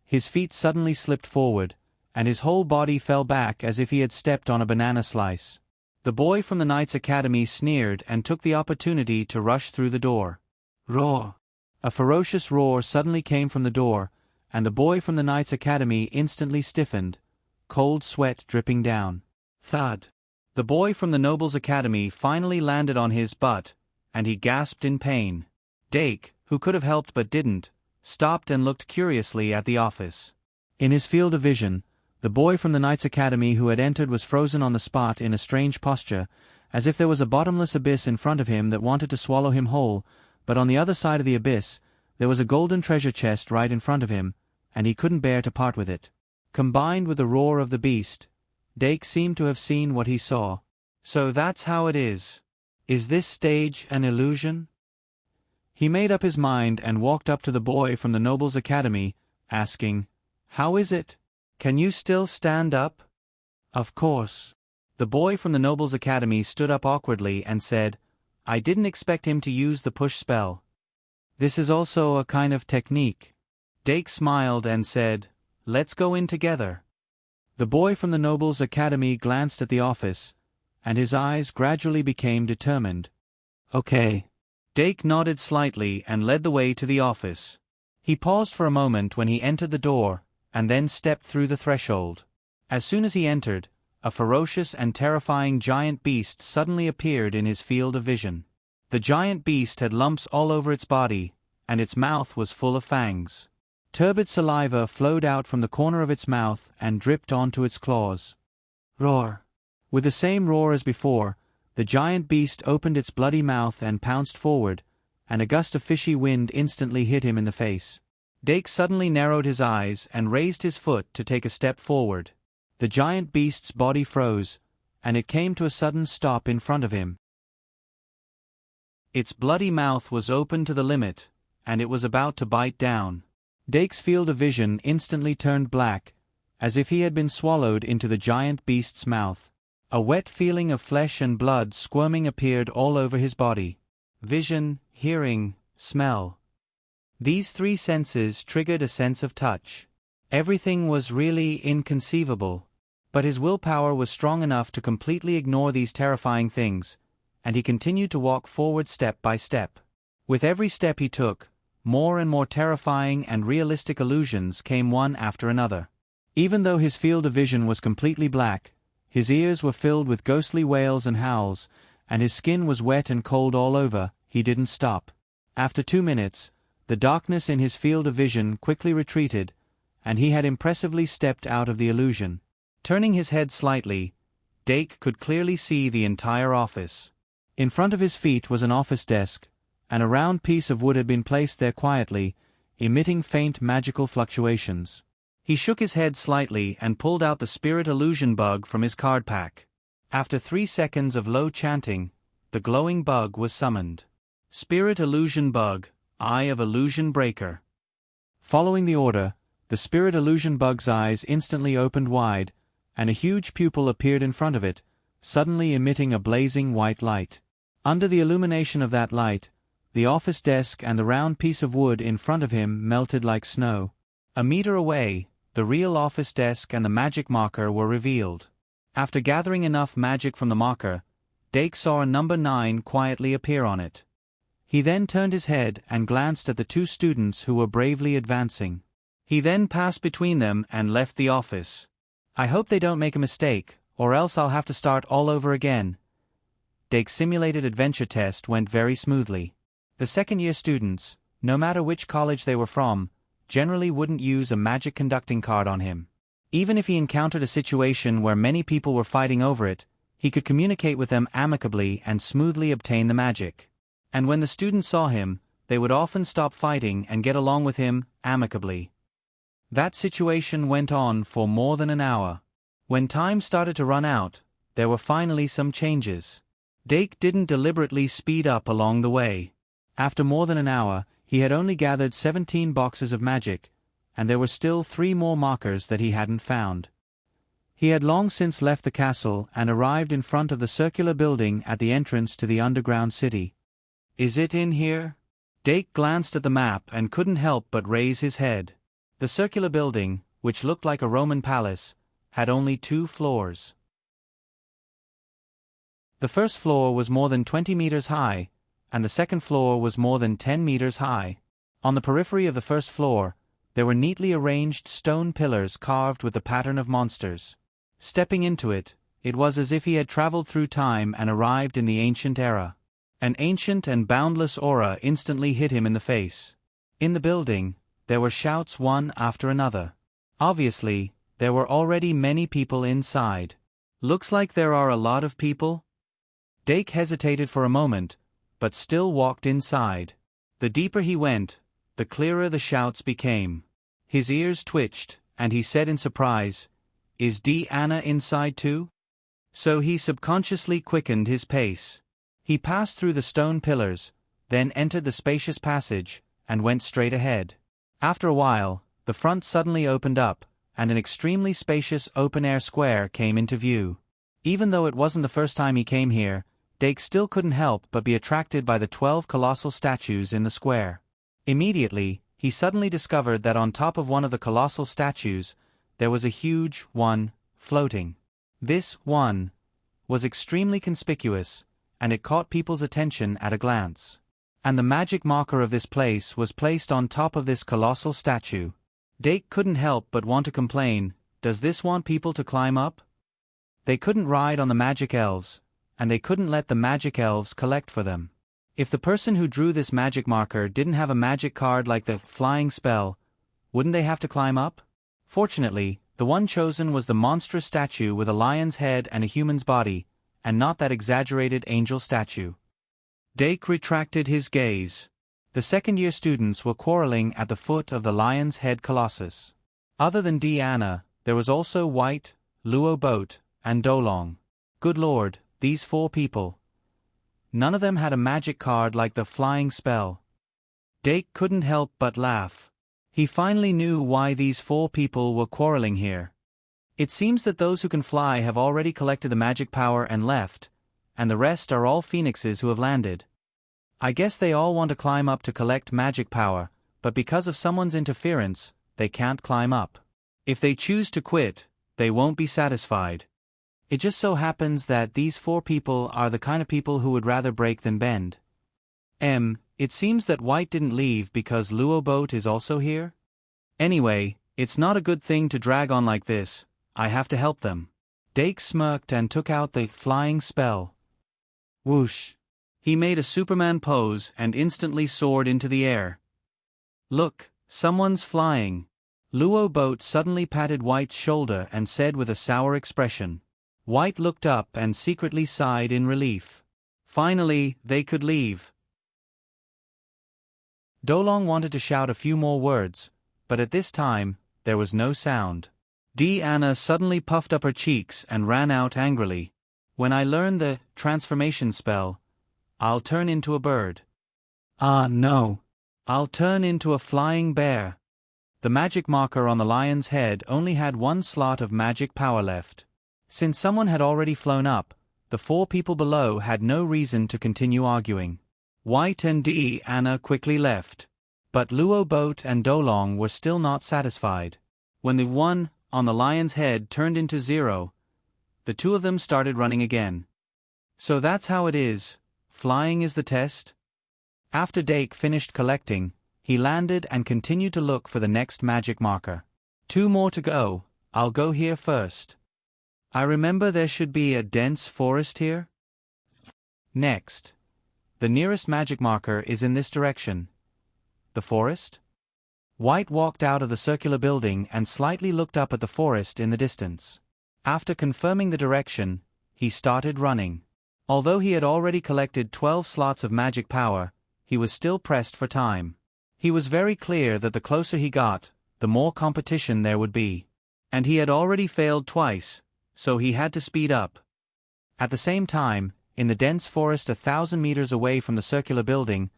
His feet suddenly slipped forward, and his whole body fell back as if he had stepped on a banana slice. The boy from the Knights Academy sneered and took the opportunity to rush through the door. Roar! A ferocious roar suddenly came from the door, and the boy from the Knights Academy instantly stiffened, cold sweat dripping down. Thud! The boy from the Nobles Academy finally landed on his butt, and he gasped in pain. Dake, who could have helped but didn't, stopped and looked curiously at the office. In his field of vision, the boy from the Knights Academy who had entered was frozen on the spot in a strange posture, as if there was a bottomless abyss in front of him that wanted to swallow him whole, but on the other side of the abyss, there was a golden treasure chest right in front of him, and he couldn't bear to part with it. Combined with the roar of the beast, Dake seemed to have seen what he saw. So that's how it is. Is this stage an illusion? He made up his mind and walked up to the boy from the Nobles Academy, asking, "How is it? Can you still stand up?" "Of course." The boy from the Nobles Academy stood up awkwardly and said, "I didn't expect him to use the push spell. This is also a kind of technique." Dake smiled and said, "Let's go in together." The boy from the Nobles Academy glanced at the office, and his eyes gradually became determined. "Okay." Dake nodded slightly and led the way to the office. He paused for a moment when he entered the door, and then stepped through the threshold. As soon as he entered, a ferocious and terrifying giant beast suddenly appeared in his field of vision. The giant beast had lumps all over its body, and its mouth was full of fangs. Turbid saliva flowed out from the corner of its mouth and dripped onto its claws. Roar! With the same roar as before, the giant beast opened its bloody mouth and pounced forward, and a gust of fishy wind instantly hit him in the face. Dake suddenly narrowed his eyes and raised his foot to take a step forward. The giant beast's body froze, and it came to a sudden stop in front of him. Its bloody mouth was open to the limit, and it was about to bite down. Dake's field of vision instantly turned black, as if he had been swallowed into the giant beast's mouth. A wet feeling of flesh and blood squirming appeared all over his body. Vision, hearing, smell. These 3 senses triggered a sense of touch. Everything was really inconceivable. But his willpower was strong enough to completely ignore these terrifying things, and he continued to walk forward step by step. With every step he took, more and more terrifying and realistic illusions came one after another. Even though his field of vision was completely black, his ears were filled with ghostly wails and howls, and his skin was wet and cold all over. He didn't stop. After 2 minutes, the darkness in his field of vision quickly retreated, and he had impressively stepped out of the illusion. Turning his head slightly, Dake could clearly see the entire office. In front of his feet was an office desk, and a round piece of wood had been placed there quietly, emitting faint magical fluctuations. He shook his head slightly and pulled out the spirit illusion bug from his card pack. After 3 seconds of low chanting, the glowing bug was summoned. Spirit illusion bug, Eye of Illusion Breaker. Following the order, the spirit illusion bug's eyes instantly opened wide, and a huge pupil appeared in front of it, suddenly emitting a blazing white light. Under the illumination of that light, the office desk and the round piece of wood in front of him melted like snow. A meter away, the real office desk and the magic marker were revealed. After gathering enough magic from the marker, Dake saw a number 9 quietly appear on it. He then turned his head and glanced at the two students who were bravely advancing. He then passed between them and left the office. I hope they don't make a mistake, or else I'll have to start all over again. Dake's simulated adventure test went very smoothly. The second-year students, no matter which college they were from, generally wouldn't use a magic conducting card on him. Even if he encountered a situation where many people were fighting over it, he could communicate with them amicably and smoothly obtain the magic. And when the students saw him, they would often stop fighting and get along with him amicably. That situation went on for more than an hour. When time started to run out, there were finally some changes. Dake didn't deliberately speed up along the way. After more than an hour, he had only gathered 17 boxes of magic, and there were still 3 more markers that he hadn't found. He had long since left the castle and arrived in front of the circular building at the entrance to the underground city. Is it in here? Dake glanced at the map and couldn't help but raise his head. The circular building, which looked like a Roman palace, had only 2 floors. The first floor was more than 20 meters high, and the second floor was more than 10 meters high. On the periphery of the first floor, there were neatly arranged stone pillars carved with the pattern of monsters. Stepping into it, it was as if he had traveled through time and arrived in the ancient era. An ancient and boundless aura instantly hit him in the face. In the building, there were shouts one after another. Obviously, there were already many people inside. Looks like there are a lot of people? Dake hesitated for a moment, but still walked inside. The deeper he went, the clearer the shouts became. His ears twitched, and he said in surprise, "Is Anna inside too?" So he subconsciously quickened his pace. He passed through the stone pillars, then entered the spacious passage, and went straight ahead. After a while, the front suddenly opened up, and an extremely spacious open-air square came into view. Even though it wasn't the first time he came here, Dake still couldn't help but be attracted by the 12 colossal statues in the square. Immediately, he suddenly discovered that on top of one of the colossal statues, there was a huge one, floating. This one was extremely conspicuous, and it caught people's attention at a glance. And the magic marker of this place was placed on top of this colossal statue. Dake couldn't help but want to complain, does this want people to climb up? They couldn't ride on the magic elves, and they couldn't let the magic elves collect for them. If the person who drew this magic marker didn't have a magic card like the flying spell, wouldn't they have to climb up? Fortunately, the one chosen was the monstrous statue with a lion's head and a human's body, and not that exaggerated angel statue. Dake retracted his gaze. The second-year students were quarreling at the foot of the lion's head colossus. Other than Anna, there was also White, Luo Boat, and Dolong. Good lord, these 4 people. None of them had a magic card like the flying spell. Dake couldn't help but laugh. He finally knew why these 4 people were quarreling here. It seems that those who can fly have already collected the magic power and left, and the rest are all phoenixes who have landed. I guess they all want to climb up to collect magic power, but because of someone's interference, they can't climb up. If they choose to quit, they won't be satisfied. It just so happens that these 4 people are the kind of people who would rather break than bend. It seems that White didn't leave because Luo Boat is also here? Anyway, it's not a good thing to drag on like this, I have to help them. Dake smirked and took out the flying spell. Whoosh! He made a Superman pose and instantly soared into the air. Look, someone's flying. Luo Boat suddenly patted White's shoulder and said with a sour expression. White looked up and secretly sighed in relief. Finally, they could leave. Dolong wanted to shout a few more words, but at this time, there was no sound. Anna suddenly puffed up her cheeks and ran out angrily. When I learn the transformation spell, I'll turn into a bird. Ah, no. I'll turn into a flying bear. The magic marker on the lion's head only had 1 slot of magic power left. Since someone had already flown up, the 4 people below had no reason to continue arguing. White and Anna quickly left. But Luo Boat and Dolong were still not satisfied. When the one on the lion's head turned into 0, the 2 of them started running again. So that's how it is, flying is the test? After Dake finished collecting, he landed and continued to look for the next magic marker. 2 more to go, I'll go here first. I remember there should be a dense forest here. Next. The nearest magic marker is in this direction. The forest? White walked out of the circular building and slightly looked up at the forest in the distance. After confirming the direction, he started running. Although he had already collected 12 slots of magic power, he was still pressed for time. He was very clear that the closer he got, the more competition there would be. And he had already failed twice, so he had to speed up. At the same time, in the dense forest 1,000 meters away from the circular building,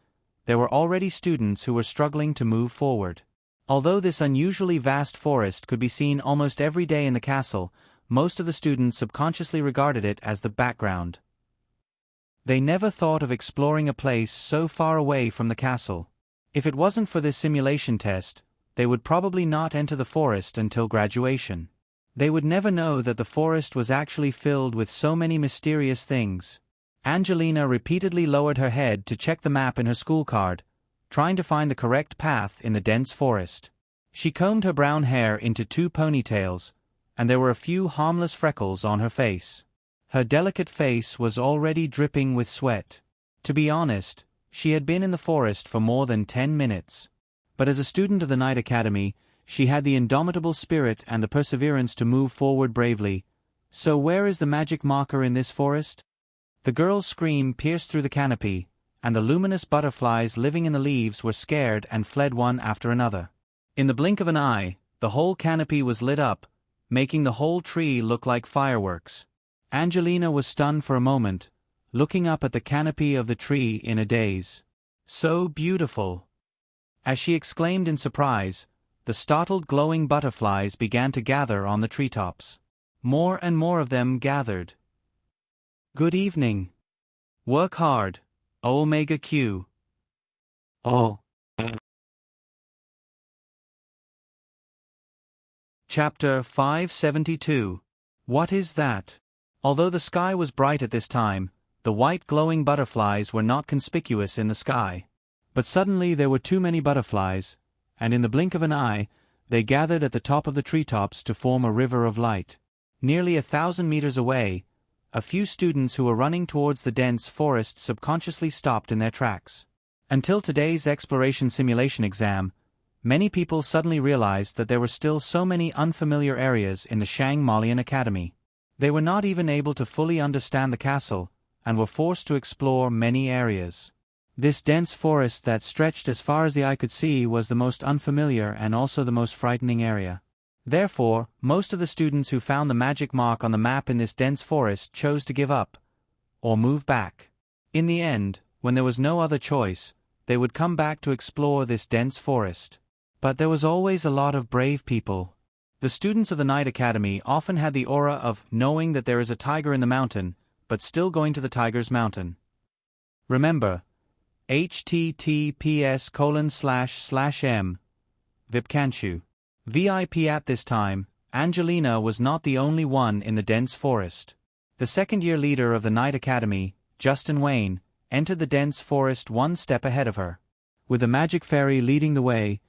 there were already students who were struggling to move forward. Although this unusually vast forest could be seen almost every day in the castle, most of the students subconsciously regarded it as the background. They never thought of exploring a place so far away from the castle. If it wasn't for this simulation test, they would probably not enter the forest until graduation. They would never know that the forest was actually filled with so many mysterious things. Angelina repeatedly lowered her head to check the map in her school card, trying to find the correct path in the dense forest. She combed her brown hair into 2 ponytails, and there were a few harmless freckles on her face. Her delicate face was already dripping with sweat. To be honest, she had been in the forest for more than 10 minutes. But as a student of the Night Academy, she had the indomitable spirit and the perseverance to move forward bravely. So where is the magic marker in this forest? The girl's scream pierced through the canopy, and the luminous butterflies living in the leaves were scared and fled one after another. In the blink of an eye, the whole canopy was lit up, making the whole tree look like fireworks. Angelina was stunned for a moment, looking up at the canopy of the tree in a daze. So beautiful! As she exclaimed in surprise, the startled glowing butterflies began to gather on the treetops. More and more of them gathered. Good evening. Work hard, Omega Q. Oh. Chapter 572. What is that? Although the sky was bright at this time, the white glowing butterflies were not conspicuous in the sky. But suddenly there were too many butterflies, and in the blink of an eye, they gathered at the top of the treetops to form a river of light. Nearly 1,000 meters away, a few students who were running towards the dense forest subconsciously stopped in their tracks. Until today's exploration simulation exam, many people suddenly realized that there were still so many unfamiliar areas in the Shang-Malian Academy. They were not even able to fully understand the castle, and were forced to explore many areas. This dense forest that stretched as far as the eye could see was the most unfamiliar and also the most frightening area. Therefore, most of the students who found the magic mark on the map in this dense forest chose to give up, or move back. In the end, when there was no other choice, they would come back to explore this dense forest. But there was always a lot of brave people. The students of the Night Academy often had the aura of knowing that there is a tiger in the mountain, but still going to the tiger's mountain. Remember, https://m. Vipkanchu. VIP. At this time, Angelina was not the only one in the dense forest. The second-year leader of the Night Academy, Justin Wayne, entered the dense forest one step ahead of her. With the magic fairy leading the way,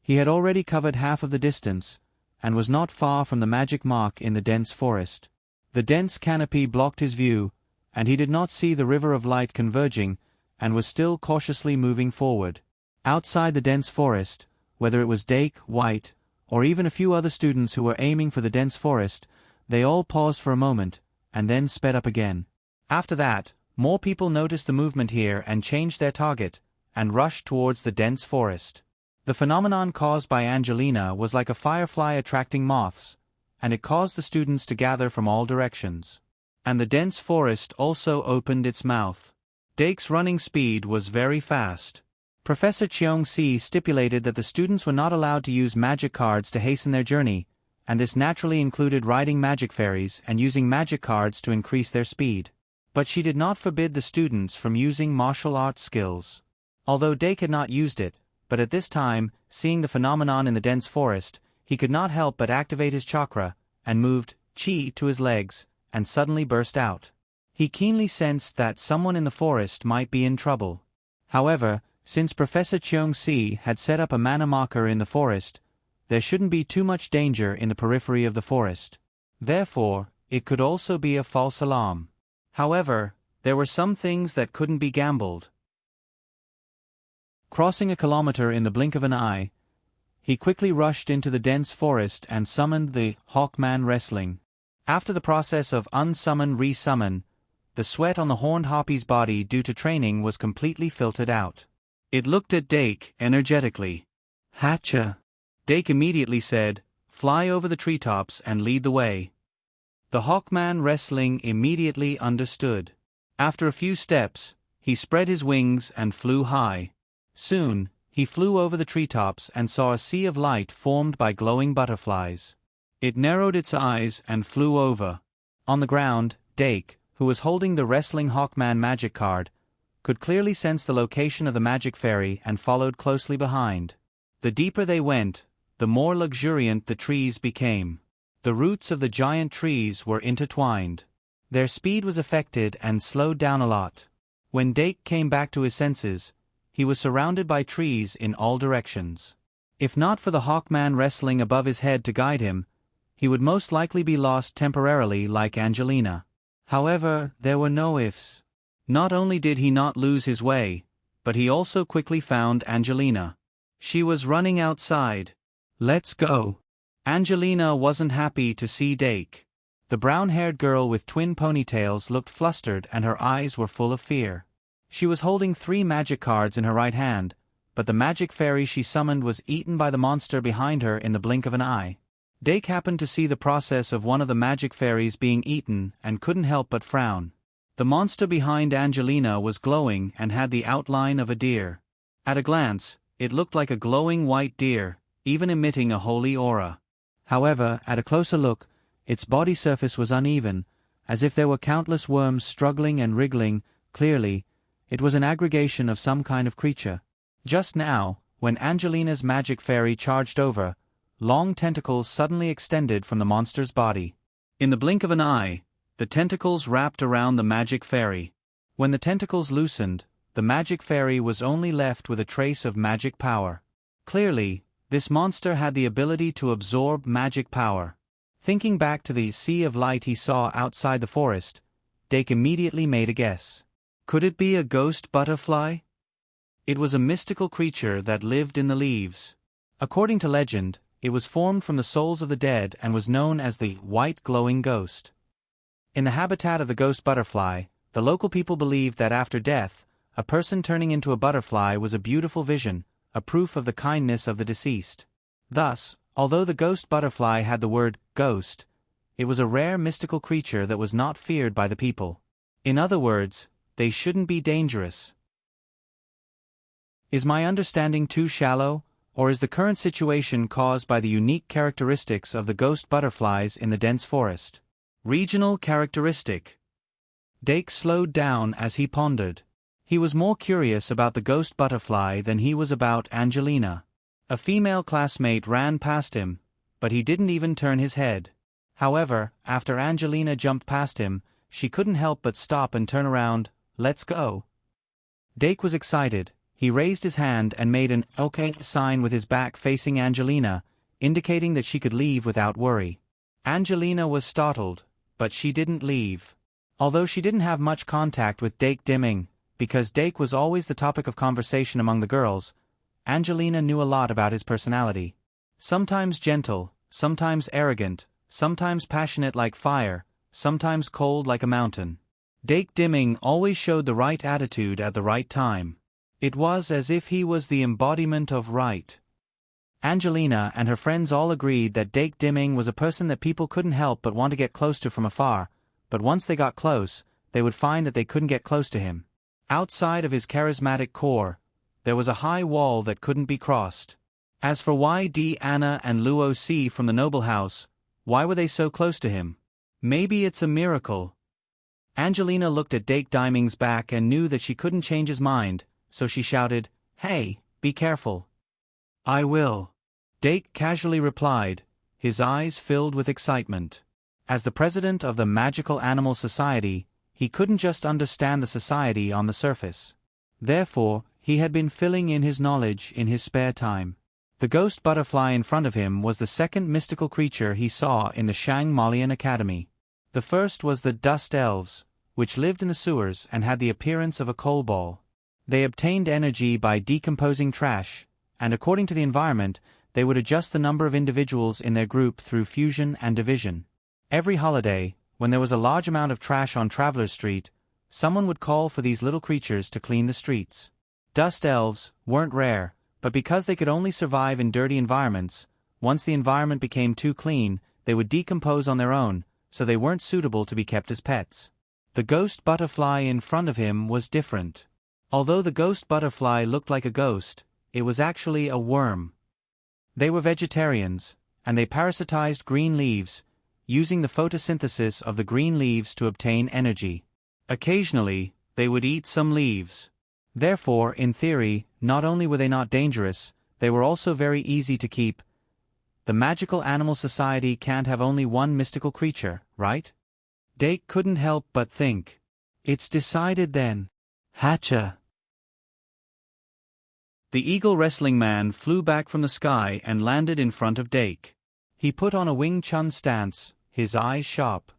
he had already covered half of the distance, and was not far from the magic mark in the dense forest. The dense canopy blocked his view, and he did not see the river of light converging, and was still cautiously moving forward. Outside the dense forest, whether it was Dake, White, or even a few other students who were aiming for the dense forest, they all paused for a moment, and then sped up again. After that, more people noticed the movement here and changed their target, and rushed towards the dense forest. The phenomenon caused by Angelina was like a firefly attracting moths, and it caused the students to gather from all directions. And the dense forest also opened its mouth. Dake's running speed was very fast. Professor Cheong-si stipulated that the students were not allowed to use magic cards to hasten their journey, and this naturally included riding magic fairies and using magic cards to increase their speed. But she did not forbid the students from using martial arts skills. Although Dake had not used it, but at this time, seeing the phenomenon in the dense forest, he could not help but activate his chakra, and moved chi to his legs, and suddenly burst out. He keenly sensed that someone in the forest might be in trouble. However, Since Professor Cheong-si had set up a mana marker in the forest, there shouldn't be too much danger in the periphery of the forest. Therefore, it could also be a false alarm. However, there were some things that couldn't be gambled. Crossing a kilometer in the blink of an eye, he quickly rushed into the dense forest and summoned the Hawkman wrestling. After the process of unsummon resummon, the sweat on the horned harpy's body due to training was completely filtered out. It looked at Dake energetically. "Hatcha!" Dake immediately said, "Fly over the treetops and lead the way." The Hawkman wrestling immediately understood. After a few steps, he spread his wings and flew high. Soon, he flew over the treetops and saw a sea of light formed by glowing butterflies. It narrowed its eyes and flew over. On the ground, Dake, who was holding the wrestling Hawkman magic card, could clearly sense the location of the magic fairy and followed closely behind. The deeper they went, the more luxuriant the trees became. The roots of the giant trees were intertwined. Their speed was affected and slowed down a lot. When Dake came back to his senses, he was surrounded by trees in all directions. If not for the Hawkman wrestling above his head to guide him, he would most likely be lost temporarily like Angelina. However, there were no ifs. Not only did he not lose his way, but he also quickly found Angelina. She was running outside. "Let's go." Angelina wasn't happy to see Dake. The brown-haired girl with twin ponytails looked flustered and her eyes were full of fear. She was holding 3 magic cards in her right hand, but the magic fairy she summoned was eaten by the monster behind her in the blink of an eye. Dake happened to see the process of one of the magic fairies being eaten and couldn't help but frown. The monster behind Angelina was glowing and had the outline of a deer. At a glance, it looked like a glowing white deer, even emitting a holy aura. However, at a closer look, its body surface was uneven, as if there were countless worms struggling and wriggling. Clearly, it was an aggregation of some kind of creature. Just now, when Angelina's magic fairy charged over, long tentacles suddenly extended from the monster's body. In the blink of an eye, the tentacles wrapped around the magic fairy. When the tentacles loosened, the magic fairy was only left with a trace of magic power. Clearly, this monster had the ability to absorb magic power. Thinking back to the sea of light he saw outside the forest, Dake immediately made a guess. Could it be a ghost butterfly? It was a mystical creature that lived in the leaves. According to legend, it was formed from the souls of the dead and was known as the white glowing ghost. In the habitat of the ghost butterfly, the local people believed that after death, a person turning into a butterfly was a beautiful vision, a proof of the kindness of the deceased. Thus, although the ghost butterfly had the word ghost, it was a rare mystical creature that was not feared by the people. In other words, they shouldn't be dangerous. Is my understanding too shallow, or is the current situation caused by the unique characteristics of the ghost butterflies in the dense forest? Regional characteristic. Dake slowed down as he pondered. He was more curious about the ghost butterfly than he was about Angelina. A female classmate ran past him, but he didn't even turn his head. However, after Angelina jumped past him, she couldn't help but stop and turn around. "Let's go." Dake was excited. He raised his hand and made an "okay" sign with his back facing Angelina, indicating that she could leave without worry. Angelina was startled, but she didn't leave. Although she didn't have much contact with Dake Dimming, because Dake was always the topic of conversation among the girls, Angelina knew a lot about his personality. Sometimes gentle, sometimes arrogant, sometimes passionate like fire, sometimes cold like a mountain. Dake Dimming always showed the right attitude at the right time. It was as if he was the embodiment of right. Angelina and her friends all agreed that Dake Dimming was a person that people couldn't help but want to get close to from afar, but once they got close, they would find that they couldn't get close to him. Outside of his charismatic core, there was a high wall that couldn't be crossed. As for YD Anna and Luo C from the noble house, why were they so close to him? Maybe it's a miracle. Angelina looked at Dake Dimming's back and knew that she couldn't change his mind, so she shouted, "Hey, be careful." "I will," Dake casually replied, his eyes filled with excitement. As the president of the Magical Animal Society, he couldn't just understand the society on the surface. Therefore, he had been filling in his knowledge in his spare time. The ghost butterfly in front of him was the second mystical creature he saw in the Shang-Malian Academy. The first was the dust elves, which lived in the sewers and had the appearance of a coal ball. They obtained energy by decomposing trash, and according to the environment, they would adjust the number of individuals in their group through fusion and division. Every holiday, when there was a large amount of trash on Traveler's Street, someone would call for these little creatures to clean the streets. Dust elves weren't rare, but because they could only survive in dirty environments, once the environment became too clean, they would decompose on their own, so they weren't suitable to be kept as pets. The ghost butterfly in front of him was different. Although the ghost butterfly looked like a ghost, it was actually a worm. They were vegetarians, and they parasitized green leaves, using the photosynthesis of the green leaves to obtain energy. Occasionally, they would eat some leaves. Therefore, in theory, not only were they not dangerous, they were also very easy to keep. The magical animal society can't have only one mystical creature, right? Dake couldn't help but think. It's decided then. Hatcha! The eagle wrestling man flew back from the sky and landed in front of Dake. He put on a Wing Chun stance, his eyes sharp.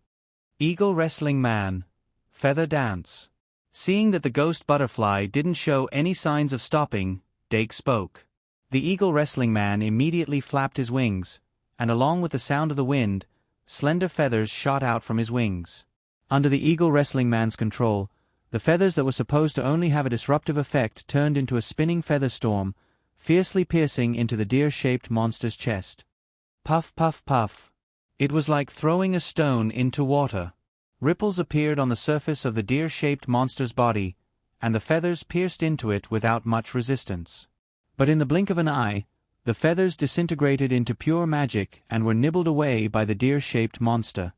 Eagle wrestling man. Feather dance. Seeing that the ghost butterfly didn't show any signs of stopping, Dake spoke. The eagle wrestling man immediately flapped his wings, and along with the sound of the wind, slender feathers shot out from his wings. Under the eagle wrestling man's control, the feathers that were supposed to only have a disruptive effect turned into a spinning feather storm, fiercely piercing into the deer-shaped monster's chest. Puff, puff, puff. It was like throwing a stone into water. Ripples appeared on the surface of the deer-shaped monster's body, and the feathers pierced into it without much resistance. But in the blink of an eye, the feathers disintegrated into pure magic and were nibbled away by the deer-shaped monster.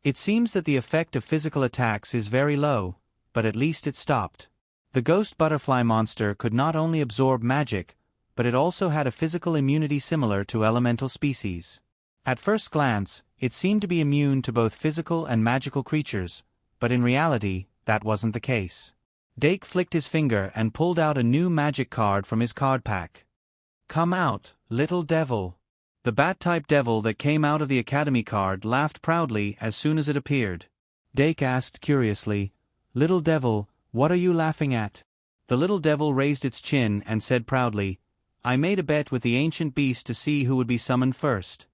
It seems that the effect of physical attacks is very low, but at least it stopped. The ghost butterfly monster could not only absorb magic, but it also had a physical immunity similar to elemental species. At first glance, it seemed to be immune to both physical and magical creatures, but in reality, that wasn't the case. Dake flicked his finger and pulled out a new magic card from his card pack. Come out, little devil. The bat-type devil that came out of the Academy card laughed proudly as soon as it appeared. Dake asked curiously, Little devil, what are you laughing at? The little devil raised its chin and said proudly, I made a bet with the ancient beast to see who would be summoned first.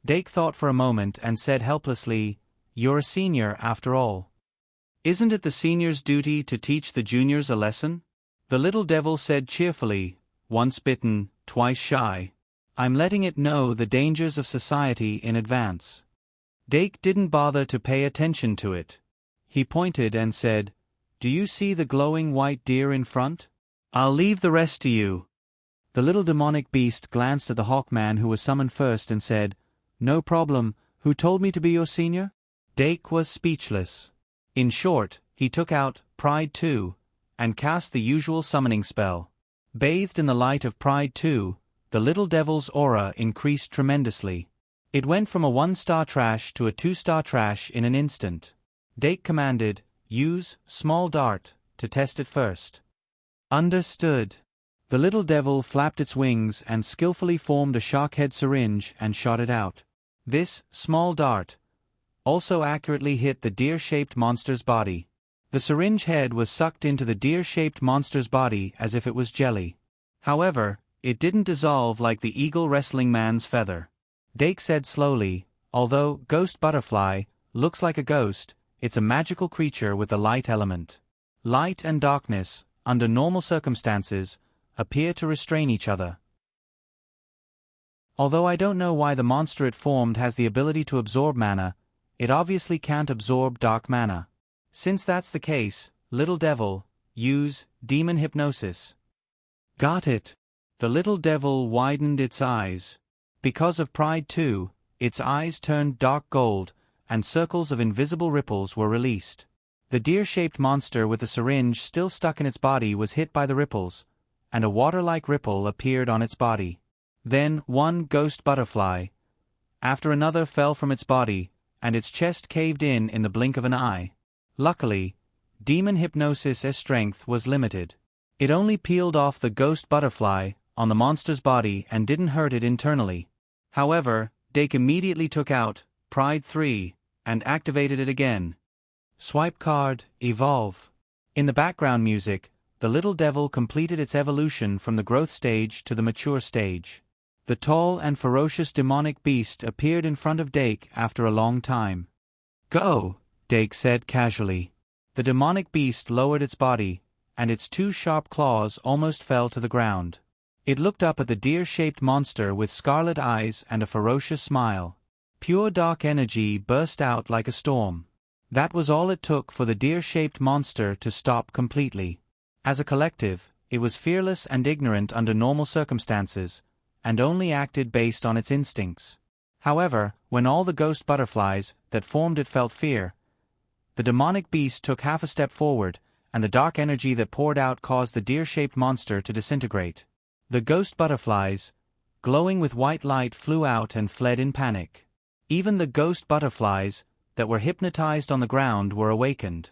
Dake thought for a moment and said helplessly, You're a senior after all. Isn't it the senior's duty to teach the juniors a lesson? The little devil said cheerfully, Once bitten, twice shy. I'm letting it know the dangers of society in advance. Dake didn't bother to pay attention to it. He pointed and said, Do you see the glowing white deer in front? I'll leave the rest to you. The little demonic beast glanced at the hawkman who was summoned first and said, No problem, who told me to be your senior? Dake was speechless. In short, he took out Pride 2 and cast the usual summoning spell. Bathed in the light of Pride 2, the little devil's aura increased tremendously. It went from a 1-star trash to a 2-star trash in an instant. Dake commanded, Use small dart to test it first. Understood. The little devil flapped its wings and skillfully formed a shark-head syringe and shot it out. This small dart also accurately hit the deer-shaped monster's body. The syringe head was sucked into the deer-shaped monster's body as if it was jelly. However, it didn't dissolve like the eagle wrestling man's feather. Dake said slowly, Although ghost butterfly looks like a ghost, it's a magical creature with the light element. Light and darkness, under normal circumstances, appear to restrain each other. Although I don't know why the monster it formed has the ability to absorb mana, it obviously can't absorb dark mana. Since that's the case, little devil, use demon hypnosis. Got it. The little devil widened its eyes. Because of Pride 2, its eyes turned dark gold, and circles of invisible ripples were released. The deer-shaped monster with the syringe still stuck in its body was hit by the ripples, and a water-like ripple appeared on its body. Then one ghost butterfly, after another, fell from its body, and its chest caved in the blink of an eye. Luckily, demon hypnosis' strength was limited. It only peeled off the ghost butterfly on the monster's body and didn't hurt it internally. However, Dake immediately took out Pride 3 and activated it again. Swipe card, evolve. In the background music, the little devil completed its evolution from the growth stage to the mature stage. The tall and ferocious demonic beast appeared in front of Dake after a long time. Go, Dake said casually. The demonic beast lowered its body, and its two sharp claws almost fell to the ground. It looked up at the deer-shaped monster with scarlet eyes and a ferocious smile. Pure dark energy burst out like a storm. That was all it took for the deer-shaped monster to stop completely. As a collective, it was fearless and ignorant under normal circumstances, and only acted based on its instincts. However, when all the ghost butterflies that formed it felt fear, the demonic beast took half a step forward, and the dark energy that poured out caused the deer-shaped monster to disintegrate. The ghost butterflies, glowing with white light, flew out and fled in panic. Even the ghost butterflies that were hypnotized on the ground were awakened.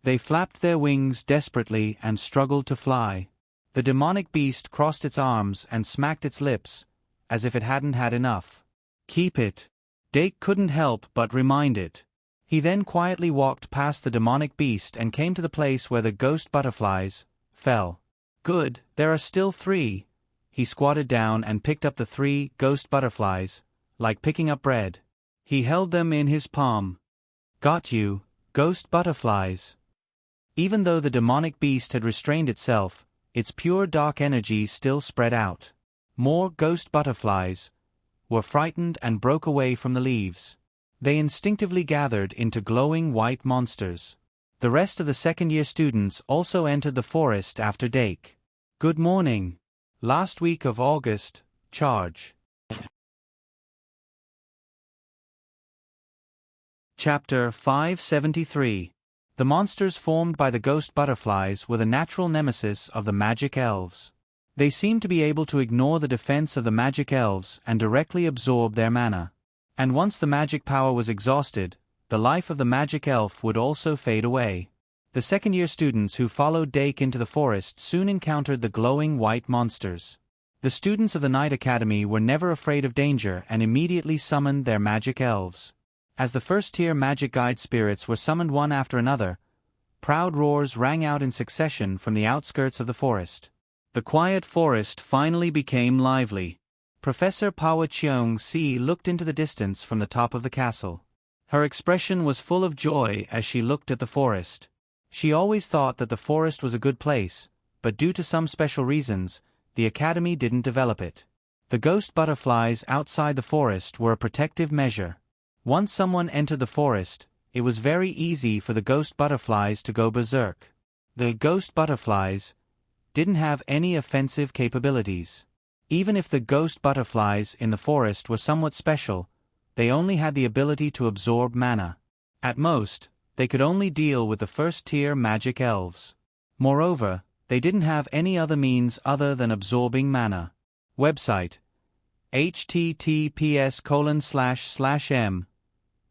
They flapped their wings desperately and struggled to fly. The demonic beast crossed its arms and smacked its lips, as if it hadn't had enough. Keep it. Dake couldn't help but remind it. He then quietly walked past the demonic beast and came to the place where the ghost butterflies fell. Good, there are still 3. He squatted down and picked up the 3 ghost butterflies, like picking up bread. He held them in his palm. Got you, ghost butterflies. Even though the demonic beast had restrained itself, its pure dark energy still spread out. More ghost butterflies were frightened and broke away from the leaves. They instinctively gathered into glowing white monsters. The rest of the second-year students also entered the forest after Dake. Good morning. Last week of August, charge. Chapter 573. The monsters formed by the ghost butterflies were the natural nemesis of the magic elves. They seemed to be able to ignore the defense of the magic elves and directly absorb their mana. And once the magic power was exhausted, the life of the magic elf would also fade away. The second-year students who followed Dake into the forest soon encountered the glowing white monsters. The students of the Night Academy were never afraid of danger and immediately summoned their magic elves. As the first-tier magic guide spirits were summoned one after another, proud roars rang out in succession from the outskirts of the forest. The quiet forest finally became lively. Professor Pawa Cheong-si looked into the distance from the top of the castle. Her expression was full of joy as she looked at the forest. She always thought that the forest was a good place, but due to some special reasons, the academy didn't develop it. The ghost butterflies outside the forest were a protective measure. Once someone entered the forest, it was very easy for the ghost butterflies to go berserk. The ghost butterflies didn't have any offensive capabilities. Even if the ghost butterflies in the forest were somewhat special, they only had the ability to absorb mana. At most, they could only deal with the first-tier magic elves. Moreover, they didn't have any other means other than absorbing mana. Website: https://m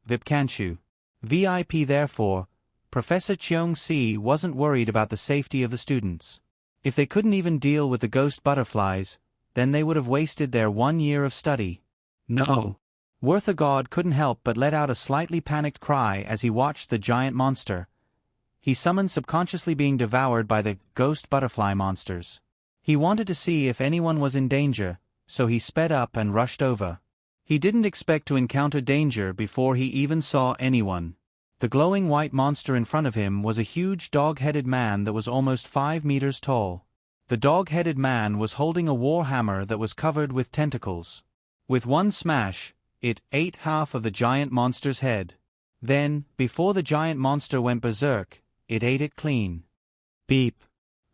Vipkanchu. VIP. Therefore, Professor Cheong-si wasn't worried about the safety of the students. If they couldn't even deal with the ghost butterflies, then they would have wasted their 1 year of study. No. Worthagod couldn't help but let out a slightly panicked cry as he watched the giant monster he summoned subconsciously being devoured by the ghost butterfly monsters. He wanted to see if anyone was in danger, so he sped up and rushed over. He didn't expect to encounter danger before he even saw anyone. The glowing white monster in front of him was a huge dog-headed man that was almost 5 meters tall. The dog-headed man was holding a war hammer that was covered with tentacles. With one smash, it ate half of the giant monster's head. Then, before the giant monster went berserk, it ate it clean. Beep.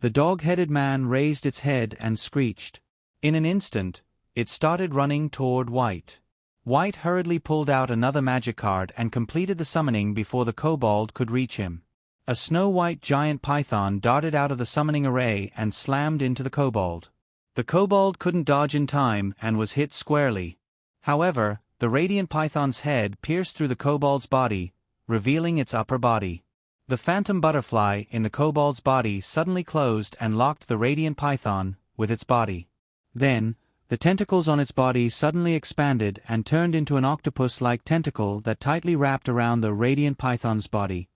The dog-headed man raised its head and screeched. In an instant, it started running toward White. White hurriedly pulled out another magic card and completed the summoning before the kobold could reach him. A snow-white giant python darted out of the summoning array and slammed into the kobold. The kobold couldn't dodge in time and was hit squarely. However, the radiant python's head pierced through the kobold's body, revealing its upper body. The phantom butterfly in the kobold's body suddenly closed and locked the radiant python with its body. Then, the tentacles on its body suddenly expanded and turned into an octopus-like tentacle that tightly wrapped around the radiant python's body.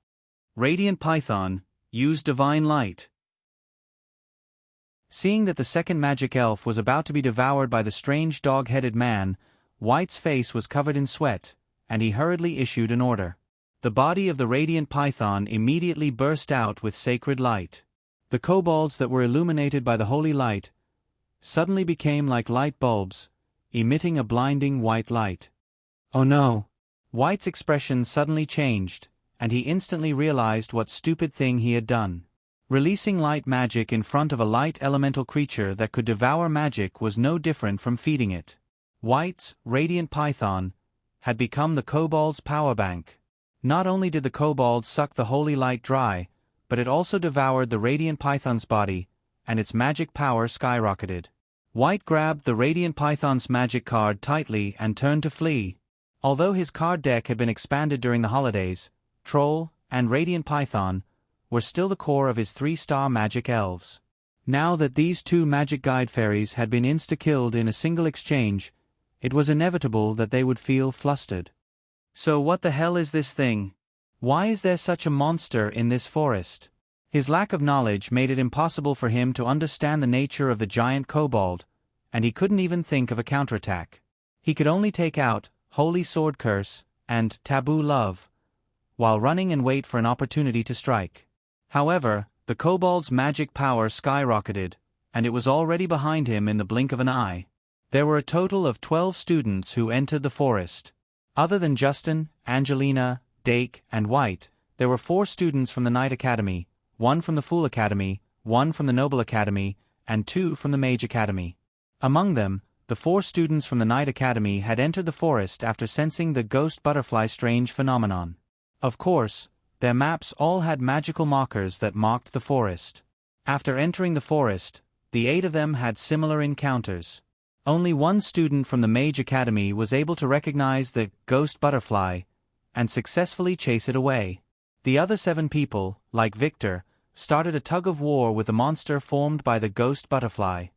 Radiant python, use divine light. Seeing that the second magic elf was about to be devoured by the strange dog-headed man, White's face was covered in sweat, and he hurriedly issued an order. The body of the radiant python immediately burst out with sacred light. The kobolds that were illuminated by the holy light suddenly became like light bulbs, emitting a blinding white light. Oh no! White's expression suddenly changed, and he instantly realized what stupid thing he had done. Releasing light magic in front of a light elemental creature that could devour magic was no different from feeding it. White's radiant python had become the kobold's power bank. Not only did the kobold suck the holy light dry, but it also devoured the radiant python's body, and its magic power skyrocketed. White grabbed the radiant python's magic card tightly and turned to flee. Although his card deck had been expanded during the holidays, Troll and Radiant Python were still the core of his 3-star magic elves. Now that these two magic guide fairies had been insta-killed in a single exchange, it was inevitable that they would feel flustered. So what the hell is this thing? Why is there such a monster in this forest? His lack of knowledge made it impossible for him to understand the nature of the giant kobold, and he couldn't even think of a counterattack. He could only take out Holy Sword Curse and Taboo Love, while running and wait for an opportunity to strike. However, the kobold's magic power skyrocketed, and it was already behind him in the blink of an eye. There were a total of 12 students who entered the forest. Other than Justin, Angelina, Dake, and White, there were 4 students from the Knight Academy, 1 from the Fool Academy, 1 from the Noble Academy, and 2 from the Mage Academy. Among them, the 4 students from the Knight Academy had entered the forest after sensing the ghost butterfly strange phenomenon. Of course, their maps all had magical markers that marked the forest. After entering the forest, the 8 of them had similar encounters. Only 1 student from the Mage Academy was able to recognize the ghost butterfly and successfully chase it away. The other 7 people, like Victor, started a tug-of-war with the monster formed by the ghost butterfly.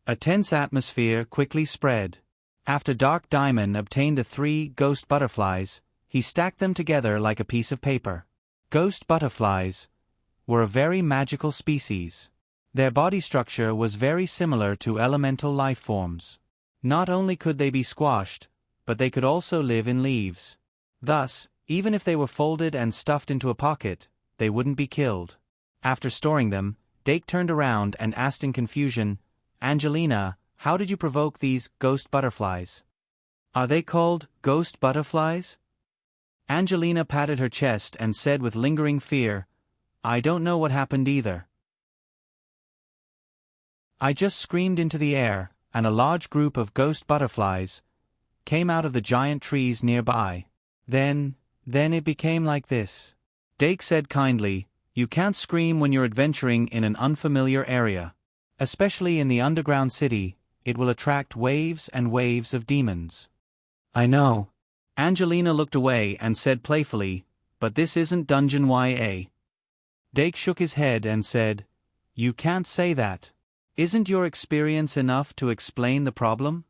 A tense atmosphere quickly spread. After Dark Diamond obtained the 3 ghost butterflies, he stacked them together like a piece of paper. Ghost butterflies were a very magical species. Their body structure was very similar to elemental life forms. Not only could they be squashed, but they could also live in leaves. Thus, even if they were folded and stuffed into a pocket, they wouldn't be killed. After storing them, Dake turned around and asked in confusion, "Angelina, how did you provoke these ghost butterflies? Are they called ghost butterflies?" Angelina patted her chest and said with lingering fear, "I don't know what happened either. I just screamed into the air, and a large group of ghost butterflies came out of the giant trees nearby. Then it became like this." Dake said kindly, "You can't scream when you're adventuring in an unfamiliar area. Especially in the underground city, it will attract waves and waves of demons." "I know." Angelina looked away and said playfully, "But this isn't Dungeon YA." Dake shook his head and said, "You can't say that. Isn't your experience enough to explain the problem?"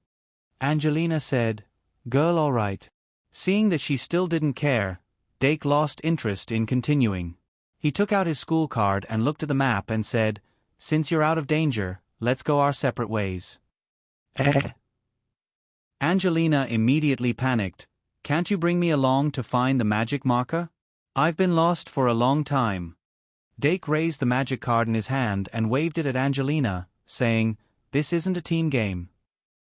Angelina said, "Girl, all right." Seeing that she still didn't care, Dake lost interest in continuing. He took out his school card and looked at the map and said, "Since you're out of danger, let's go our separate ways." Angelina immediately panicked. "Can't you bring me along to find the magic marker? I've been lost for a long time." Dake raised the magic card in his hand and waved it at Angelina, saying, "This isn't a team game."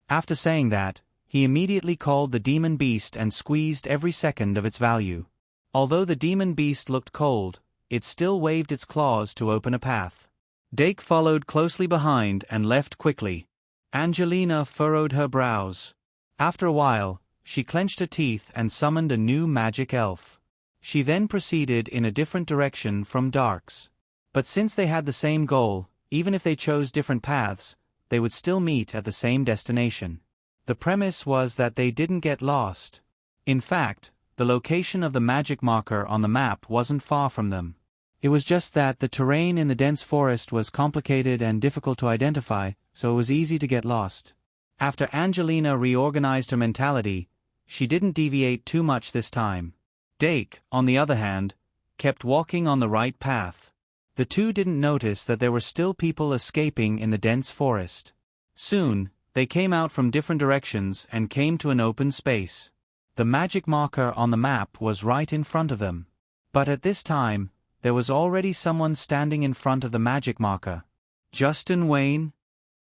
After saying that, he immediately called the demon beast and squeezed every second of its value. Although the demon beast looked cold, it still waved its claws to open a path. Dake followed closely behind and left quickly. Angelina furrowed her brows. After a while, she clenched her teeth and summoned a new magic elf. She then proceeded in a different direction from Dark's. But since they had the same goal, even if they chose different paths, they would still meet at the same destination. The premise was that they didn't get lost. In fact, the location of the magic marker on the map wasn't far from them. It was just that the terrain in the dense forest was complicated and difficult to identify, so it was easy to get lost. After Angelina reorganized her mentality, she didn't deviate too much this time. Dake, on the other hand, kept walking on the right path. The two didn't notice that there were still people escaping in the dense forest. Soon, they came out from different directions and came to an open space. The magic marker on the map was right in front of them. But at this time, there was already someone standing in front of the magic marker. Justin Wayne?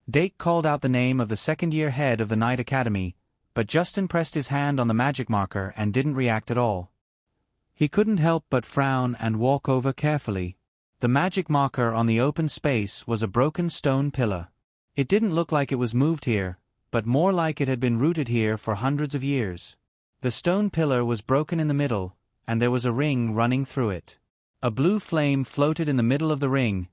Dake called out the name of the second-year head of the Night Academy, but Justin pressed his hand on the magic marker and didn't react at all. He couldn't help but frown and walk over carefully. The magic marker on the open space was a broken stone pillar. It didn't look like it was moved here, but more like it had been rooted here for hundreds of years. The stone pillar was broken in the middle, and there was a ring running through it. A blue flame floated in the middle of the ring,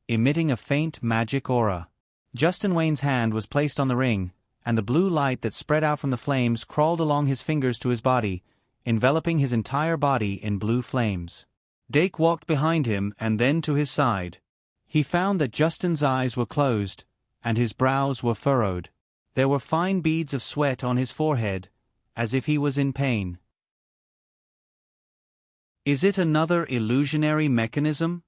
emitting a faint magic aura. Justin Wayne's hand was placed on the ring, and the blue light that spread out from the flames crawled along his fingers to his body, enveloping his entire body in blue flames. Dake walked behind him and then to his side. He found that Justin's eyes were closed, and his brows were furrowed. There were fine beads of sweat on his forehead, as if he was in pain. Is it another illusionary mechanism?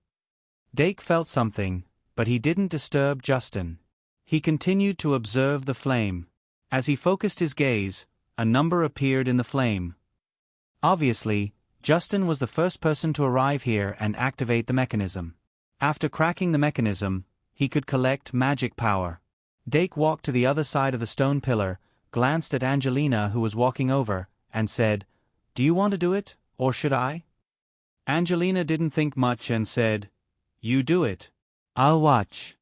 Dake felt something, but he didn't disturb Justin. He continued to observe the flame. As he focused his gaze, a number appeared in the flame. Obviously, Justin was the first person to arrive here and activate the mechanism. After cracking the mechanism, he could collect magic power. Dake walked to the other side of the stone pillar, glanced at Angelina who was walking over, and said, "Do you want to do it, or should I?" Angelina didn't think much and said, "You do it. I'll watch.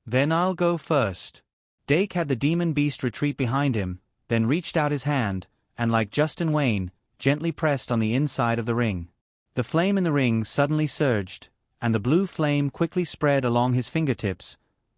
Then I'll go first." Dake had the demon beast retreat behind him, then reached out his hand, and like Justin Wayne, gently pressed on the inside of the ring. The flame in the ring suddenly surged, and the blue flame quickly spread along his fingertips,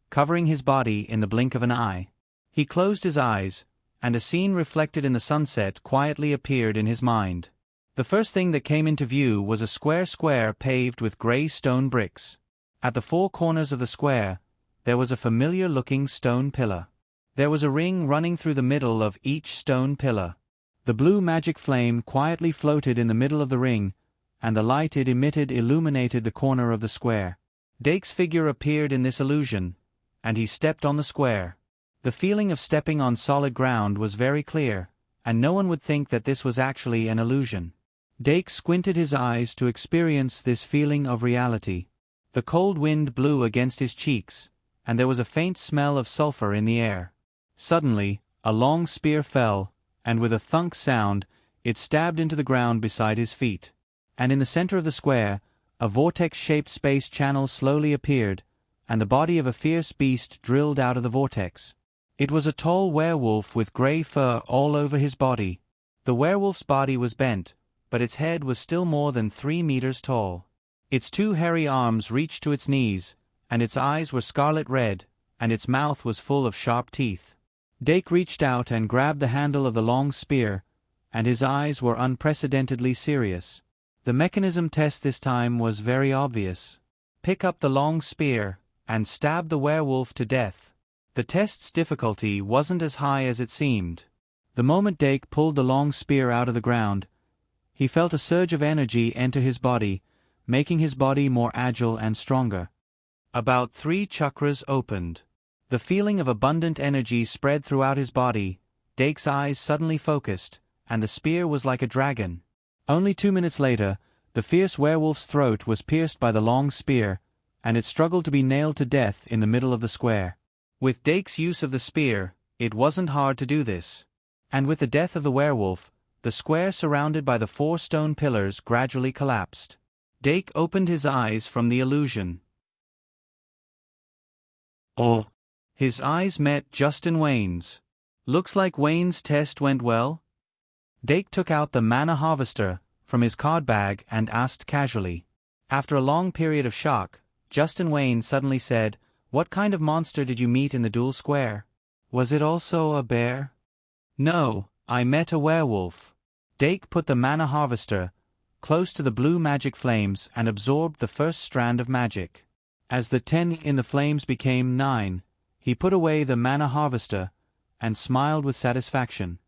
covering his body in the blink of an eye. He closed his eyes, and a scene reflected in the sunset quietly appeared in his mind. The first thing that came into view was a square paved with gray stone bricks. At the four corners of the square, there was a familiar-looking stone pillar. There was a ring running through the middle of each stone pillar. The blue magic flame quietly floated in the middle of the ring, and the light it emitted illuminated the corner of the square. Dake's figure appeared in this illusion, and he stepped on the square. The feeling of stepping on solid ground was very clear, and no one would think that this was actually an illusion. Dake squinted his eyes to experience this feeling of reality. The cold wind blew against his cheeks, and there was a faint smell of sulfur in the air. Suddenly, a long spear fell, and with a thunk sound, it stabbed into the ground beside his feet. And in the center of the square, a vortex-shaped space channel slowly appeared, and the body of a fierce beast drilled out of the vortex. It was a tall werewolf with gray fur all over his body. The werewolf's body was bent, but its head was still more than 3 meters tall. Its two hairy arms reached to its knees, and its eyes were scarlet red, and its mouth was full of sharp teeth. Dake reached out and grabbed the handle of the long spear, and his eyes were unprecedentedly serious. The mechanism test this time was very obvious. Pick up the long spear, and stab the werewolf to death. The test's difficulty wasn't as high as it seemed. The moment Dake pulled the long spear out of the ground, he felt a surge of energy enter his body, making his body more agile and stronger. About 3 chakras opened. The feeling of abundant energy spread throughout his body. Dake's eyes suddenly focused, and the spear was like a dragon. Only 2 minutes later, the fierce werewolf's throat was pierced by the long spear, and it struggled to be nailed to death in the middle of the square. With Dake's use of the spear, it wasn't hard to do this. And with the death of the werewolf, the square surrounded by the 4 stone pillars gradually collapsed. Dake opened his eyes from the illusion. Oh! His eyes met Justin Wayne's. Looks like Wayne's test went well? Dake took out the mana harvester from his card bag and asked casually. After a long period of shock, Justin Wayne suddenly said, "What kind of monster did you meet in the duel square? Was it also a bear?" "No, I met a werewolf." Dake put the mana harvester close to the blue magic flames and absorbed the first strand of magic. As the 10 in the flames became 9, he put away the mana harvester and smiled with satisfaction.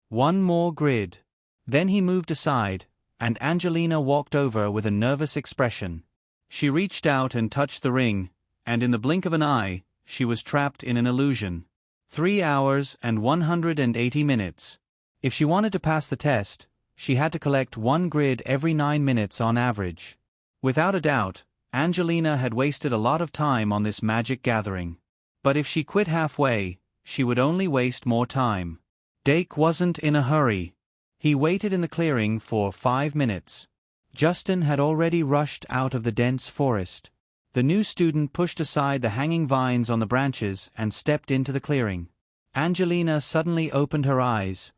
One more grid. Then he moved aside, and Angelina walked over with a nervous expression. She reached out and touched the ring, and in the blink of an eye, she was trapped in an illusion. 3 hours and 180 minutes. If she wanted to pass the test, she had to collect 1 grid every 9 minutes on average. Without a doubt, Angelina had wasted a lot of time on this magic gathering. But if she quit halfway, she would only waste more time. Dake wasn't in a hurry. He waited in the clearing for 5 minutes. Justin had already rushed out of the dense forest. The new student pushed aside the hanging vines on the branches and stepped into the clearing. Angelina suddenly opened her eyes,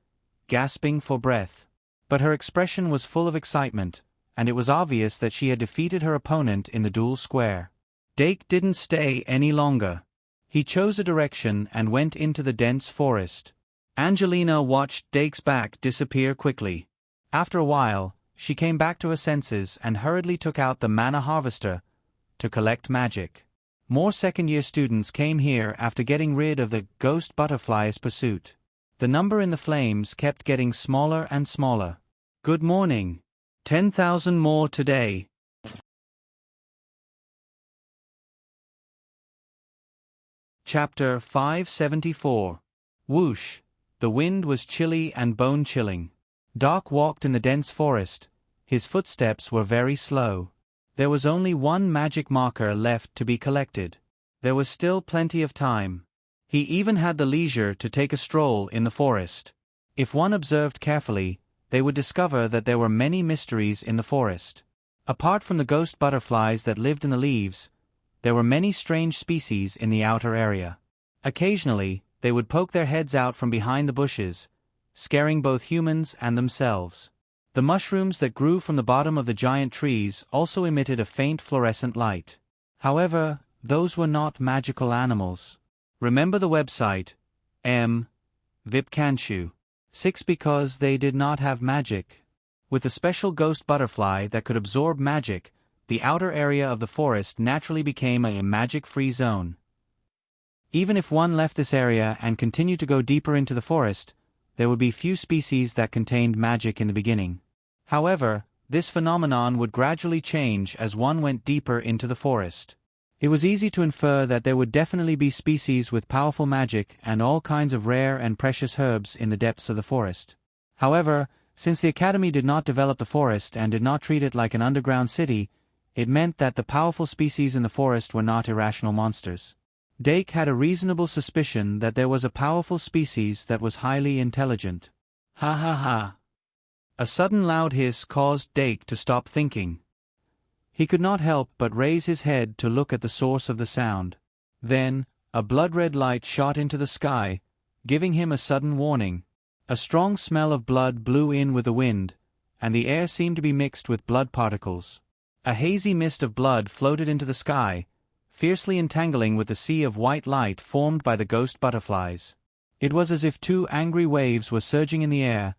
gasping for breath. But her expression was full of excitement, and it was obvious that she had defeated her opponent in the duel square. Dake didn't stay any longer. He chose a direction and went into the dense forest. Angelina watched Dake's back disappear quickly. After a while, she came back to her senses and hurriedly took out the mana harvester to collect magic. More second-year students came here after getting rid of the ghost butterfly's pursuit. The number in the flames kept getting smaller and smaller. Good morning. 10,000 more today. Chapter 574. Whoosh. The wind was chilly and bone-chilling. Doc walked in the dense forest. His footsteps were very slow. There was only 1 magic marker left to be collected. There was still plenty of time. He even had the leisure to take a stroll in the forest. If one observed carefully, they would discover that there were many mysteries in the forest. Apart from the ghost butterflies that lived in the leaves, there were many strange species in the outer area. Occasionally, they would poke their heads out from behind the bushes, scaring both humans and themselves. The mushrooms that grew from the bottom of the giant trees also emitted a faint fluorescent light. However, those were not magical animals. Remember the website, Vipkanchu. 6 because they did not have magic. With the special ghost butterfly that could absorb magic, the outer area of the forest naturally became a magic-free zone. Even if one left this area and continued to go deeper into the forest, there would be few species that contained magic in the beginning. However, this phenomenon would gradually change as one went deeper into the forest. It was easy to infer that there would definitely be species with powerful magic and all kinds of rare and precious herbs in the depths of the forest. However, since the Academy did not develop the forest and did not treat it like an underground city, it meant that the powerful species in the forest were not irrational monsters. Dake had a reasonable suspicion that there was a powerful species that was highly intelligent. Ha ha ha. A sudden loud hiss caused Dake to stop thinking. He could not help but raise his head to look at the source of the sound. Then, a blood-red light shot into the sky, giving him a sudden warning. A strong smell of blood blew in with the wind, and the air seemed to be mixed with blood particles. A hazy mist of blood floated into the sky, fiercely entangling with the sea of white light formed by the ghost butterflies. It was as if 2 angry waves were surging in the air,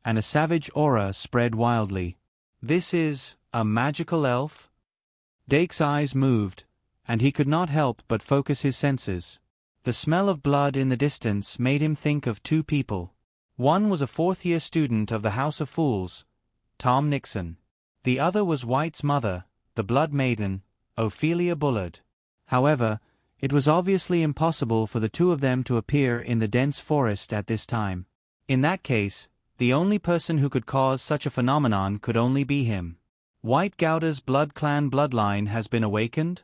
and a savage aura spread wildly. This is a magical elf? Dake's eyes moved, and he could not help but focus his senses. The smell of blood in the distance made him think of 2 people. One was a 4th-year student of the House of Fools, Tom Nixon. The other was White's mother, the Blood Maiden, Ophelia Bullard. However, it was obviously impossible for the 2 of them to appear in the dense forest at this time. In that case, the only person who could cause such a phenomenon could only be him. White Gouda's blood clan bloodline has been awakened?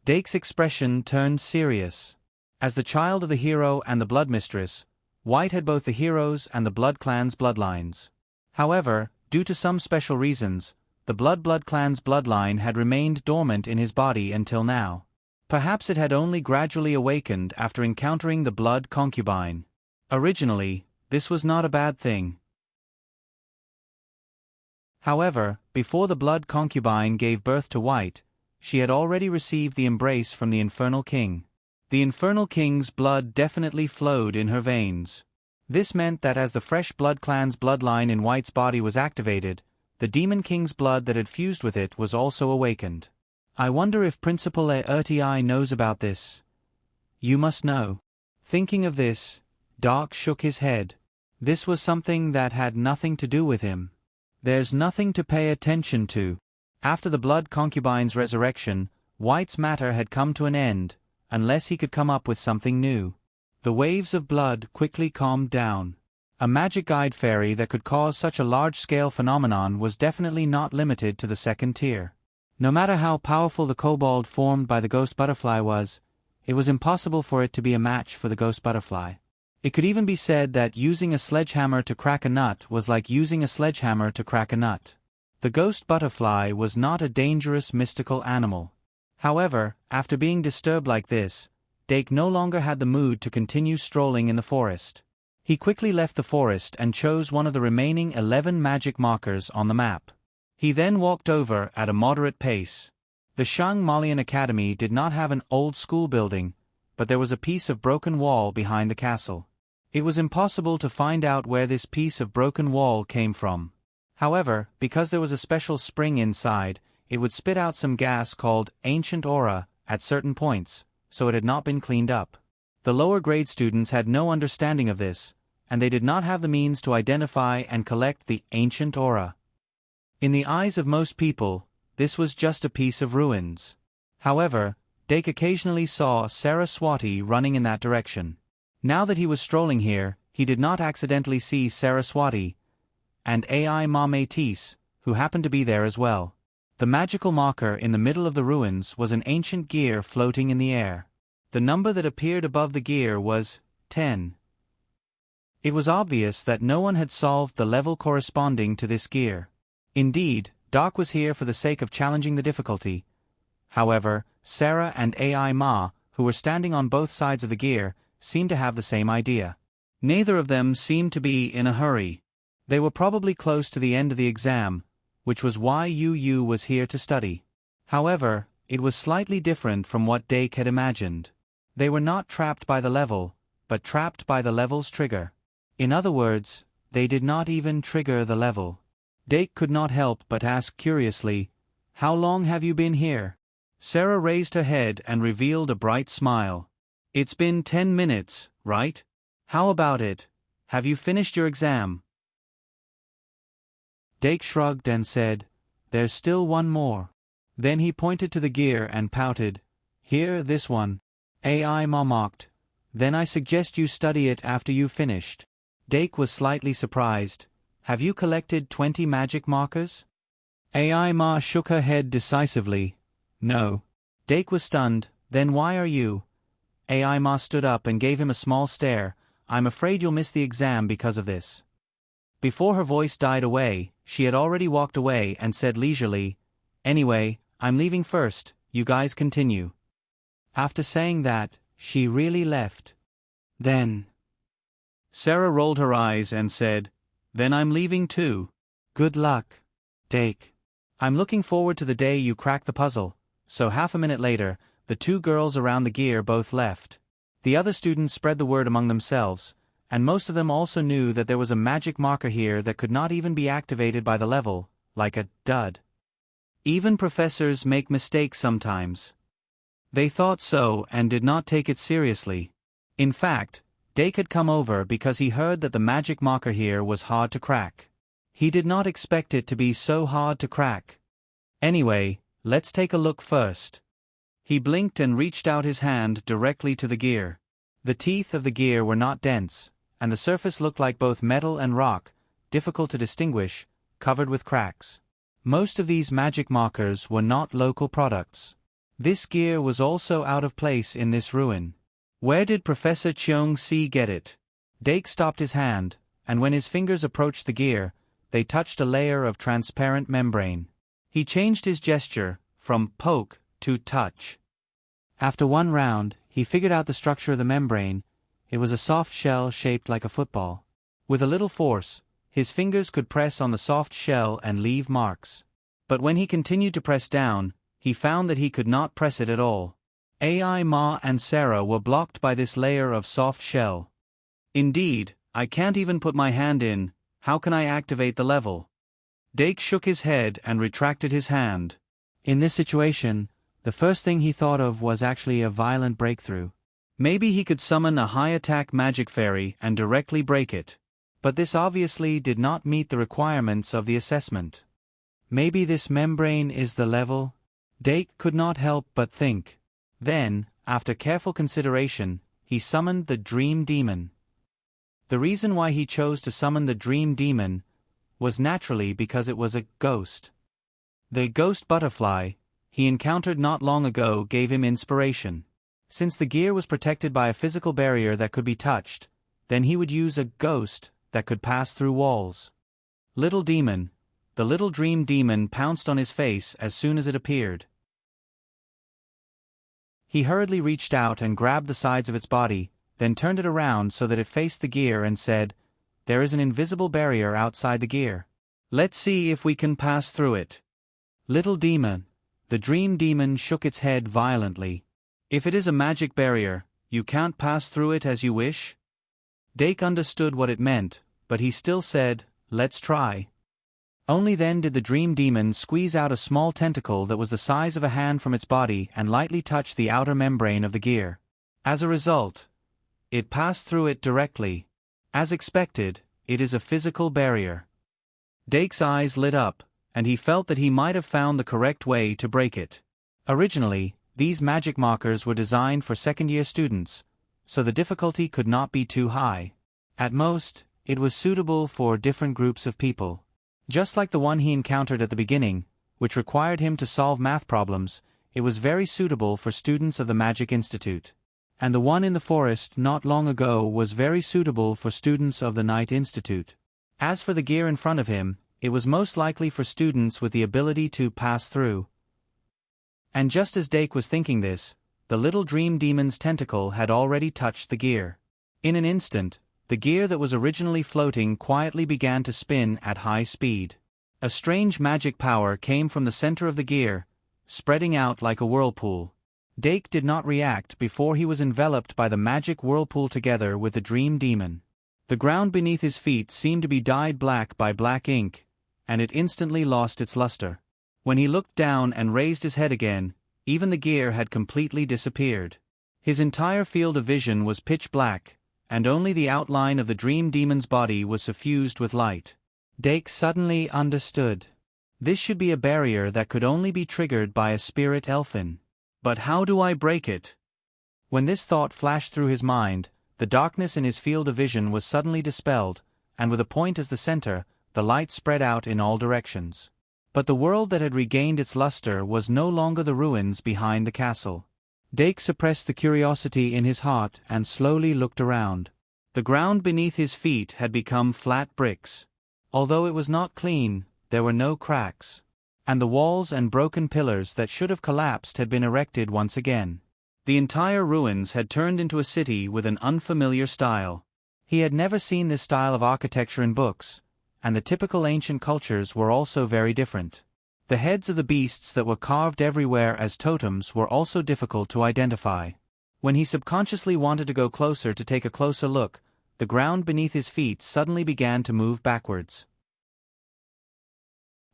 Dake's expression turned serious. As the child of the hero and the blood mistress, White had both the hero's and the blood clan's bloodlines. However, due to some special reasons, the blood clan's bloodline had remained dormant in his body until now. Perhaps it had only gradually awakened after encountering the blood concubine. Originally, this was not a bad thing. However, before the blood concubine gave birth to White, she had already received the embrace from the Infernal King. The Infernal King's blood definitely flowed in her veins. This meant that as the Fresh Blood clan's bloodline in White's body was activated, the Demon King's blood that had fused with it was also awakened. I wonder if Principal Aerti knows about this. You must know. Thinking of this, Dark shook his head. This was something that had nothing to do with him. There's nothing to pay attention to. After the Blood Concubine's resurrection, White's matter had come to an end, unless he could come up with something new. The waves of blood quickly calmed down. A magic guide fairy that could cause such a large-scale phenomenon was definitely not limited to the second tier. No matter how powerful the kobold formed by the ghost butterfly was, it was impossible for it to be a match for the ghost butterfly. It could even be said that using a sledgehammer to crack a nut was like using a sledgehammer to crack a nut. The ghost butterfly was not a dangerous mystical animal. However, after being disturbed like this, Dake no longer had the mood to continue strolling in the forest. He quickly left the forest and chose one of the remaining 11 magic markers on the map. He then walked over at a moderate pace. The Shang Malian Academy did not have an old school building, but there was a piece of broken wall behind the castle. It was impossible to find out where this piece of broken wall came from. However, because there was a special spring inside, it would spit out some gas called ancient aura at certain points, so it had not been cleaned up. The lower grade students had no understanding of this, and they did not have the means to identify and collect the ancient aura. In the eyes of most people, this was just a piece of ruins. However, Dake occasionally saw Saraswati running in that direction. Now that he was strolling here, he did not accidentally see Saraswati and Ai Ma Métis, who happened to be there as well. The magical marker in the middle of the ruins was an ancient gear floating in the air. The number that appeared above the gear was 10. It was obvious that no one had solved the level corresponding to this gear. Indeed, Doc was here for the sake of challenging the difficulty. However, Sarah and Ai Ma, who were standing on both sides of the gear, seemed to have the same idea. Neither of them seemed to be in a hurry. They were probably close to the end of the exam, which was why Yu was here to study. However, it was slightly different from what Dake had imagined. They were not trapped by the level, but trapped by the level's trigger. In other words, they did not even trigger the level. Dake could not help but ask curiously, "How long have you been here?" Sarah raised her head and revealed a bright smile. "It's been 10 minutes, right? How about it? Have you finished your exam?" Dake shrugged and said, "There's still one more." Then he pointed to the gear and pouted, "Here, this one." Ai Ma mocked, "Then I suggest you study it after you've finished." Dake was slightly surprised. "Have you collected 20 magic markers?" Ai Ma shook her head decisively. "No." Dake was stunned. "Then why are you?" Ai Ma stood up and gave him a small stare. "I'm afraid you'll miss the exam because of this." Before her voice died away, she had already walked away and said leisurely, "Anyway, I'm leaving first, you guys continue." After saying that, she really left. Then Sarah rolled her eyes and said, "Then I'm leaving too. Good luck, Dake. I'm looking forward to the day you crack the puzzle." So half a minute later, the two girls around the gear both left. The other students spread the word among themselves, and most of them also knew that there was a magic marker here that could not even be activated by the level, like a dud. Even professors make mistakes sometimes. They thought so and did not take it seriously. In fact, Dake had come over because he heard that the magic marker here was hard to crack. He did not expect it to be so hard to crack. Anyway, let's take a look first. He blinked and reached out his hand directly to the gear. The teeth of the gear were not dense, and the surface looked like both metal and rock, difficult to distinguish, covered with cracks. Most of these magic markers were not local products. This gear was also out of place in this ruin. Where did Professor Cheong-si get it? Dake stopped his hand, and when his fingers approached the gear, they touched a layer of transparent membrane. He changed his gesture from poke to touch. After one round, he figured out the structure of the membrane. It was a soft shell shaped like a football. With a little force, his fingers could press on the soft shell and leave marks. But when he continued to press down, he found that he could not press it at all. Ai Ma and Sarah were blocked by this layer of soft shell. Indeed, I can't even put my hand in, how can I activate the level? Dake shook his head and retracted his hand. In this situation, the first thing he thought of was actually a violent breakthrough. Maybe he could summon a high-attack magic fairy and directly break it. But this obviously did not meet the requirements of the assessment. Maybe this membrane is the level? Dake could not help but think. Then, after careful consideration, he summoned the Dream Demon. The reason why he chose to summon the Dream Demon was naturally because it was a ghost. The ghost butterfly he encountered not long ago gave him inspiration. Since the gear was protected by a physical barrier that could be touched, then he would use a ghost that could pass through walls. Little Demon, the little Dream Demon pounced on his face as soon as it appeared. He hurriedly reached out and grabbed the sides of its body, then turned it around so that it faced the gear and said, "There is an invisible barrier outside the gear. Let's see if we can pass through it." Little Demon, the Dream Demon shook its head violently. "If it is a magic barrier, you can't pass through it as you wish?" Dake understood what it meant, but he still said, "Let's try." Only then did the Dream Demon squeeze out a small tentacle that was the size of a hand from its body and lightly touch the outer membrane of the gear. As a result, it passed through it directly. As expected, it is a physical barrier. Dake's eyes lit up, and he felt that he might have found the correct way to break it. Originally, these magic markers were designed for second-year students, so the difficulty could not be too high. At most, it was suitable for different groups of people. Just like the one he encountered at the beginning, which required him to solve math problems, it was very suitable for students of the Magic Institute. And the one in the forest not long ago was very suitable for students of the Night Institute. As for the gear in front of him, it was most likely for students with the ability to pass through. And just as Dake was thinking this, the little Dream Demon's tentacle had already touched the gear. In an instant, the gear that was originally floating quietly began to spin at high speed. A strange magic power came from the center of the gear, spreading out like a whirlpool. Dake did not react before he was enveloped by the magic whirlpool together with the Dream Demon. The ground beneath his feet seemed to be dyed black by black ink, and it instantly lost its luster. When he looked down and raised his head again, even the gear had completely disappeared. His entire field of vision was pitch black, and only the outline of the Dream Demon's body was suffused with light. Dake suddenly understood. This should be a barrier that could only be triggered by a spirit elfin. But how do I break it? When this thought flashed through his mind, the darkness in his field of vision was suddenly dispelled, and with a point as the center, the light spread out in all directions. But the world that had regained its luster was no longer the ruins behind the castle. Dake suppressed the curiosity in his heart and slowly looked around. The ground beneath his feet had become flat bricks. Although it was not clean, there were no cracks. And the walls and broken pillars that should have collapsed had been erected once again. The entire ruins had turned into a city with an unfamiliar style. He had never seen this style of architecture in books, and the typical ancient cultures were also very different. The heads of the beasts that were carved everywhere as totems were also difficult to identify. When he subconsciously wanted to go closer to take a closer look, the ground beneath his feet suddenly began to move backwards.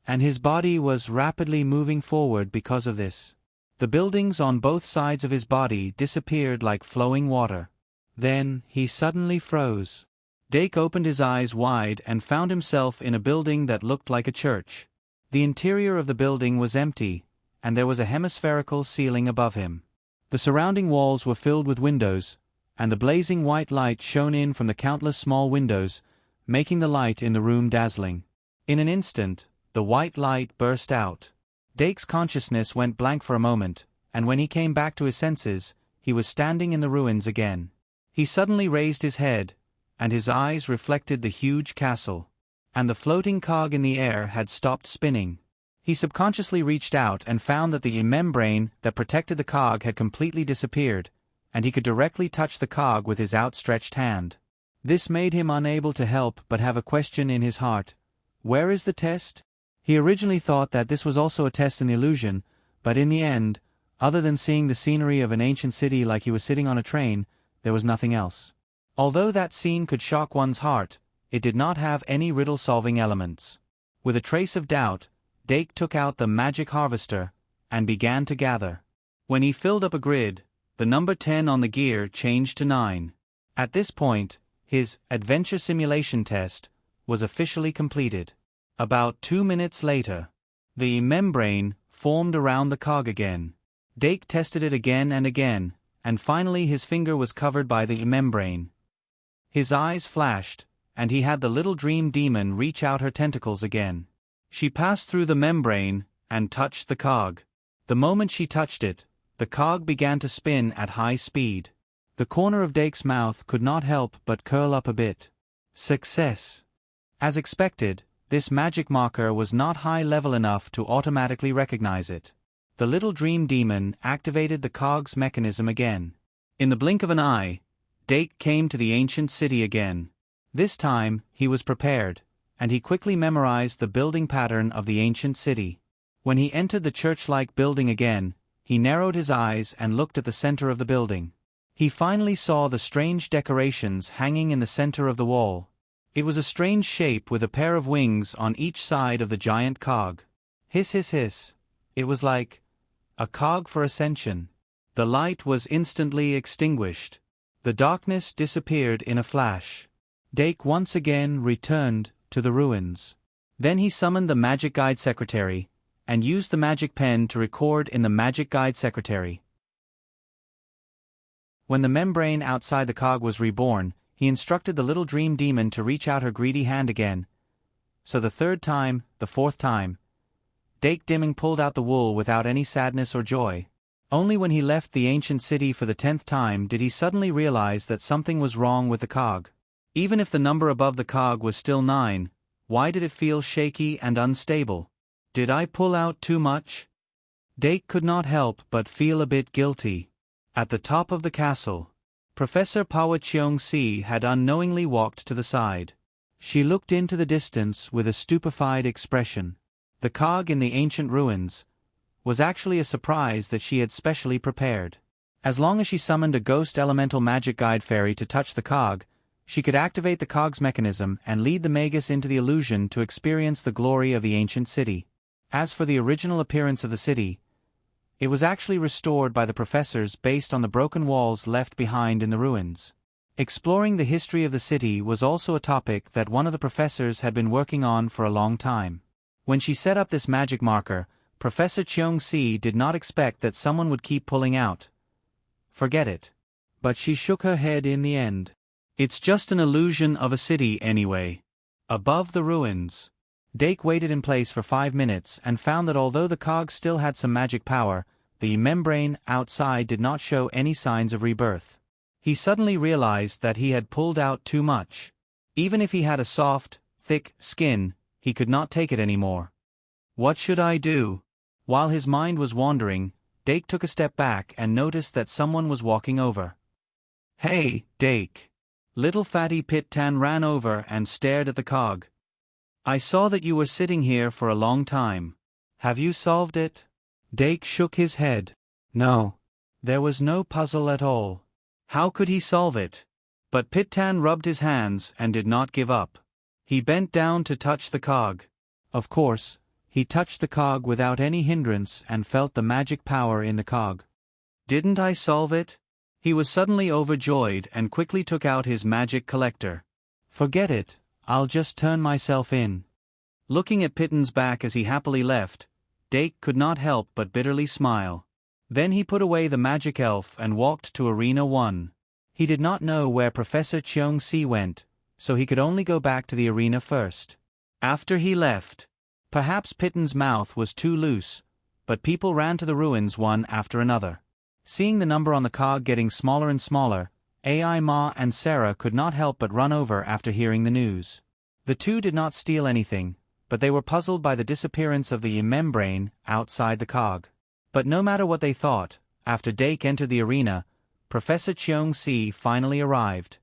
And his body was rapidly moving forward because of this. The buildings on both sides of his body disappeared like flowing water. Then, he suddenly froze. Dake opened his eyes wide and found himself in a building that looked like a church. The interior of the building was empty, and there was a hemispherical ceiling above him. The surrounding walls were filled with windows, and the blazing white light shone in from the countless small windows, making the light in the room dazzling. In an instant, the white light burst out. Dake's consciousness went blank for a moment, and when he came back to his senses, he was standing in the ruins again. He suddenly raised his head, and his eyes reflected the huge castle. And the floating cog in the air had stopped spinning. He subconsciously reached out and found that the membrane that protected the cog had completely disappeared, and he could directly touch the cog with his outstretched hand. This made him unable to help but have a question in his heart. Where is the test? He originally thought that this was also a test in illusion, but in the end, other than seeing the scenery of an ancient city like he was sitting on a train, there was nothing else. Although that scene could shock one's heart, it did not have any riddle-solving elements. With a trace of doubt, Dake took out the magic harvester and began to gather. When he filled up a grid, the number 10 on the gear changed to 9. At this point, his adventure simulation test was officially completed. About 2 minutes later, the membrane formed around the cog again. Dake tested it again, and finally his finger was covered by the membrane. His eyes flashed, and he had the little dream demon reach out her tentacles again. She passed through the membrane and touched the cog. The moment she touched it, the cog began to spin at high speed. The corner of Dake's mouth could not help but curl up a bit. Success! As expected, this magic marker was not high level enough to automatically recognize it. The little dream demon activated the cog's mechanism again. In the blink of an eye, Dake came to the ancient city again. This time, he was prepared, and he quickly memorized the building pattern of the ancient city. When he entered the church-like building again, he narrowed his eyes and looked at the center of the building. He finally saw the strange decorations hanging in the center of the wall. It was a strange shape with a pair of wings on each side of the giant cog. Hiss hiss hiss. It was like a cog for ascension. The light was instantly extinguished. The darkness disappeared in a flash. Dake once again returned to the ruins. Then he summoned the Magic Guide Secretary, and used the magic pen to record in the Magic Guide Secretary. When the membrane outside the cog was reborn, he instructed the little dream demon to reach out her greedy hand again. So the third time, the fourth time, Dake Dimming pulled out the wool without any sadness or joy. Only when he left the ancient city for the 10th time did he suddenly realize that something was wrong with the cog. Even if the number above the cog was still 9, why did it feel shaky and unstable? Did I pull out too much? Dake could not help but feel a bit guilty. At the top of the castle, Professor Pawa Cheong-si had unknowingly walked to the side. She looked into the distance with a stupefied expression. The cog in the ancient ruins was actually a surprise that she had specially prepared. As long as she summoned a ghost elemental magic guide fairy to touch the cog, she could activate the cog's mechanism and lead the magus into the illusion to experience the glory of the ancient city. As for the original appearance of the city, it was actually restored by the professors based on the broken walls left behind in the ruins. Exploring the history of the city was also a topic that one of the professors had been working on for a long time. When she set up this magic marker, Professor Cheong-si did not expect that someone would keep pulling out. Forget it. But she shook her head in the end. It's just an illusion of a city anyway. Above the ruins. Dake waited in place for 5 minutes and found that although the cog still had some magic power, the membrane outside did not show any signs of rebirth. He suddenly realized that he had pulled out too much. Even if he had a soft, thick skin, he could not take it anymore. What should I do? While his mind was wandering, Dake took a step back and noticed that someone was walking over. Hey, Dake. Little fatty Pit Tan ran over and stared at the cog. I saw that you were sitting here for a long time. Have you solved it? Dake shook his head. No. There was no puzzle at all. How could he solve it? But Pit Tan rubbed his hands and did not give up. He bent down to touch the cog. Of course, he touched the cog without any hindrance and felt the magic power in the cog. Didn't I solve it? He was suddenly overjoyed and quickly took out his magic collector. Forget it, I'll just turn myself in. Looking at Pitten's back as he happily left, Dake could not help but bitterly smile. Then he put away the magic elf and walked to Arena 1. He did not know where Professor Cheong-si went, so he could only go back to the arena first. After he left, perhaps Pitten's mouth was too loose, but people ran to the ruins one after another. Seeing the number on the cog getting smaller and smaller, Ai Ma and Sarah could not help but run over after hearing the news. The two did not steal anything, but they were puzzled by the disappearance of the membrane outside the cog. But no matter what they thought, after Dake entered the arena, Professor Cheong-si finally arrived.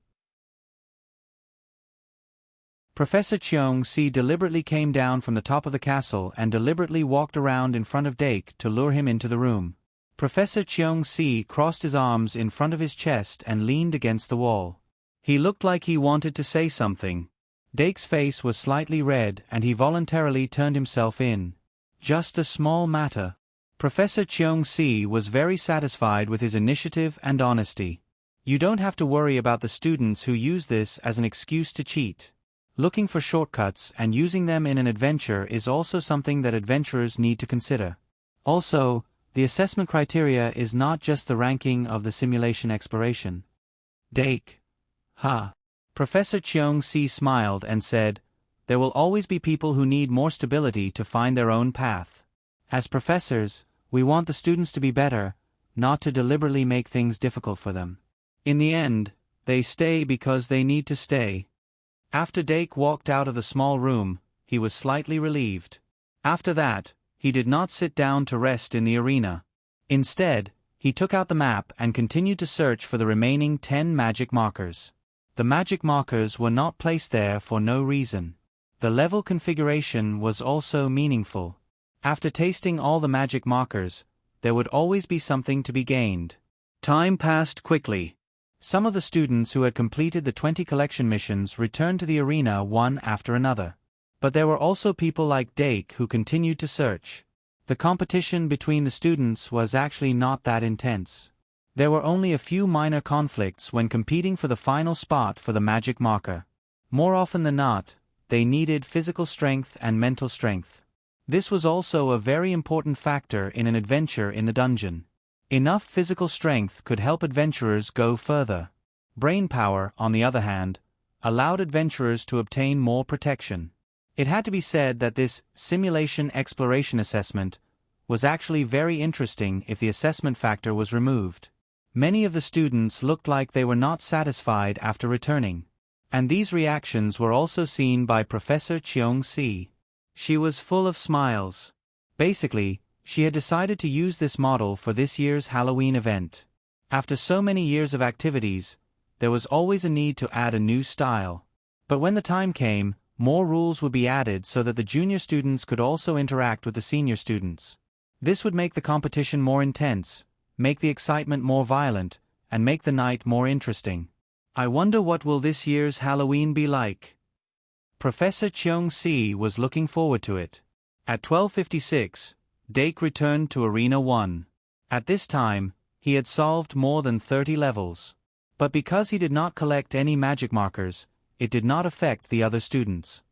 Professor Cheong-si deliberately came down from the top of the castle and deliberately walked around in front of Dake to lure him into the room. Professor Cheong-si crossed his arms in front of his chest and leaned against the wall. He looked like he wanted to say something. Dake's face was slightly red and he voluntarily turned himself in. Just a small matter. Professor Cheong-si was very satisfied with his initiative and honesty. You don't have to worry about the students who use this as an excuse to cheat. Looking for shortcuts and using them in an adventure is also something that adventurers need to consider. Also, the assessment criteria is not just the ranking of the simulation exploration. Dake. Ha. Professor Cheong-si smiled and said, there will always be people who need more stability to find their own path. As professors, we want the students to be better, not to deliberately make things difficult for them. In the end, they stay because they need to stay. After Dake walked out of the small room, he was slightly relieved. After that, he did not sit down to rest in the arena. Instead, he took out the map and continued to search for the remaining 10 magic markers. The magic markers were not placed there for no reason. The level configuration was also meaningful. After tasting all the magic markers, there would always be something to be gained. Time passed quickly. Some of the students who had completed the 20 collection missions returned to the arena one after another. But there were also people like Dake who continued to search. The competition between the students was actually not that intense. There were only a few minor conflicts when competing for the final spot for the magic marker. More often than not, they needed physical strength and mental strength. This was also a very important factor in an adventure in the dungeon. Enough physical strength could help adventurers go further. Brain power, on the other hand, allowed adventurers to obtain more protection. It had to be said that this simulation exploration assessment was actually very interesting if the assessment factor was removed. Many of the students looked like they were not satisfied after returning. And these reactions were also seen by Professor Cheong-si. She was full of smiles. Basically, she had decided to use this model for this year's Halloween event. After so many years of activities, there was always a need to add a new style. But when the time came, more rules would be added so that the junior students could also interact with the senior students. This would make the competition more intense, make the excitement more violent, and make the night more interesting. I wonder what will this year's Halloween be like? Professor Cheong-si was looking forward to it. At 12:56, Dake returned to Arena 1. At this time, he had solved more than 30 levels. But because he did not collect any magic markers, it did not affect the other students.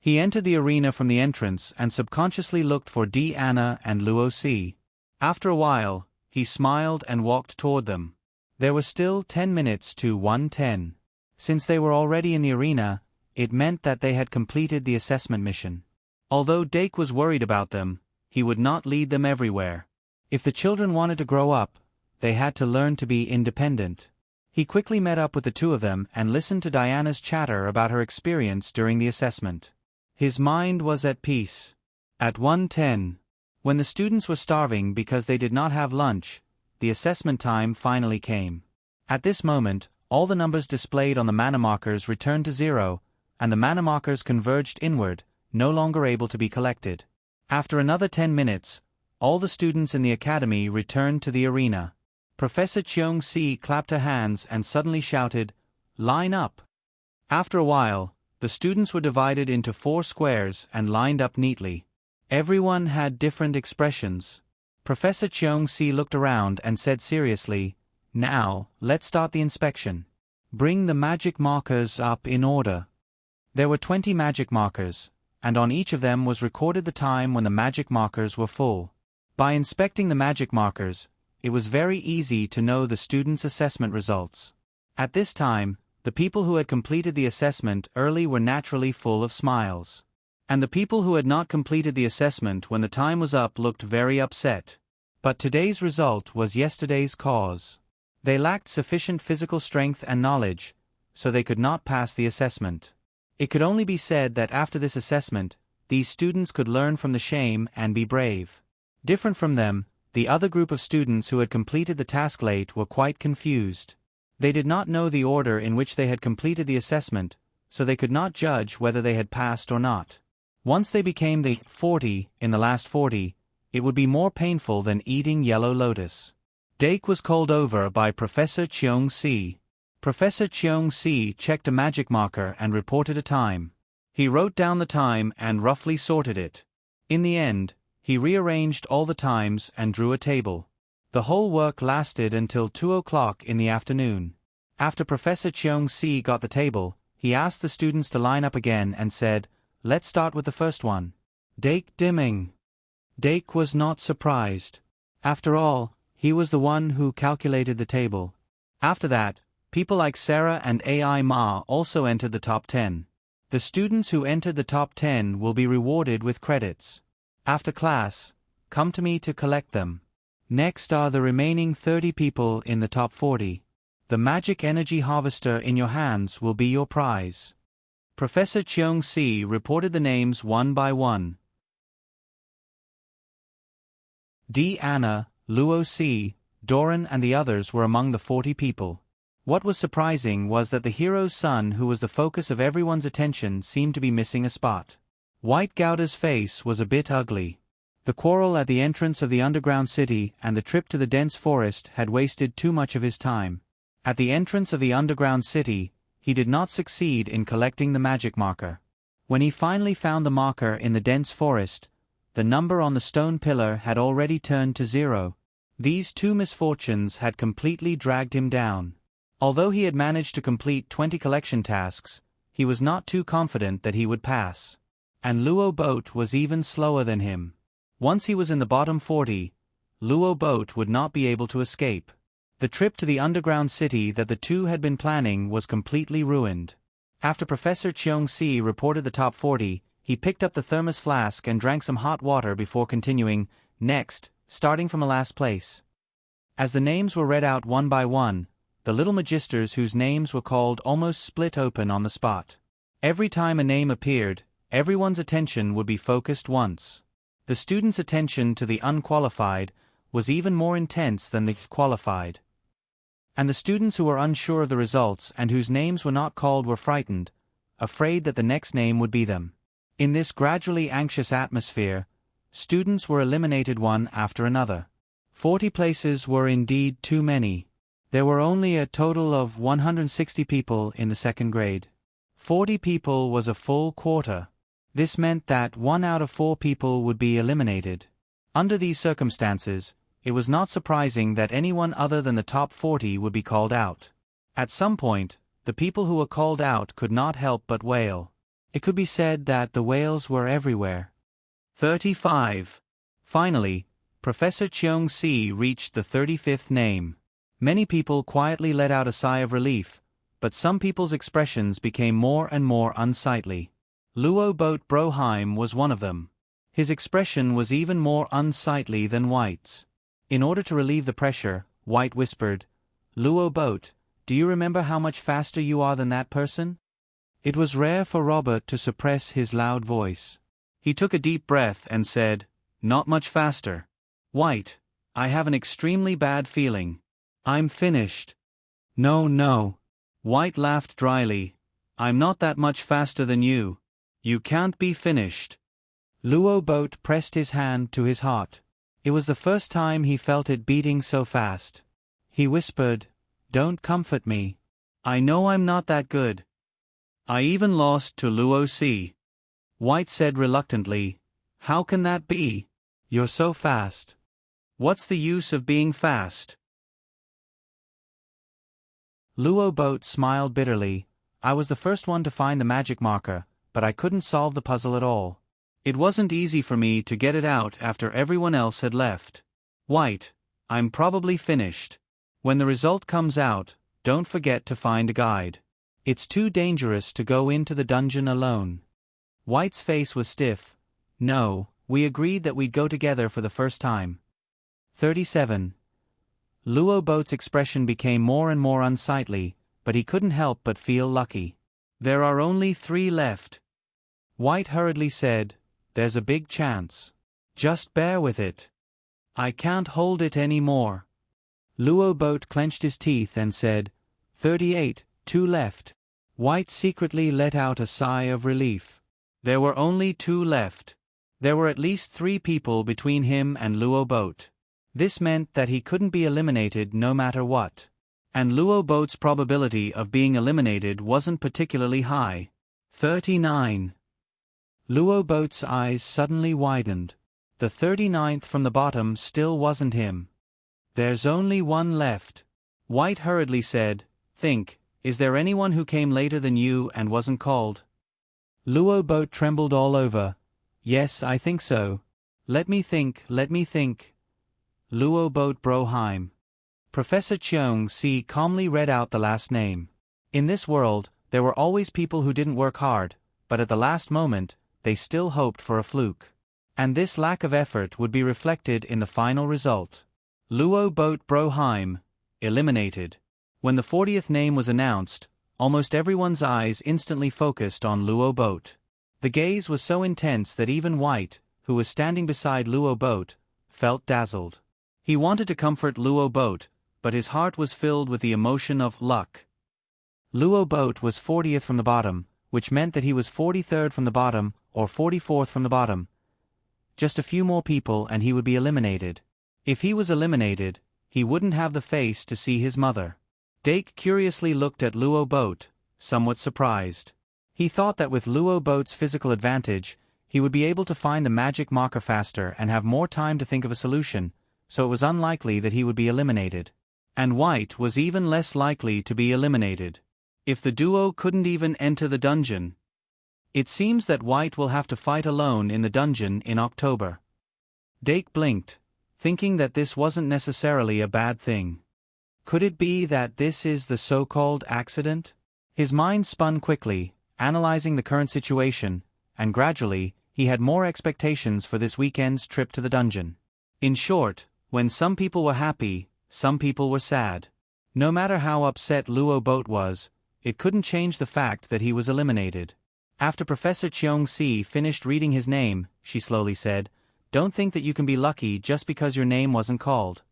He entered the arena from the entrance and subconsciously looked for Anna and Luo-si. After a while, he smiled and walked toward them. There were still 10 minutes to 1:10. Since they were already in the arena, it meant that they had completed the assessment mission. Although Dake was worried about them, he would not lead them everywhere. If the children wanted to grow up, they had to learn to be independent. He quickly met up with the two of them and listened to Diana's chatter about her experience during the assessment. His mind was at peace. At 1:10, when the students were starving because they did not have lunch, the assessment time finally came. At this moment, all the numbers displayed on the mana markers returned to 0, and the mana markers converged inward, no longer able to be collected. After another 10 minutes, all the students in the academy returned to the arena. Professor Cheong-si clapped her hands and suddenly shouted, "Line up!" After a while, the students were divided into 4 squares and lined up neatly. Everyone had different expressions. Professor Cheong-si looked around and said seriously, "Now, let's start the inspection. Bring the magic markers up in order." There were 20 magic markers, and on each of them was recorded the time when the magic markers were full. By inspecting the magic markers, it was very easy to know the students' assessment results. At this time, the people who had completed the assessment early were naturally full of smiles. And the people who had not completed the assessment when the time was up looked very upset. But today's result was yesterday's cause. They lacked sufficient physical strength and knowledge, so they could not pass the assessment. It could only be said that after this assessment, these students could learn from the shame and be brave. Different from them, the other group of students who had completed the task late were quite confused. They did not know the order in which they had completed the assessment, so they could not judge whether they had passed or not. Once they became the 40 in the last 40, it would be more painful than eating yellow lotus. Dake was called over by Professor Cheong-si. Professor Cheong-si checked a magic marker and reported a time. He wrote down the time and roughly sorted it. In the end, he rearranged all the times and drew a table. The whole work lasted until 2 o'clock in the afternoon. After Professor Cheong-si got the table, he asked the students to line up again and said, "Let's start with the first one." Dake Dimming. Dake was not surprised. After all, he was the one who calculated the table. After that, people like Sarah and AI Ma also entered the top 10. The students who entered the top 10 will be rewarded with credits. After class, come to me to collect them. Next are the remaining 30 people in the top 40. The magic energy harvester in your hands will be your prize. Professor Cheong-si reported the names one by one. Anna, Luo Si, Doran and the others were among the 40 people. What was surprising was that the hero's son who was the focus of everyone's attention seemed to be missing a spot. White Gouda's face was a bit ugly. The quarrel at the entrance of the underground city and the trip to the dense forest had wasted too much of his time. At the entrance of the underground city, he did not succeed in collecting the magic marker. When he finally found the marker in the dense forest, the number on the stone pillar had already turned to 0. These two misfortunes had completely dragged him down. Although he had managed to complete 20 collection tasks, he was not too confident that he would pass. And Luo Boat was even slower than him. Once he was in the bottom 40, Luo Boat would not be able to escape. The trip to the underground city that the two had been planning was completely ruined. After Professor Cheong-si reported the top 40, he picked up the thermos flask and drank some hot water before continuing, next, starting from a last place. As the names were read out one by one, the little magisters whose names were called almost split open on the spot. Every time a name appeared, everyone's attention would be focused once. The students' attention to the unqualified was even more intense than the qualified. And the students who were unsure of the results and whose names were not called were frightened, afraid that the next name would be them. In this gradually anxious atmosphere, students were eliminated one after another. 40 places were indeed too many. There were only a total of 160 people in the second grade. 40 people was a full quarter. This meant that 1 out of 4 people would be eliminated. Under these circumstances, it was not surprising that anyone other than the top 40 would be called out. At some point, the people who were called out could not help but wail. It could be said that the wails were everywhere. 35. Finally, Professor Cheong-si reached the 35th name. Many people quietly let out a sigh of relief, but some people's expressions became more and more unsightly. Luo Boat Broheim was one of them. His expression was even more unsightly than White's. In order to relieve the pressure, White whispered, "Luo Boat, do you remember how much faster you are than that person?" It was rare for Robert to suppress his loud voice. He took a deep breath and said, "Not much faster. White, I have an extremely bad feeling. I'm finished." No. White laughed dryly. "I'm not that much faster than you. You can't be finished." Luo Boat pressed his hand to his heart. It was the first time he felt it beating so fast. He whispered, "Don't comfort me. I know I'm not that good. I even lost to Luo Si." White said reluctantly, "How can that be? You're so fast. What's the use of being fast?" Luo Boat smiled bitterly. "I was the first one to find the magic marker, but I couldn't solve the puzzle at all. It wasn't easy for me to get it out after everyone else had left. White, I'm probably finished. When the result comes out, don't forget to find a guide. It's too dangerous to go into the dungeon alone." White's face was stiff. "No, we agreed that we'd go together for the first time." 37. Luo Boat's expression became more and more unsightly, but he couldn't help but feel lucky. "There are only 3 left." White hurriedly said, "There's a big chance. Just bear with it. I can't hold it any more." Luo Boat clenched his teeth and said, 38, 2 left." White secretly let out a sigh of relief. There were only 2 left. There were at least 3 people between him and Luo Boat. This meant that he couldn't be eliminated no matter what. And Luo Boat's probability of being eliminated wasn't particularly high. 39. Luo Boat's eyes suddenly widened. The 39th from the bottom still wasn't him. There's only one left. White hurriedly said, Think, is there anyone who came later than you and wasn't called? Luo Boat trembled all over. Yes, I think so. Let me think. Luo Boat Broheim. Professor Cheong-si calmly read out the last name. In this world, there were always people who didn't work hard, but at the last moment, they still hoped for a fluke. And this lack of effort would be reflected in the final result. Luo Boat Broheim, eliminated. When the 40th name was announced, almost everyone's eyes instantly focused on Luo Boat. The gaze was so intense that even White, who was standing beside Luo Boat, felt dazzled. He wanted to comfort Luo Boat, but his heart was filled with the emotion of luck. Luo Boat was 40th from the bottom, which meant that he was 43rd from the bottom, or 44th from the bottom. Just a few more people and he would be eliminated. If he was eliminated, he wouldn't have the face to see his mother. Dake curiously looked at Luo Boat, somewhat surprised. He thought that with Luo Boat's physical advantage, he would be able to find the magic marker faster and have more time to think of a solution, so it was unlikely that he would be eliminated. And White was even less likely to be eliminated. If the duo couldn't even enter the dungeon, it seems that White will have to fight alone in the dungeon in October. Dake blinked, thinking that this wasn't necessarily a bad thing. Could it be that this is the so-called accident? His mind spun quickly, analyzing the current situation, and gradually, he had more expectations for this weekend's trip to the dungeon. In short, when some people were happy, some people were sad. No matter how upset Luo Boat was, it couldn't change the fact that he was eliminated. After Professor Cheong-si finished reading his name, she slowly said, Don't think that you can be lucky just because your name wasn't called.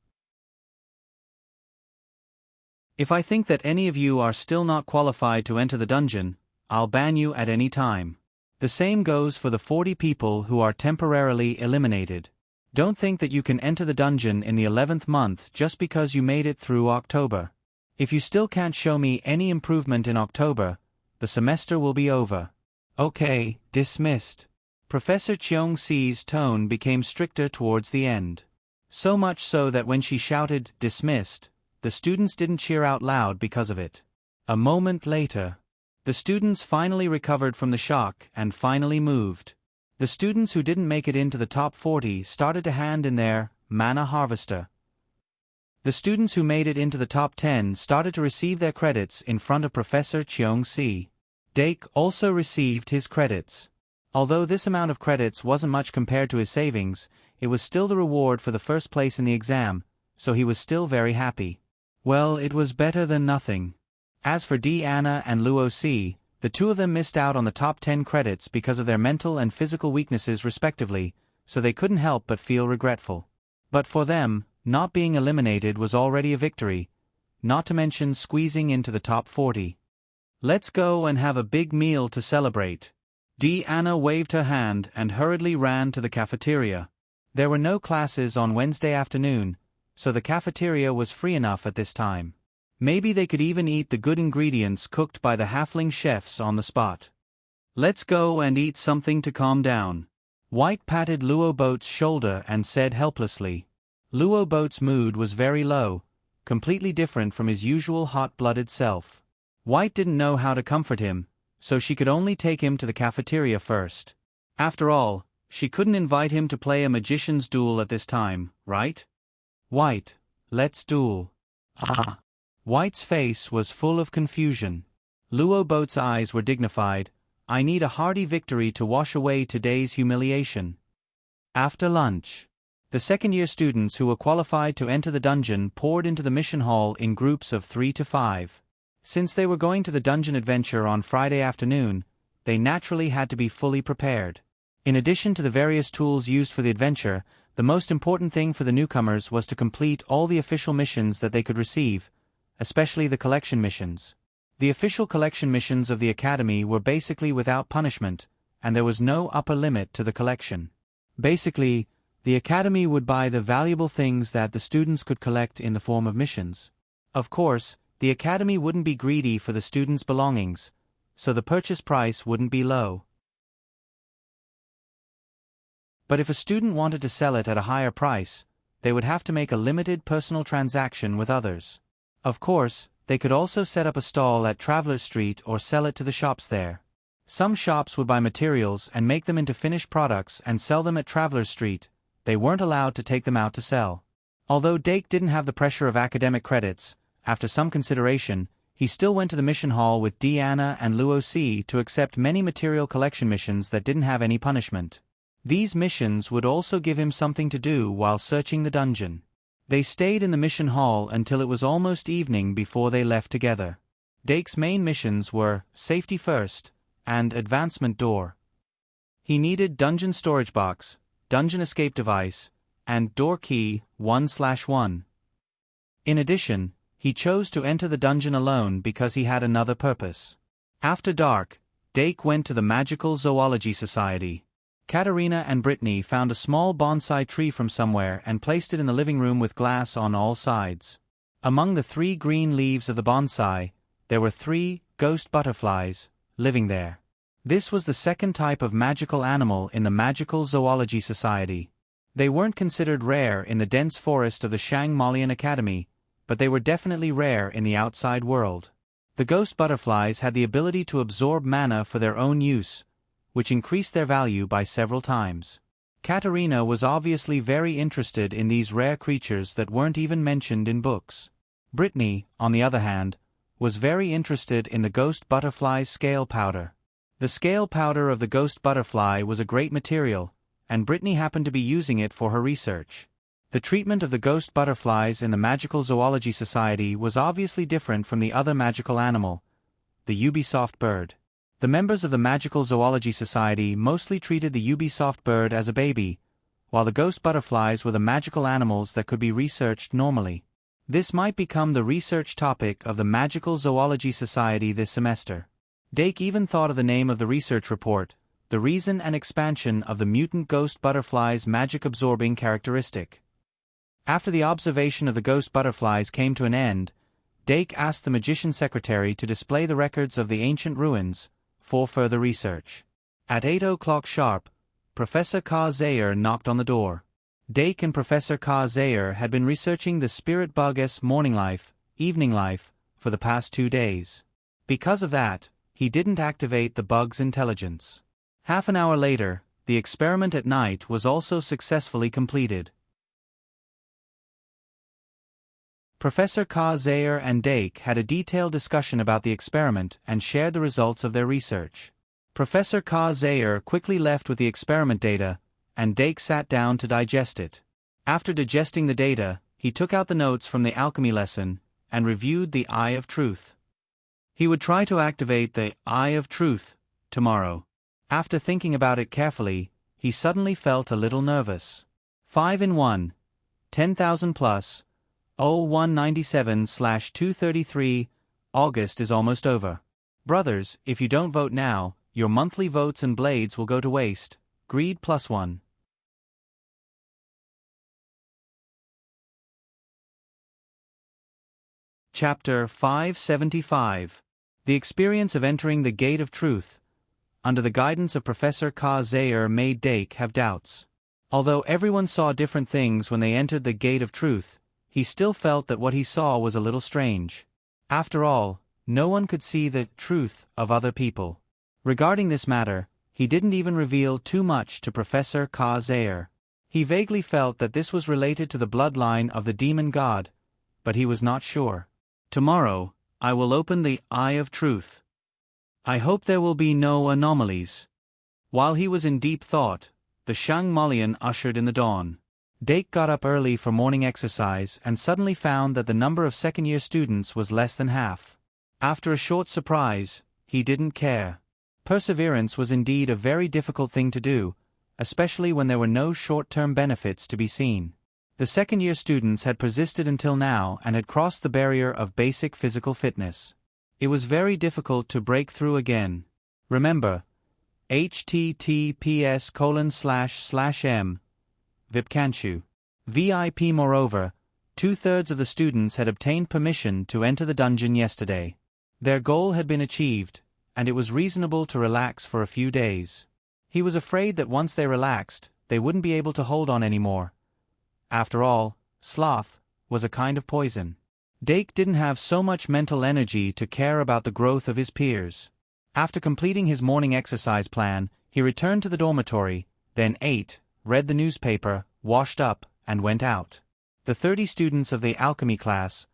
If I think that any of you are still not qualified to enter the dungeon, I'll ban you at any time. The same goes for the 40 people who are temporarily eliminated. Don't think that you can enter the dungeon in the 11th month just because you made it through October. If you still can't show me any improvement in October, the semester will be over. Okay, dismissed. Professor Cheong-si's tone became stricter towards the end. So much so that when she shouted, dismissed, the students didn't cheer out loud because of it. A moment later, the students finally recovered from the shock and finally moved. The students who didn't make it into the top 40 started to hand in their mana harvester. The students who made it into the top 10 started to receive their credits in front of Professor Cheong-si. Dake also received his credits. Although this amount of credits wasn't much compared to his savings, it was still the reward for the first place in the exam, so he was still very happy. Well, it was better than nothing. As for Anna and Luo C, the two of them missed out on the top 10 credits because of their mental and physical weaknesses respectively, so they couldn't help but feel regretful. But for them, not being eliminated was already a victory, not to mention squeezing into the top 40. Let's go and have a big meal to celebrate. Anna waved her hand and hurriedly ran to the cafeteria. There were no classes on Wednesday afternoon, so the cafeteria was free enough at this time. Maybe they could even eat the good ingredients cooked by the halfling chefs on the spot. Let's go and eat something to calm down. White patted Luo Boat's shoulder and said helplessly. Luo Boat's mood was very low, completely different from his usual hot-blooded self. White didn't know how to comfort him, so she could only take him to the cafeteria first. After all, she couldn't invite him to play a magician's duel at this time, right? White, let's duel. Ah. White's face was full of confusion. Luo Boat's eyes were dignified. I need a hearty victory to wash away today's humiliation. After lunch, the second-year students who were qualified to enter the dungeon poured into the mission hall in groups of 3 to 5. Since they were going to the dungeon adventure on Friday afternoon, they naturally had to be fully prepared. In addition to the various tools used for the adventure, the most important thing for the newcomers was to complete all the official missions that they could receive, especially the collection missions. The official collection missions of the academy were basically without punishment, and there was no upper limit to the collection. Basically, The academy would buy the valuable things that the students could collect in the form of missions. Of course, the academy wouldn't be greedy for the students' belongings, so the purchase price wouldn't be low. But if a student wanted to sell it at a higher price, they would have to make a limited personal transaction with others. Of course, they could also set up a stall at Traveller Street or sell it to the shops there. Some shops would buy materials and make them into finished products and sell them at Traveller Street. They weren't allowed to take them out to sell. Although Dake didn't have the pressure of academic credits, after some consideration, he still went to the mission hall with Deanna and Luo C to accept many material collection missions that didn't have any punishment. These missions would also give him something to do while searching the dungeon. They stayed in the mission hall until it was almost evening before they left together. Dake's main missions were Safety First and Advancement Door. He needed Dungeon Storage Box, Dungeon Escape Device, and Door Key 1/1. In addition, he chose to enter the dungeon alone because he had another purpose. After dark, Dake went to the Magical Zoology Society. Katerina and Brittany found a small bonsai tree from somewhere and placed it in the living room with glass on all sides. Among the 3 green leaves of the bonsai, there were 3 ghost butterflies living there. This was the second type of magical animal in the Magical Zoology Society. They weren't considered rare in the dense forest of the Shangmalian Academy, but they were definitely rare in the outside world. The ghost butterflies had the ability to absorb mana for their own use, which increased their value by several times. Katerina was obviously very interested in these rare creatures that weren't even mentioned in books. Brittany, on the other hand, was very interested in the ghost butterfly's scale powder. The scale powder of the ghost butterfly was a great material, and Brittany happened to be using it for her research. The treatment of the ghost butterflies in the Magical Zoology Society was obviously different from the other magical animal, the Ubisoft bird. The members of the Magical Zoology Society mostly treated the Ubisoft bird as a baby, while the ghost butterflies were the magical animals that could be researched normally. This might become the research topic of the Magical Zoology Society this semester. Dake even thought of the name of the research report, The Reason and Expansion of the Mutant Ghost Butterfly's Magic-Absorbing Characteristic. After the observation of the ghost butterflies came to an end, Dake asked the magician secretary to display the records of the ancient ruins for further research. At 8 o'clock sharp, Professor Ka Zayer knocked on the door. Dake and Professor Ka Zayer had been researching the spirit bug's morning life, evening life, for the past 2 days. Because of that, he didn't activate the bug's intelligence. Half an hour later, the experiment at night was also successfully completed. Professor Ka Zayer and Dake had a detailed discussion about the experiment and shared the results of their research. Professor Ka Zayer quickly left with the experiment data, and Dake sat down to digest it. After digesting the data, he took out the notes from the alchemy lesson and reviewed the Eye of Truth. He would try to activate the Eye of Truth tomorrow. After thinking about it carefully, he suddenly felt a little nervous. 5 in 1, 10,000 plus, 0197/233, August is almost over. Brothers, if you don't vote now, your monthly votes and blades will go to waste. Greed +1. Chapter 575. The experience of entering the Gate of Truth, under the guidance of Professor Ka Zayer, made Dake have doubts. Although everyone saw different things when they entered the Gate of Truth, he still felt that what he saw was a little strange. After all, no one could see the truth of other people. Regarding this matter, he didn't even reveal too much to Professor Ka Zayer. He vaguely felt that this was related to the bloodline of the demon god, but he was not sure. Tomorrow, I will open the Eye of Truth. I hope there will be no anomalies. While he was in deep thought, the Shangmalian ushered in the dawn. Dake got up early for morning exercise and suddenly found that the number of second-year students was less than half. After a short surprise, he didn't care. Perseverance was indeed a very difficult thing to do, especially when there were no short-term benefits to be seen. The second-year students had persisted until now and had crossed the barrier of basic physical fitness. It was very difficult to break through again. Remember, https://m VIP. Moreover, 2/3 of the students had obtained permission to enter the dungeon yesterday. Their goal had been achieved, and it was reasonable to relax for a few days. He was afraid that once they relaxed, they wouldn't be able to hold on anymore. After all, sloth was a kind of poison. Dake didn't have so much mental energy to care about the growth of his peers. After completing his morning exercise plan, he returned to the dormitory, then ate, read the newspaper, washed up, and went out. The 30 students of the alchemy class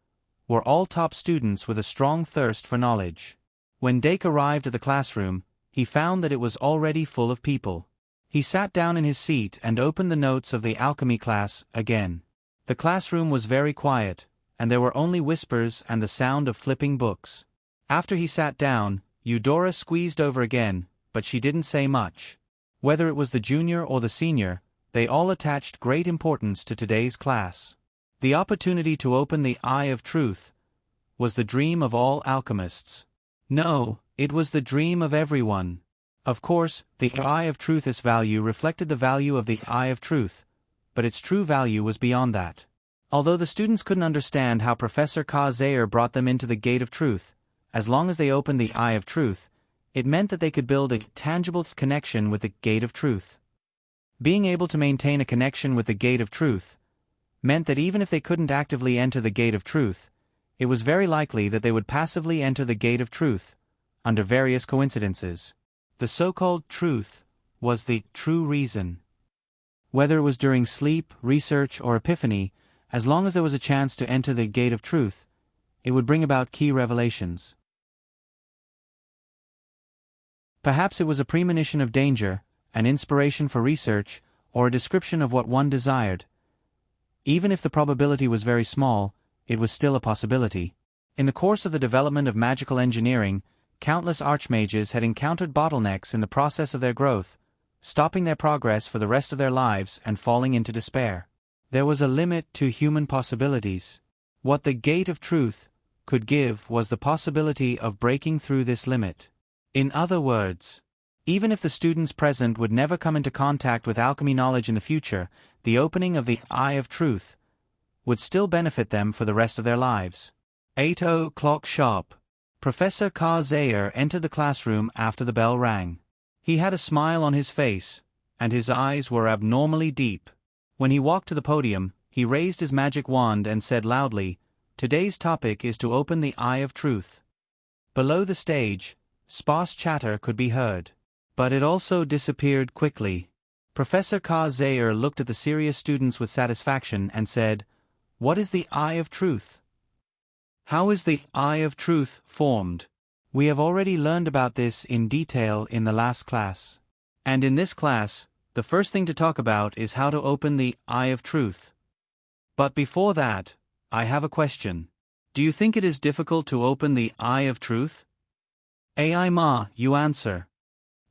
were all top students with a strong thirst for knowledge. When Dake arrived at the classroom, he found that it was already full of people. He sat down in his seat and opened the notes of the alchemy class again. The classroom was very quiet, and there were only whispers and the sound of flipping books. After he sat down, Eudora squeezed over again, but she didn't say much. Whether it was the junior or the senior, they all attached great importance to today's class. The opportunity to open the Eye of Truth was the dream of all alchemists. No, it was the dream of everyone. Of course, the Eye of Truth's value reflected the value of the Eye of Truth, but its true value was beyond that. Although the students couldn't understand how Professor Ka-Zayer brought them into the Gate of Truth, as long as they opened the Eye of Truth, it meant that they could build a tangible connection with the Gate of Truth. Being able to maintain a connection with the Gate of Truth meant that even if they couldn't actively enter the Gate of Truth, it was very likely that they would passively enter the Gate of Truth, under various coincidences. The so-called truth was the true reason. Whether it was during sleep, research, or epiphany, as long as there was a chance to enter the Gate of Truth, it would bring about key revelations. Perhaps it was a premonition of danger, an inspiration for research, or a description of what one desired. Even if the probability was very small, it was still a possibility. In the course of the development of magical engineering, countless archmages had encountered bottlenecks in the process of their growth, stopping their progress for the rest of their lives and falling into despair. There was a limit to human possibilities. What the Gate of Truth could give was the possibility of breaking through this limit. In other words, even if the students present would never come into contact with alchemy knowledge in the future, the opening of the Eye of Truth would still benefit them for the rest of their lives. 8:00 sharp. Professor Ka-Zayer entered the classroom after the bell rang. He had a smile on his face, and his eyes were abnormally deep. When he walked to the podium, he raised his magic wand and said loudly, "Today's topic is to open the Eye of Truth." Below the stage, sparse chatter could be heard. But it also disappeared quickly. Professor Ka-Zayer looked at the serious students with satisfaction and said, "What is the Eye of Truth? How is the Eye of Truth formed? We have already learned about this in detail in the last class. And in this class, the first thing to talk about is how to open the Eye of Truth. But before that, I have a question. Do you think it is difficult to open the Eye of Truth?" "Ai Ma, you answer."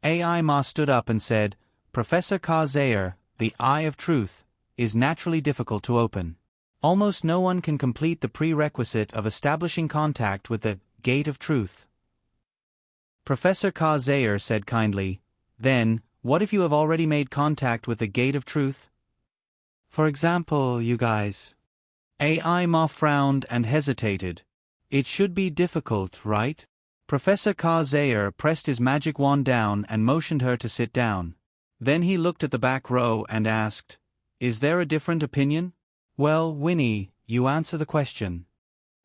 Ai Ma stood up and said, "Professor Ka-Zayer, the Eye of Truth is naturally difficult to open. Almost no one can complete the prerequisite of establishing contact with the Gate of Truth." Professor Ka-Zayer said kindly, "Then, what if you have already made contact with the Gate of Truth? For example, you guys." Ai Ma frowned and hesitated. "It should be difficult, right?" Professor Ka-Zayer pressed his magic wand down and motioned her to sit down. Then he looked at the back row and asked, "Is there a different opinion?" "Well, Winnie, you answer the question."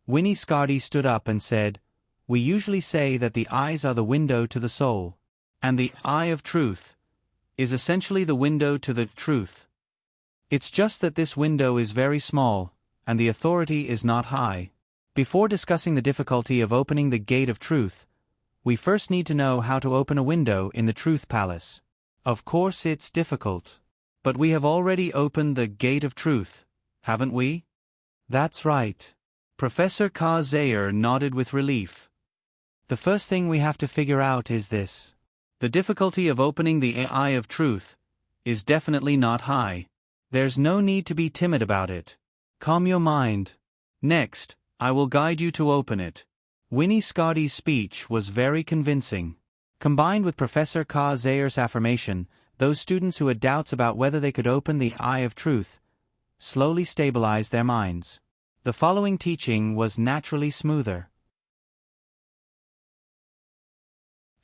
Winnie Scardy stood up and said, "We usually say that the eyes are the window to the soul. And the Eye of Truth is essentially the window to the truth. It's just that this window is very small, and the authority is not high. Before discussing the difficulty of opening the Gate of Truth, we first need to know how to open a window in the Truth Palace. Of course it's difficult. But we have already opened the Gate of Truth, haven't we?" "That's right." Professor Ka-Zayer nodded with relief. "The first thing we have to figure out is this. The difficulty of opening the Eye of Truth is definitely not high. There's no need to be timid about it. Calm your mind. Next, I will guide you to open it." Winnie Scardy's speech was very convincing. Combined with Professor Ka-Zayer's affirmation, those students who had doubts about whether they could open the eye of truth slowly stabilized their minds. The following teaching was naturally smoother.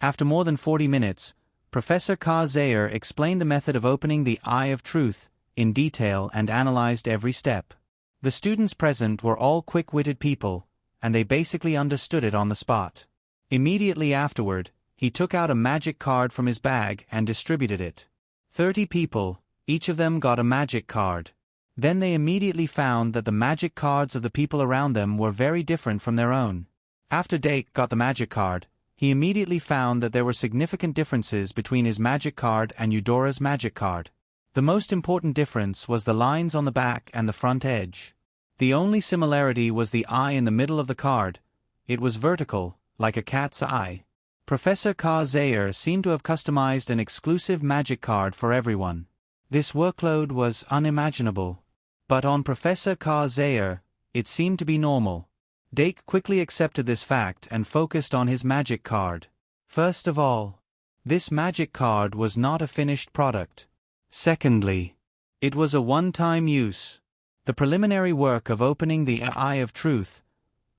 After more than 40 minutes, Professor K. Zayer explained the method of opening the eye of truth in detail and analyzed every step. The students present were all quick-witted people, and they basically understood it on the spot. Immediately afterward, he took out a magic card from his bag and distributed it. 30 people, each of them got a magic card. Then they immediately found that the magic cards of the people around them were very different from their own. After Dake got the magic card, he immediately found that there were significant differences between his magic card and Eudora's magic card. The most important difference was the lines on the back and the front edge. The only similarity was the eye in the middle of the card. It was vertical, like a cat's eye. Professor K. Zayer seemed to have customized an exclusive magic card for everyone. This workload was unimaginable. But on Professor K. Zayer, it seemed to be normal. Dake quickly accepted this fact and focused on his magic card. First of all, this magic card was not a finished product. Secondly, it was a one-time use. The preliminary work of opening the eye of truth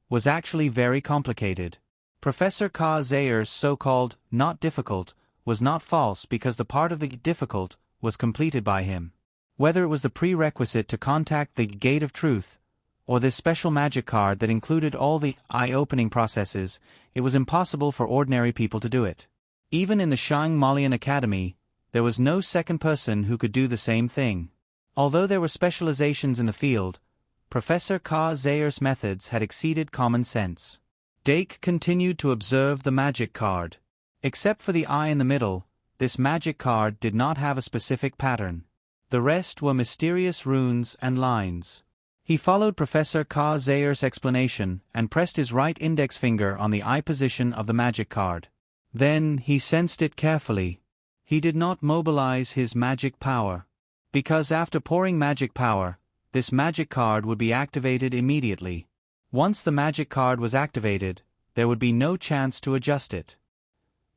was actually very complicated. Professor K. Zayer's so-called not difficult was not false because the part of the difficult was completed by him. Whether it was the prerequisite to contact the gate of truth, or this special magic card that included all the eye-opening processes, it was impossible for ordinary people to do it. Even in the Shang Malian Academy, there was no second person who could do the same thing. Although there were specializations in the field, Professor K. Zayer's methods had exceeded common sense. Dake continued to observe the magic card. Except for the eye in the middle, this magic card did not have a specific pattern. The rest were mysterious runes and lines. He followed Professor K. Zayer's explanation and pressed his right index finger on the eye position of the magic card. Then he sensed it carefully. He did not mobilize his magic power. Because after pouring magic power, this magic card would be activated immediately. Once the magic card was activated, there would be no chance to adjust it.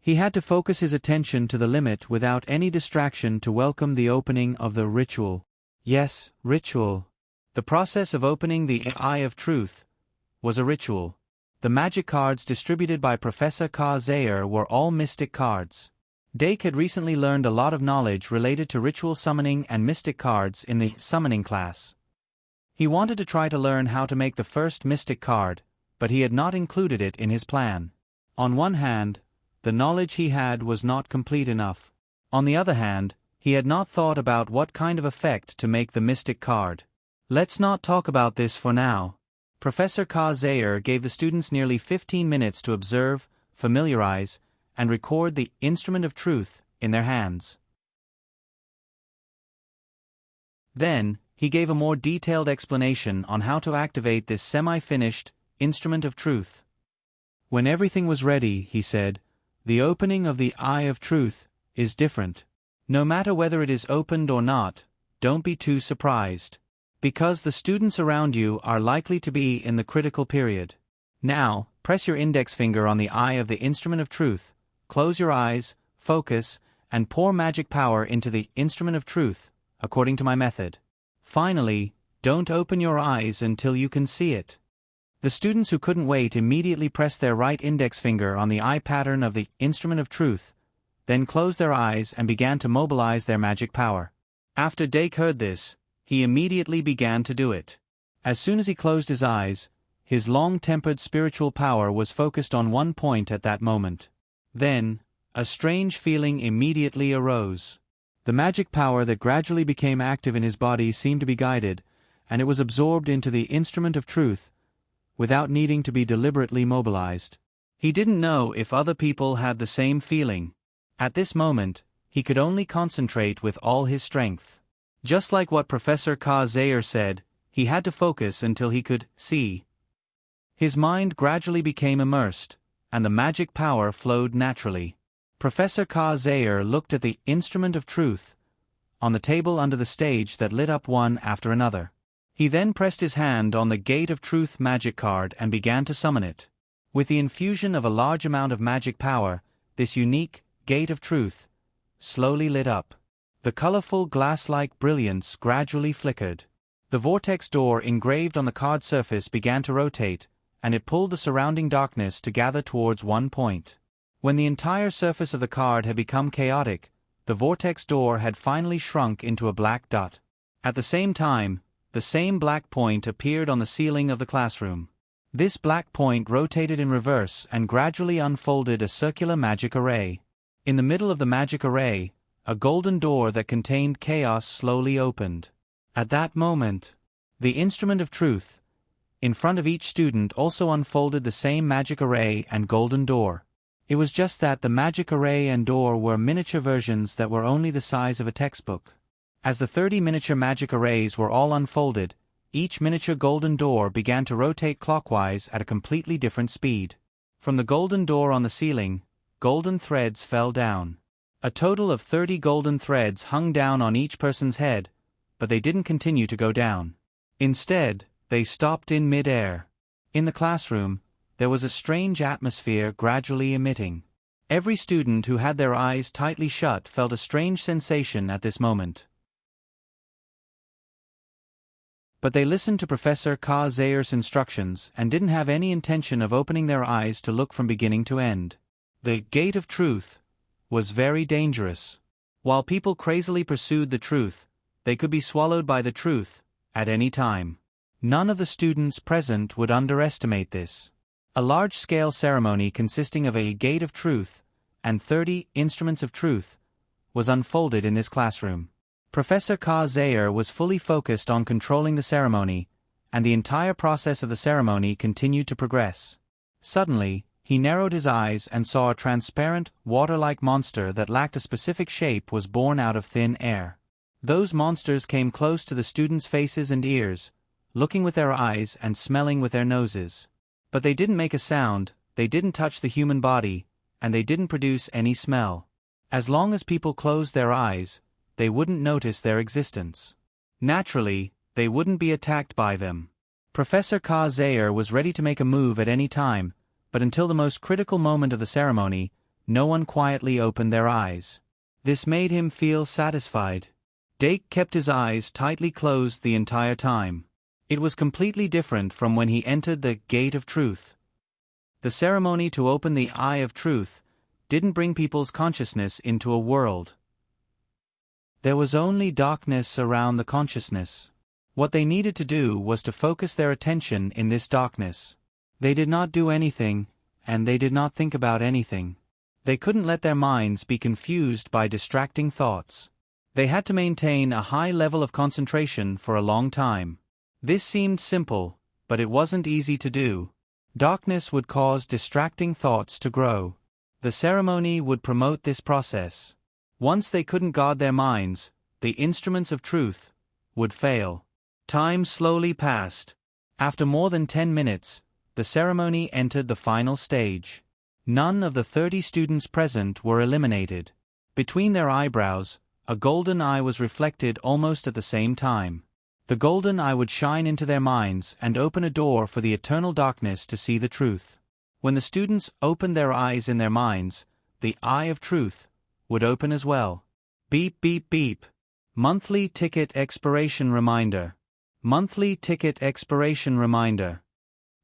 He had to focus his attention to the limit without any distraction to welcome the opening of the ritual. Yes, ritual. The process of opening the eye of truth was a ritual. The magic cards distributed by Professor K. Zayer were all mystic cards. Dake had recently learned a lot of knowledge related to ritual summoning and mystic cards in the summoning class. He wanted to try to learn how to make the first mystic card, but he had not included it in his plan. On one hand, the knowledge he had was not complete enough. On the other hand, he had not thought about what kind of effect to make the mystic card. Let's not talk about this for now. Professor K. Zayer gave the students nearly 15 minutes to observe, familiarize, and record the instrument of truth in their hands. Then, he gave a more detailed explanation on how to activate this semi-finished instrument of truth. When everything was ready, he said, the opening of the eye of truth is different. No matter whether it is opened or not, don't be too surprised. Because the students around you are likely to be in the critical period. Now, press your index finger on the eye of the instrument of truth, close your eyes, focus, and pour magic power into the instrument of truth, according to my method. Finally, don't open your eyes until you can see it. The students who couldn't wait immediately pressed their right index finger on the eye pattern of the instrument of truth, then closed their eyes and began to mobilize their magic power. After Dake heard this, he immediately began to do it. As soon as he closed his eyes, his long-tempered spiritual power was focused on one point at that moment. Then, a strange feeling immediately arose. The magic power that gradually became active in his body seemed to be guided, and it was absorbed into the instrument of truth, without needing to be deliberately mobilized. He didn't know if other people had the same feeling. At this moment, he could only concentrate with all his strength. Just like what Professor K. Zayer said, he had to focus until he could see. His mind gradually became immersed, and the magic power flowed naturally. Professor K. Zayer looked at the instrument of truth on the table under the stage that lit up one after another. He then pressed his hand on the Gate of Truth magic card and began to summon it. With the infusion of a large amount of magic power, this unique Gate of Truth slowly lit up. The colorful glass-like brilliance gradually flickered. The vortex door engraved on the card surface began to rotate, and it pulled the surrounding darkness to gather towards one point. When the entire surface of the card had become chaotic, the vortex door had finally shrunk into a black dot. At the same time, the same black point appeared on the ceiling of the classroom. This black point rotated in reverse and gradually unfolded a circular magic array. In the middle of the magic array, a golden door that contained chaos slowly opened. At that moment, the instrument of truth, in front of each student, also unfolded the same magic array and golden door. It was just that the magic array and door were miniature versions that were only the size of a textbook. As the 30 miniature magic arrays were all unfolded, each miniature golden door began to rotate clockwise at a completely different speed. From the golden door on the ceiling, golden threads fell down. A total of 30 golden threads hung down on each person's head, but they didn't continue to go down. Instead, they stopped in mid-air. In the classroom, there was a strange atmosphere gradually emitting. Every student who had their eyes tightly shut felt a strange sensation at this moment. But they listened to Professor Ka Zayer's instructions and didn't have any intention of opening their eyes to look from beginning to end. The gate of truth was very dangerous. While people crazily pursued the truth, they could be swallowed by the truth at any time. None of the students present would underestimate this. A large-scale ceremony consisting of a gate of truth and 30 instruments of truth was unfolded in this classroom. Professor Ka Zayer was fully focused on controlling the ceremony, and the entire process of the ceremony continued to progress. Suddenly, he narrowed his eyes and saw a transparent, water-like monster that lacked a specific shape was born out of thin air. Those monsters came close to the students' faces and ears, looking with their eyes and smelling with their noses. But they didn't make a sound, they didn't touch the human body, and they didn't produce any smell. As long as people closed their eyes, they wouldn't notice their existence. Naturally, they wouldn't be attacked by them. Professor Ka Zayer was ready to make a move at any time, but until the most critical moment of the ceremony, no one quietly opened their eyes. This made him feel satisfied. Dake kept his eyes tightly closed the entire time. It was completely different from when he entered the Gate of Truth. The ceremony to open the Eye of Truth didn't bring people's consciousness into a world. There was only darkness around the consciousness. What they needed to do was to focus their attention in this darkness. They did not do anything, and they did not think about anything. They couldn't let their minds be confused by distracting thoughts. They had to maintain a high level of concentration for a long time. This seemed simple, but it wasn't easy to do. Darkness would cause distracting thoughts to grow. The ceremony would promote this process. Once they couldn't guard their minds, the instruments of truth would fail. Time slowly passed. After more than 10 minutes, the ceremony entered the final stage. None of the 30 students present were eliminated. Between their eyebrows, a golden eye was reflected almost at the same time. The golden eye would shine into their minds and open a door for the eternal darkness to see the truth. When the students opened their eyes in their minds, the eye of truth would open as well. Beep beep beep. Monthly ticket expiration reminder. Monthly ticket expiration reminder.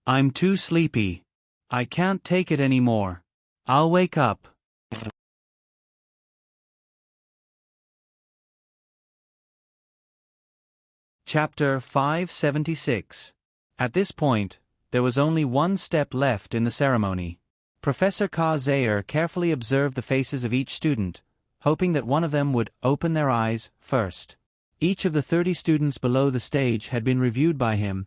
I'm too sleepy. I can't take it anymore. I'll wake up. Chapter 576. At this point, there was only one step left in the ceremony. Professor Ka Zayer carefully observed the faces of each student, hoping that one of them would open their eyes first. Each of the 30 students below the stage had been reviewed by him,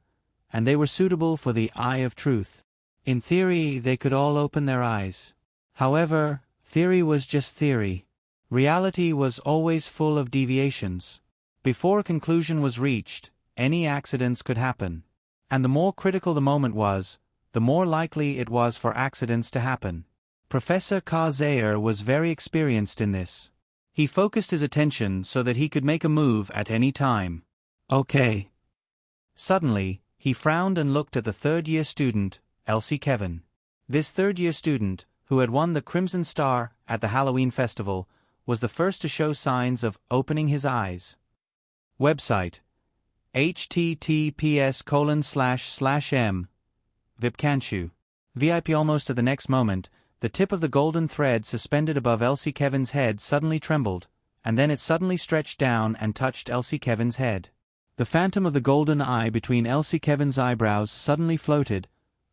and they were suitable for the Eye of Truth. In theory, they could all open their eyes. However, theory was just theory. Reality was always full of deviations. Before a conclusion was reached, any accidents could happen. And the more critical the moment was, the more likely it was for accidents to happen. Professor Ka Zayer was very experienced in this. He focused his attention so that he could make a move at any time. Okay. Suddenly, he frowned and looked at the third-year student, Elsie Kevin. This third-year student, who had won the Crimson Star at the Halloween Festival, was the first to show signs of opening his eyes. Website: https://m Vipkanchu. VIP. Almost at the next moment, the tip of the golden thread suspended above Elsie Kevin's head suddenly trembled, and then it suddenly stretched down and touched Elsie Kevin's head. The phantom of the golden eye between Elsie Kevin's eyebrows suddenly floated,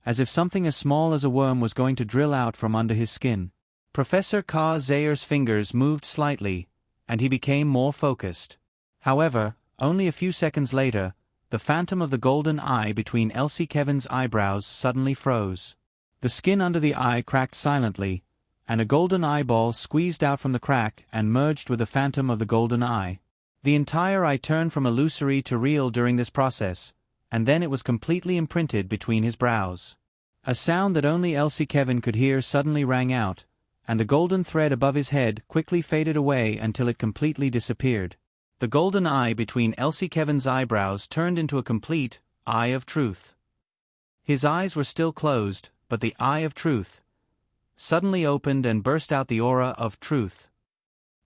as if something as small as a worm was going to drill out from under his skin. Professor Ka Zayer's fingers moved slightly, and he became more focused. However, only a few seconds later, the phantom of the golden eye between Elsie Kevin's eyebrows suddenly froze. The skin under the eye cracked silently, and a golden eyeball squeezed out from the crack and merged with the phantom of the golden eye. The entire eye turned from illusory to real during this process, and then it was completely imprinted between his brows. A sound that only Elsie Kevin could hear suddenly rang out, and the golden thread above his head quickly faded away until it completely disappeared. The golden eye between Elsie Kevin's eyebrows turned into a complete eye of truth. His eyes were still closed, but the eye of truth suddenly opened and burst out the aura of truth.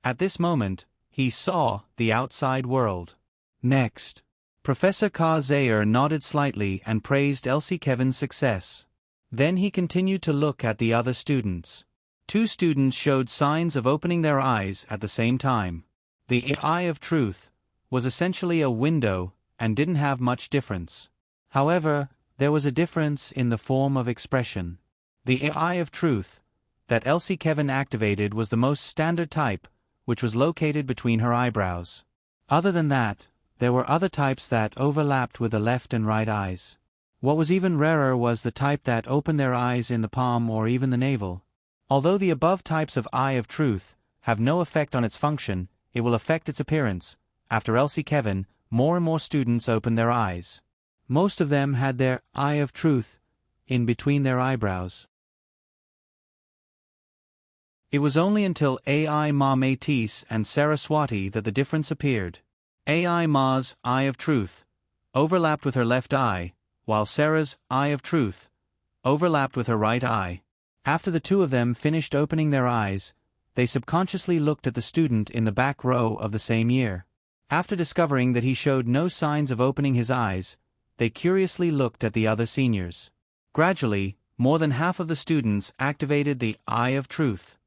At this moment, he saw the outside world. Next, Professor Ka Zayer nodded slightly and praised Elsie Kevin's success. Then he continued to look at the other students. 2 students showed signs of opening their eyes at the same time. The eye of truth was essentially a window and didn't have much difference. However, there was a difference in the form of expression. The eye of truth that Elsie Kevin activated was the most standard type, which was located between her eyebrows. Other than that, there were other types that overlapped with the left and right eyes. What was even rarer was the type that opened their eyes in the palm or even the navel. Although the above types of eye of truth have no effect on its function, it will affect its appearance. After Elsie Kevin, more and more students opened their eyes. Most of them had their eye of truth in between their eyebrows. It was only until Ai Ma Metis and Saraswati that the difference appeared. Ai Ma's eye of truth overlapped with her left eye, while Sarah's eye of truth overlapped with her right eye. After the 2 of them finished opening their eyes, they subconsciously looked at the student in the back row of the same year. After discovering that he showed no signs of opening his eyes, they curiously looked at the other seniors. Gradually, more than half of the students activated the eye of truth.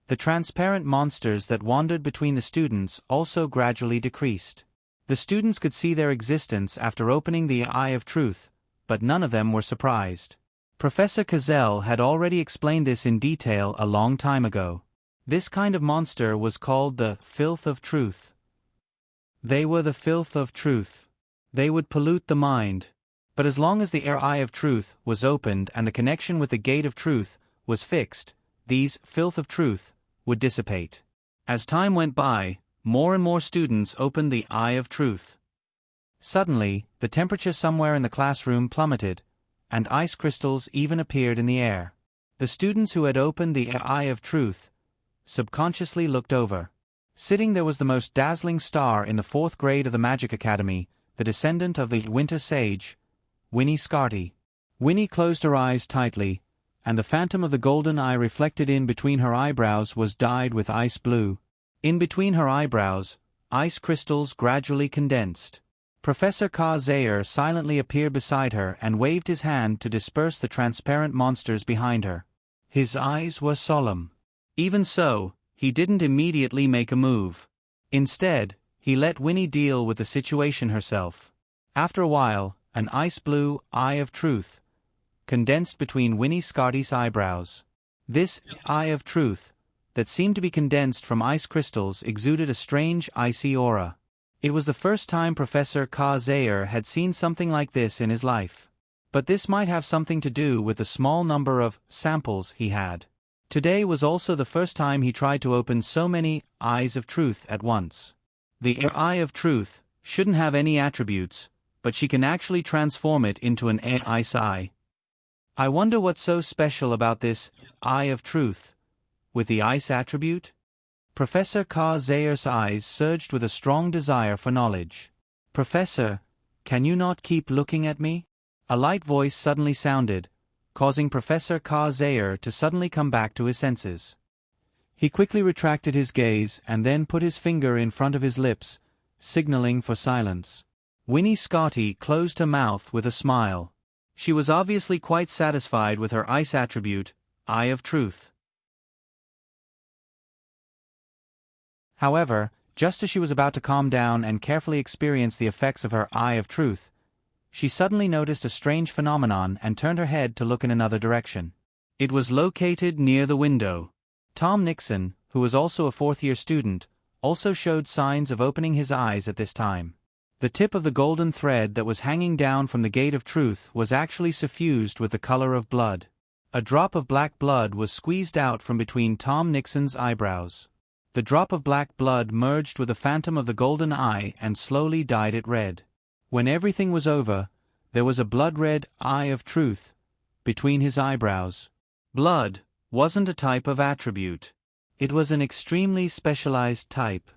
The transparent monsters that wandered between the students also gradually decreased. The students could see their existence after opening the eye of truth, but none of them were surprised. Professor Kazel had already explained this in detail a long time ago. This kind of monster was called the filth of truth. They were the filth of truth. They would pollute the mind. But as long as the eye of truth was opened and the connection with the gate of truth was fixed, these filth of truth would dissipate. As time went by, more and more students opened the eye of truth. Suddenly, the temperature somewhere in the classroom plummeted, and ice crystals even appeared in the air. The students who had opened the eye of truth subconsciously looked over. Sitting there was the most dazzling star in the 4th grade of the Magic Academy, the descendant of the Winter Sage, Winnie Scarty. Winnie closed her eyes tightly, and the phantom of the golden eye reflected in between her eyebrows was dyed with ice blue. In between her eyebrows, ice crystals gradually condensed. Professor Ka Zayer silently appeared beside her and waved his hand to disperse the transparent monsters behind her. His eyes were solemn. Even so, he didn't immediately make a move. Instead, he let Winnie deal with the situation herself. After a while, an ice blue eye of truth condensed between Winnie Scarty's eyebrows. This eye of truth, that seemed to be condensed from ice crystals, exuded a strange icy aura. It was the first time Professor Ka Zayer had seen something like this in his life. But this might have something to do with the small number of samples he had. Today was also the first time he tried to open so many eyes of truth at once. The eye of truth shouldn't have any attributes, but she can actually transform it into an ice eye. I wonder what's so special about this eye of truth, with the ice attribute? Professor Ka Zayer's eyes surged with a strong desire for knowledge. Professor, can you not keep looking at me? A light voice suddenly sounded, causing Professor Ka Zayer to suddenly come back to his senses. He quickly retracted his gaze and then put his finger in front of his lips, signaling for silence. Winnie Scotty closed her mouth with a smile. She was obviously quite satisfied with her ice attribute, Eye of Truth. However, just as she was about to calm down and carefully experience the effects of her Eye of Truth, she suddenly noticed a strange phenomenon and turned her head to look in another direction. It was located near the window. Tom Nixon, who was also a fourth-year student, also showed signs of opening his eyes at this time. The tip of the golden thread that was hanging down from the Gate of Truth was actually suffused with the color of blood. A drop of black blood was squeezed out from between Tom Nixon's eyebrows. The drop of black blood merged with the phantom of the golden eye and slowly dyed it red. When everything was over, there was a blood-red Eye of Truth between his eyebrows. Blood wasn't a type of attribute. It was an extremely specialized type.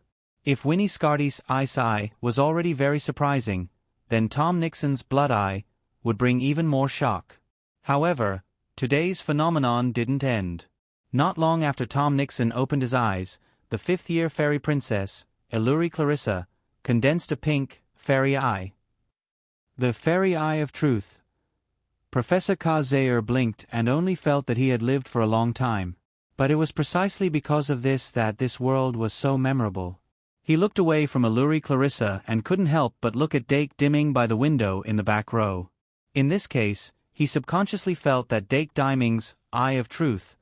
If Winnie Scotty's ice eye was already very surprising, then Tom Nixon's blood eye would bring even more shock. However, today's phenomenon didn't end. Not long after Tom Nixon opened his eyes, the fifth-year fairy princess, Eluri Clarissa, condensed a pink, fairy eye. The fairy eye of truth. Professor Zayer blinked and only felt that he had lived for a long time. But it was precisely because of this that this world was so memorable. He looked away from Eluri Clarissa and couldn't help but look at Dake Dimming by the window in the back row. In this case, he subconsciously felt that Dake Diming's Eye of Truth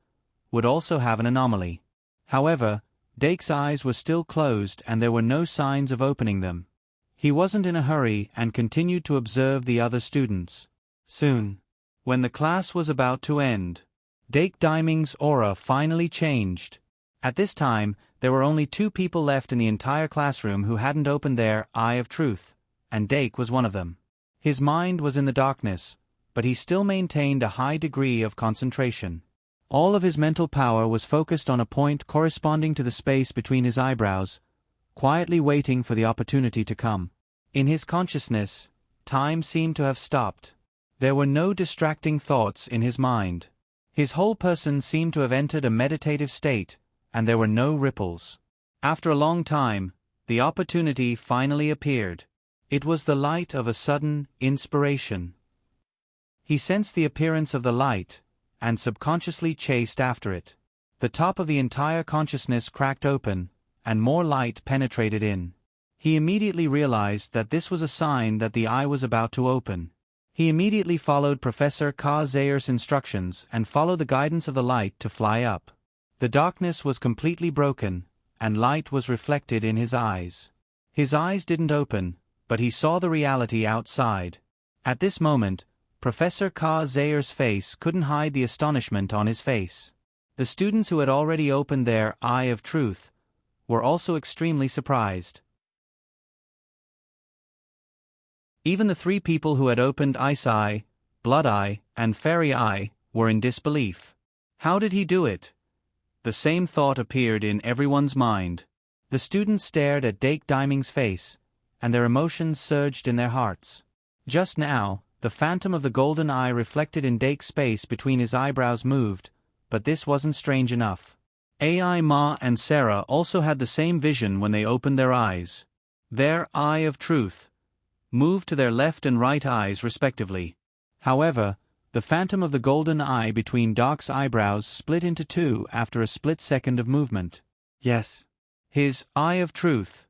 would also have an anomaly. However, Dake's eyes were still closed and there were no signs of opening them. He wasn't in a hurry and continued to observe the other students. Soon, when the class was about to end, Dake Diming's aura finally changed. At this time, there were only 2 people left in the entire classroom who hadn't opened their Eye of Truth, and Dake was one of them. His mind was in the darkness, but he still maintained a high degree of concentration. All of his mental power was focused on a point corresponding to the space between his eyebrows, quietly waiting for the opportunity to come. In his consciousness, time seemed to have stopped. There were no distracting thoughts in his mind. His whole person seemed to have entered a meditative state, and there were no ripples. After a long time, the opportunity finally appeared. It was the light of a sudden inspiration. He sensed the appearance of the light, and subconsciously chased after it. The top of the entire consciousness cracked open, and more light penetrated in. He immediately realized that this was a sign that the eye was about to open. He immediately followed Professor Zayer's instructions and followed the guidance of the light to fly up. The darkness was completely broken, and light was reflected in his eyes. His eyes didn't open, but he saw the reality outside. At this moment, Professor Zayer's face couldn't hide the astonishment on his face. The students who had already opened their Eye of Truth were also extremely surprised. Even the 3 people who had opened Ice Eye, Blood Eye, and Fairy Eye were in disbelief. How did he do it? The same thought appeared in everyone's mind. The students stared at Dake Diming's face, and their emotions surged in their hearts. Just now, the phantom of the golden eye reflected in Dake's space between his eyebrows moved, but this wasn't strange enough. Ai Ma and Sarah also had the same vision when they opened their eyes. Their Eye of Truth moved to their left and right eyes respectively. However, the phantom of the golden eye between Doc's eyebrows split into 2 after a split second of movement. Yes. His Eye of Truth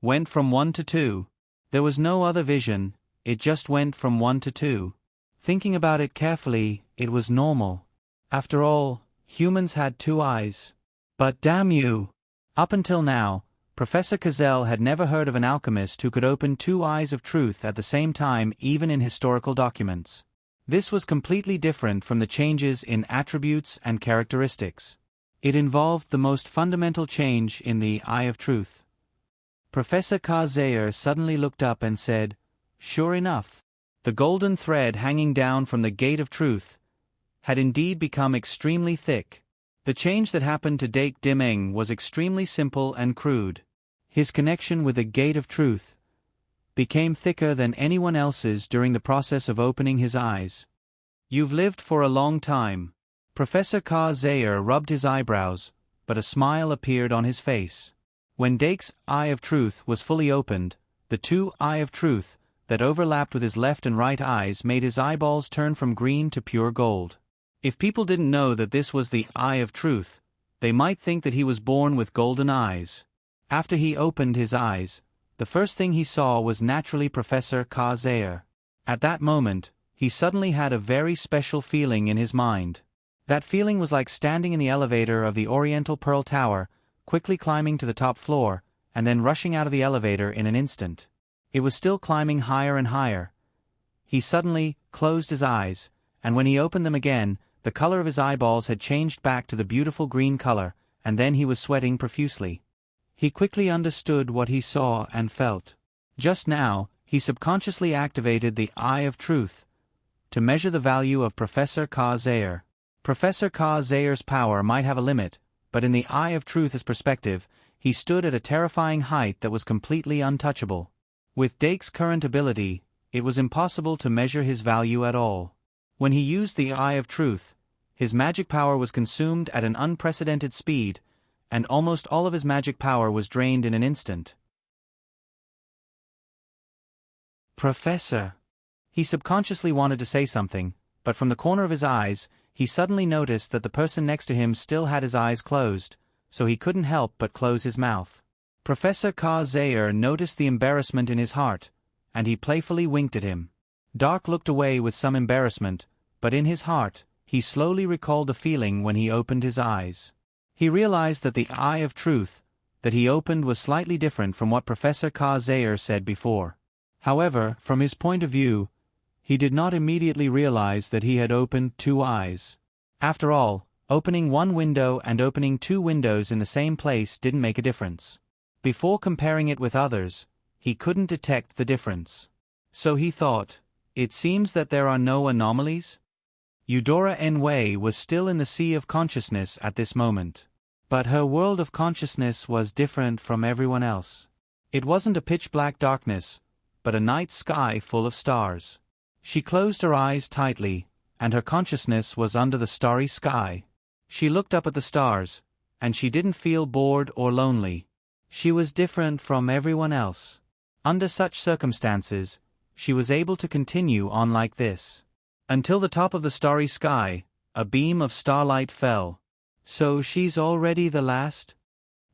went from 1 to 2. There was no other vision, it just went from 1 to 2. Thinking about it carefully, it was normal. After all, humans had 2 eyes. But damn you! Up until now, Professor Cazell had never heard of an alchemist who could open 2 eyes of truth at the same time even in historical documents. This was completely different from the changes in attributes and characteristics. It involved the most fundamental change in the Eye of Truth. Professor Zayer suddenly looked up and said, "Sure enough, the golden thread hanging down from the Gate of Truth had indeed become extremely thick." The change that happened to Dake Diming was extremely simple and crude. His connection with the Gate of Truth became thicker than anyone else's during the process of opening his eyes. "You've lived for a long time." Professor Zayer rubbed his eyebrows, but a smile appeared on his face. When Dake's eye of truth was fully opened, the two eye of truth that overlapped with his left and right eyes made his eyeballs turn from green to pure gold. If people didn't know that this was the eye of truth, they might think that he was born with golden eyes. After he opened his eyes, the first thing he saw was naturally Professor Ka-Zair. At that moment, he suddenly had a very special feeling in his mind. That feeling was like standing in the elevator of the Oriental Pearl Tower, quickly climbing to the top floor, and then rushing out of the elevator in an instant. It was still climbing higher and higher. He suddenly closed his eyes, and when he opened them again, the color of his eyeballs had changed back to the beautiful green color, and then he was sweating profusely. He quickly understood what he saw and felt. Just now, he subconsciously activated the Eye of Truth to measure the value of Professor Ka-Zair. Professor Ka-Zair's power might have a limit, but in the Eye of Truth's perspective, he stood at a terrifying height that was completely untouchable. With Dake's current ability, it was impossible to measure his value at all. When he used the Eye of Truth, his magic power was consumed at an unprecedented speed, and almost all of his magic power was drained in an instant. Professor. He subconsciously wanted to say something, but from the corner of his eyes, he suddenly noticed that the person next to him still had his eyes closed, so he couldn't help but close his mouth. Professor Ka-Zair noticed the embarrassment in his heart, and he playfully winked at him. Dark looked away with some embarrassment, but in his heart, he slowly recalled the feeling when he opened his eyes. He realized that the Eye of Truth that he opened was slightly different from what Professor Ka-Zair said before. However, from his point of view, he did not immediately realize that he had opened two eyes. After all, opening one window and opening two windows in the same place didn't make a difference. Before comparing it with others, he couldn't detect the difference. So he thought, it seems that there are no anomalies? Eudora Enwei was still in the sea of consciousness at this moment. But her world of consciousness was different from everyone else. It wasn't a pitch-black darkness, but a night sky full of stars. She closed her eyes tightly, and her consciousness was under the starry sky. She looked up at the stars, and she didn't feel bored or lonely. She was different from everyone else. Under such circumstances, she was able to continue on like this. Until the top of the starry sky, a beam of starlight fell. So she's already the last?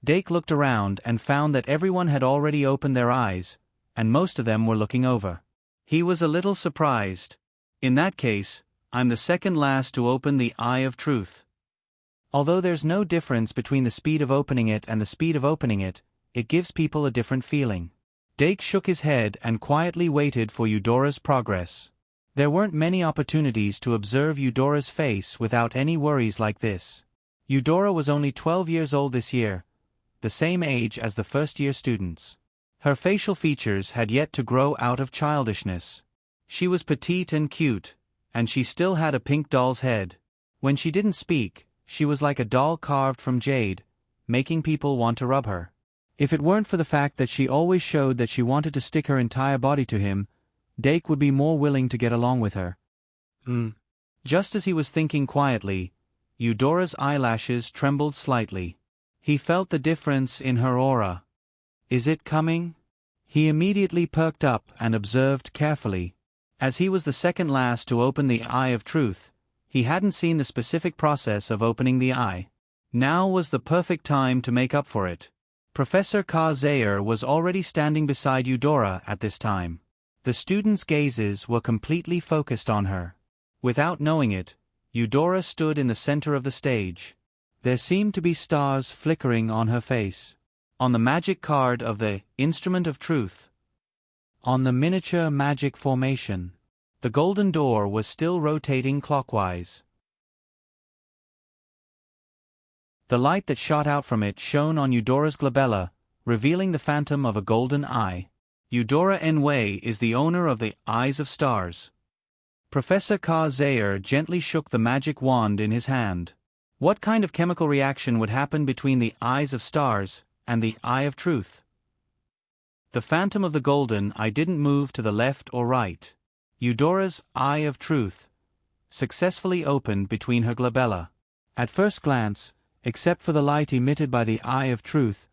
Dake looked around and found that everyone had already opened their eyes, and most of them were looking over. He was a little surprised. In that case, I'm the second last to open the Eye of Truth. Although there's no difference between the speed of opening it and the speed of opening it, it gives people a different feeling. Dake shook his head and quietly waited for Eudora's progress. There weren't many opportunities to observe Eudora's face without any worries like this. Eudora was only 12 years old this year, the same age as the first-year students. Her facial features had yet to grow out of childishness. She was petite and cute, and she still had a pink doll's head. When she didn't speak, she was like a doll carved from jade, making people want to rub her. If it weren't for the fact that she always showed that she wanted to stick her entire body to him, Dake would be more willing to get along with her. Just as he was thinking quietly, Eudora's eyelashes trembled slightly. He felt the difference in her aura. Is it coming? He immediately perked up and observed carefully. As he was the second last to open the Eye of Truth, he hadn't seen the specific process of opening the eye. Now was the perfect time to make up for it. Professor Ka-Zair was already standing beside Eudora at this time. The students' gazes were completely focused on her. Without knowing it, Eudora stood in the center of the stage. There seemed to be stars flickering on her face. On the magic card of the Instrument of Truth, on the miniature magic formation, the golden door was still rotating clockwise. The light that shot out from it shone on Eudora's glabella, revealing the phantom of a golden eye. Eudora Enwei is the owner of the Eyes of Stars. Professor Ka-Zair gently shook the magic wand in his hand. What kind of chemical reaction would happen between the Eyes of Stars and the Eye of Truth? The phantom of the golden eye didn't move to the left or right. Eudora's Eye of Truth successfully opened between her glabella. At first glance, Except for the light emitted by the eye of truth,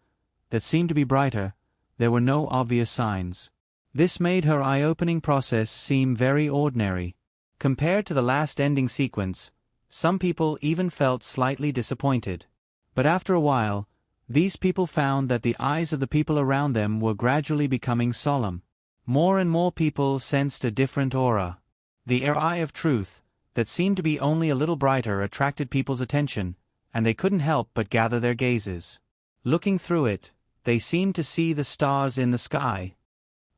that seemed to be brighter, there were no obvious signs. This made her eye-opening process seem very ordinary. Compared to the last ending sequence, some people even felt slightly disappointed. But after a while, these people found that the eyes of the people around them were gradually becoming solemn. More and more people sensed a different aura. The eye of truth, that seemed to be only a little brighter, attracted people's attention, and they couldn't help but gather their gazes. Looking through it, they seemed to see the stars in the sky.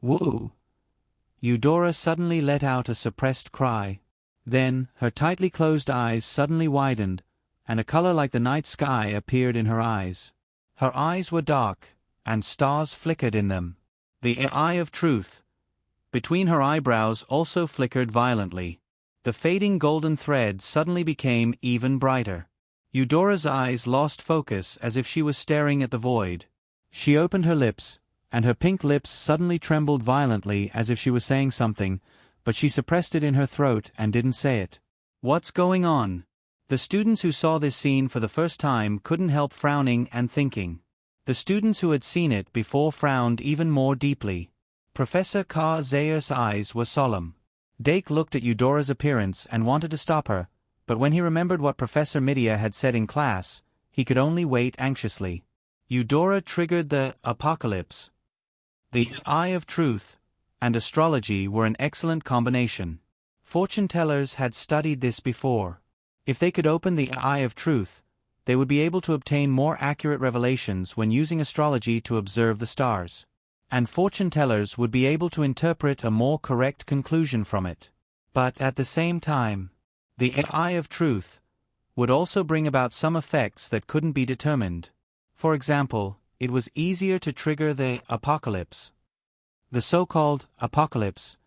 Woo! Eudora suddenly let out a suppressed cry. Then, her tightly closed eyes suddenly widened, and a color like the night sky appeared in her eyes. Her eyes were dark, and stars flickered in them. The eye of truth, between her eyebrows, also flickered violently. The fading golden thread suddenly became even brighter. Eudora's eyes lost focus as if she was staring at the void. She opened her lips, and her pink lips suddenly trembled violently as if she was saying something, but she suppressed it in her throat and didn't say it. What's going on? The students who saw this scene for the first time couldn't help frowning and thinking. The students who had seen it before frowned even more deeply. Professor Carr-Zayer's eyes were solemn. Dake looked at Eudora's appearance and wanted to stop her, but when he remembered what Professor Midia had said in class, he could only wait anxiously. Eudora triggered the apocalypse. The eye of truth and astrology were an excellent combination. Fortune-tellers had studied this before. If they could open the eye of truth, they would be able to obtain more accurate revelations when using astrology to observe the stars. And fortune-tellers would be able to interpret a more correct conclusion from it. But at the same time, the eye of truth would also bring about some effects that couldn't be determined. For example, it was easier to trigger the apocalypse. The so-called apocalypse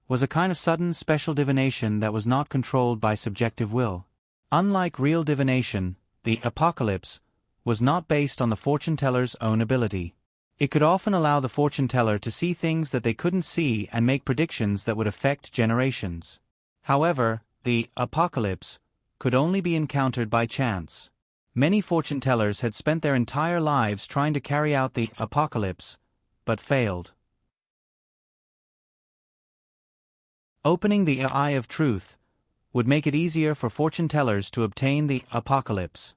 was a kind of sudden special divination that was not controlled by subjective will. Unlike real divination, the apocalypse was not based on the fortune-teller's own ability. It could often allow the fortune-teller to see things that they couldn't see and make predictions that would affect generations. However, the apocalypse could only be encountered by chance. Many fortune-tellers had spent their entire lives trying to carry out the apocalypse, but failed. Opening the eye of truth would make it easier for fortune-tellers to obtain the apocalypse.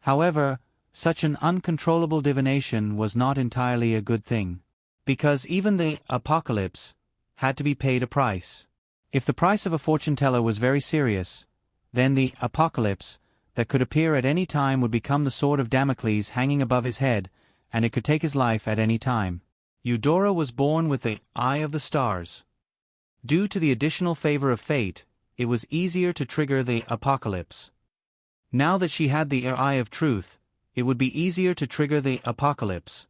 However, such an uncontrollable divination was not entirely a good thing, because even the apocalypse had to be paid a price. If the price of a fortune-teller was very serious, then the apocalypse that could appear at any time would become the sword of Damocles hanging above his head, and it could take his life at any time. Eudora was born with the eye of the stars. Due to the additional favor of fate, it was easier to trigger the apocalypse. Now that she had the eye of truth, it would be easier to trigger the apocalypse.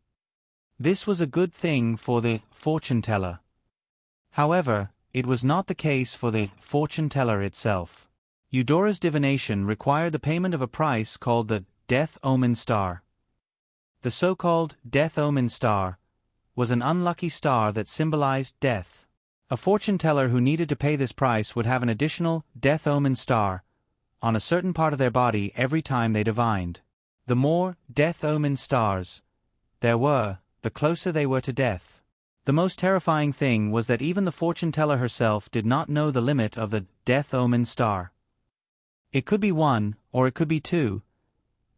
This was a good thing for the fortune-teller. However, it was not the case for the fortune-teller itself. Eudora's divination required the payment of a price called the Death Omen Star. The so-called Death Omen Star was an unlucky star that symbolized death. A fortune-teller who needed to pay this price would have an additional Death Omen Star on a certain part of their body every time they divined. The more Death Omen Stars there were, the closer they were to death. The most terrifying thing was that even the fortune-teller herself did not know the limit of the Death Omen Star. It could be 1, or it could be 2.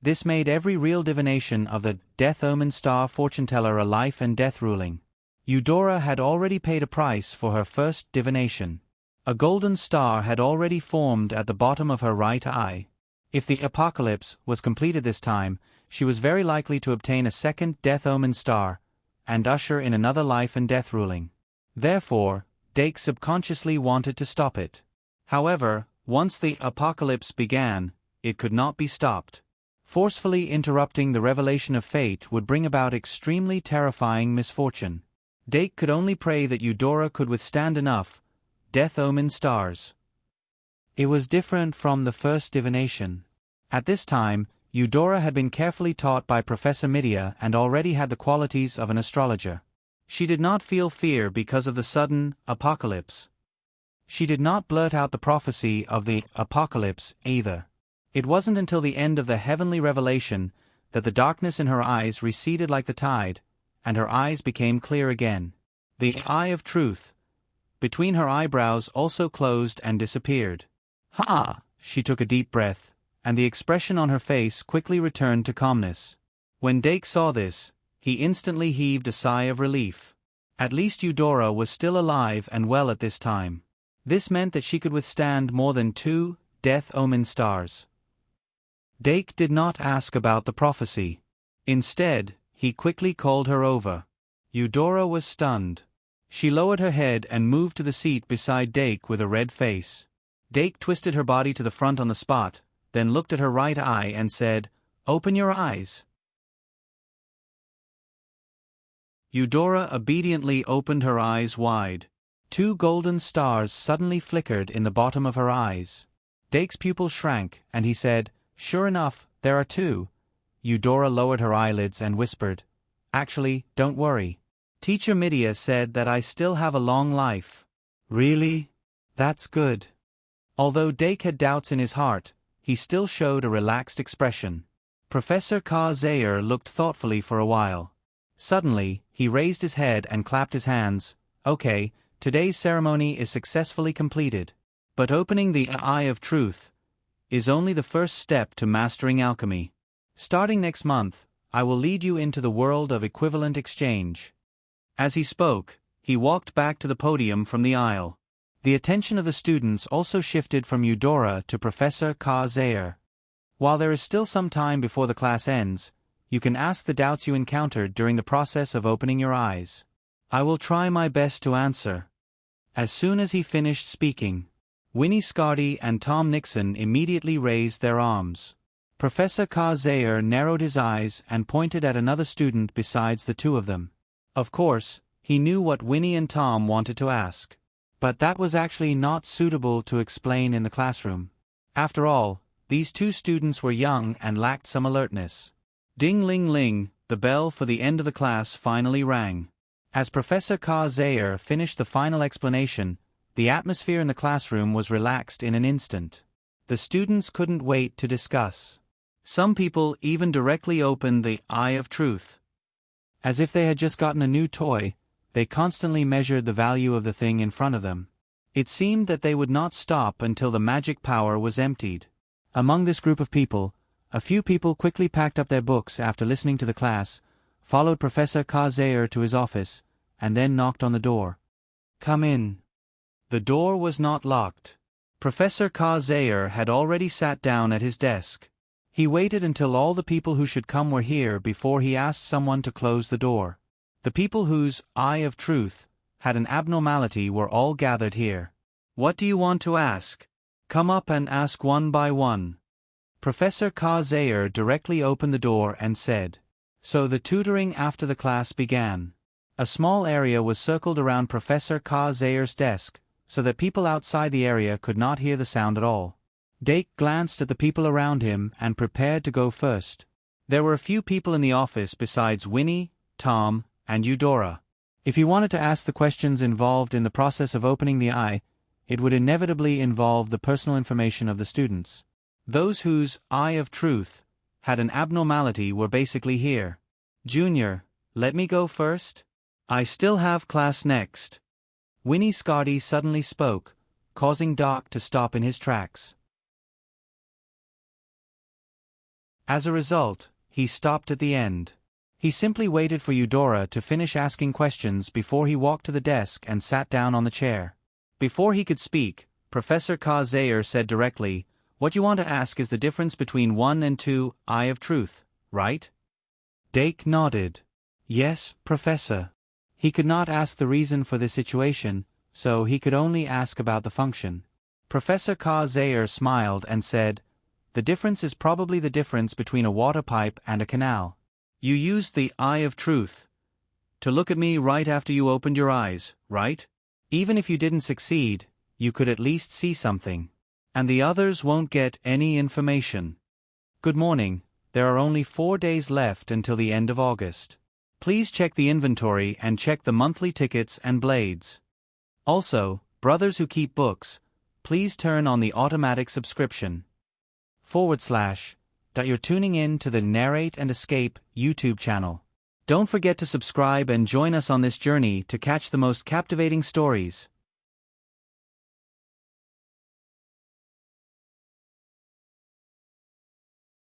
This made every real divination of the Death Omen Star fortune-teller a life and death ruling. Eudora had already paid a price for her first divination. A golden star had already formed at the bottom of her right eye. If the apocalypse was completed this time, she was very likely to obtain a second Death Omen Star, and usher in another life and death ruling. Therefore, Dake subconsciously wanted to stop it. However, once the apocalypse began, it could not be stopped. Forcefully interrupting the revelation of fate would bring about extremely terrifying misfortune. Dake could only pray that Eudora could withstand enough Death Omen Stars. It was different from the first divination. At this time, Eudora had been carefully taught by Professor Midia and already had the qualities of an astrologer. She did not feel fear because of the sudden apocalypse. She did not blurt out the prophecy of the apocalypse either. It wasn't until the end of the heavenly revelation that the darkness in her eyes receded like the tide, and her eyes became clear again. The eye of truth between her eyebrows also closed and disappeared. Ha! She took a deep breath, and the expression on her face quickly returned to calmness. When Dake saw this, he instantly heaved a sigh of relief. At least Eudora was still alive and well at this time. This meant that she could withstand more than 2 death-omen stars. Dake did not ask about the prophecy. Instead, he quickly called her over. Eudora was stunned. She lowered her head and moved to the seat beside Dake with a red face. Dake twisted her body to the front on the spot, then looked at her right eye and said, "Open your eyes." Eudora obediently opened her eyes wide. 2 golden stars suddenly flickered in the bottom of her eyes. Dake's pupil shrank, and he said, "Sure enough, there are 2. Eudora lowered her eyelids and whispered, "Actually, don't worry. Teacher Midia said that I still have a long life." "Really? That's good." Although Dake had doubts in his heart, he still showed a relaxed expression. Professor Ka-Zayer looked thoughtfully for a while. Suddenly, he raised his head and clapped his hands. "Okay, today's ceremony is successfully completed. But opening the eye of truth is only the first step to mastering alchemy. Starting next month, I will lead you into the world of equivalent exchange." As he spoke, he walked back to the podium from the aisle. The attention of the students also shifted from Eudora to Professor Ka-Zayer. While there is still some time before the class ends, you can ask the doubts you encountered during the process of opening your eyes. I will try my best to answer. As soon as he finished speaking, Winnie Scardy and Tom Nixon immediately raised their arms. Professor Ka-Zayer narrowed his eyes and pointed at another student besides the 2 of them. Of course, he knew what Winnie and Tom wanted to ask. But that was actually not suitable to explain in the classroom. After all, these 2 students were young and lacked some alertness. Ding-ling-ling, the bell for the end of the class finally rang. As Professor Ka-Zayer finished the final explanation, the atmosphere in the classroom was relaxed in an instant. The students couldn't wait to discuss. Some people even directly opened the eye of truth. As if they had just gotten a new toy, they constantly measured the value of the thing in front of them. It seemed that they would not stop until the magic power was emptied. Among this group of people, a few people quickly packed up their books after listening to the class, followed Professor Ka-Zayer to his office, and then knocked on the door. "Come in." The door was not locked. Professor Ka-Zayer had already sat down at his desk. He waited until all the people who should come were here before he asked someone to close the door. The people whose eye of truth had an abnormality were all gathered here. "What do you want to ask? Come up and ask one by one." Professor Ka-Zayer directly opened the door and said. So the tutoring after the class began. A small area was circled around Professor Ka-Zayer's desk, so that people outside the area could not hear the sound at all. Dake glanced at the people around him and prepared to go first. There were a few people in the office besides Winnie, Tom, and Eudora. If he wanted to ask the questions involved in the process of opening the eye, it would inevitably involve the personal information of the students. Those whose eye of truth had an abnormality were basically here. "Junior, let me go first? I still have class next." Winnie Scardy suddenly spoke, causing Doc to stop in his tracks. As a result, he stopped at the end. He simply waited for Eudora to finish asking questions before he walked to the desk and sat down on the chair. Before he could speak, Professor Ka-Zayer said directly, "What you want to ask is the difference between 1 and 2 eye of truth, right?" Dake nodded. "Yes, Professor." He could not ask the reason for this situation, so he could only ask about the function. Professor Ka-Zayer smiled and said, "The difference is probably the difference between a water pipe and a canal. You used the eye of truth to look at me right after you opened your eyes, right? Even if you didn't succeed, you could at least see something. And the others won't get any information. Good morning, there are only 4 days left until the end of August. Please check the inventory and check the monthly tickets and blades. Also, brothers who keep books, please turn on the automatic subscription. that you're tuning in to the Narrate and Escape YouTube channel. Don't forget to subscribe and join us on this journey to catch the most captivating stories.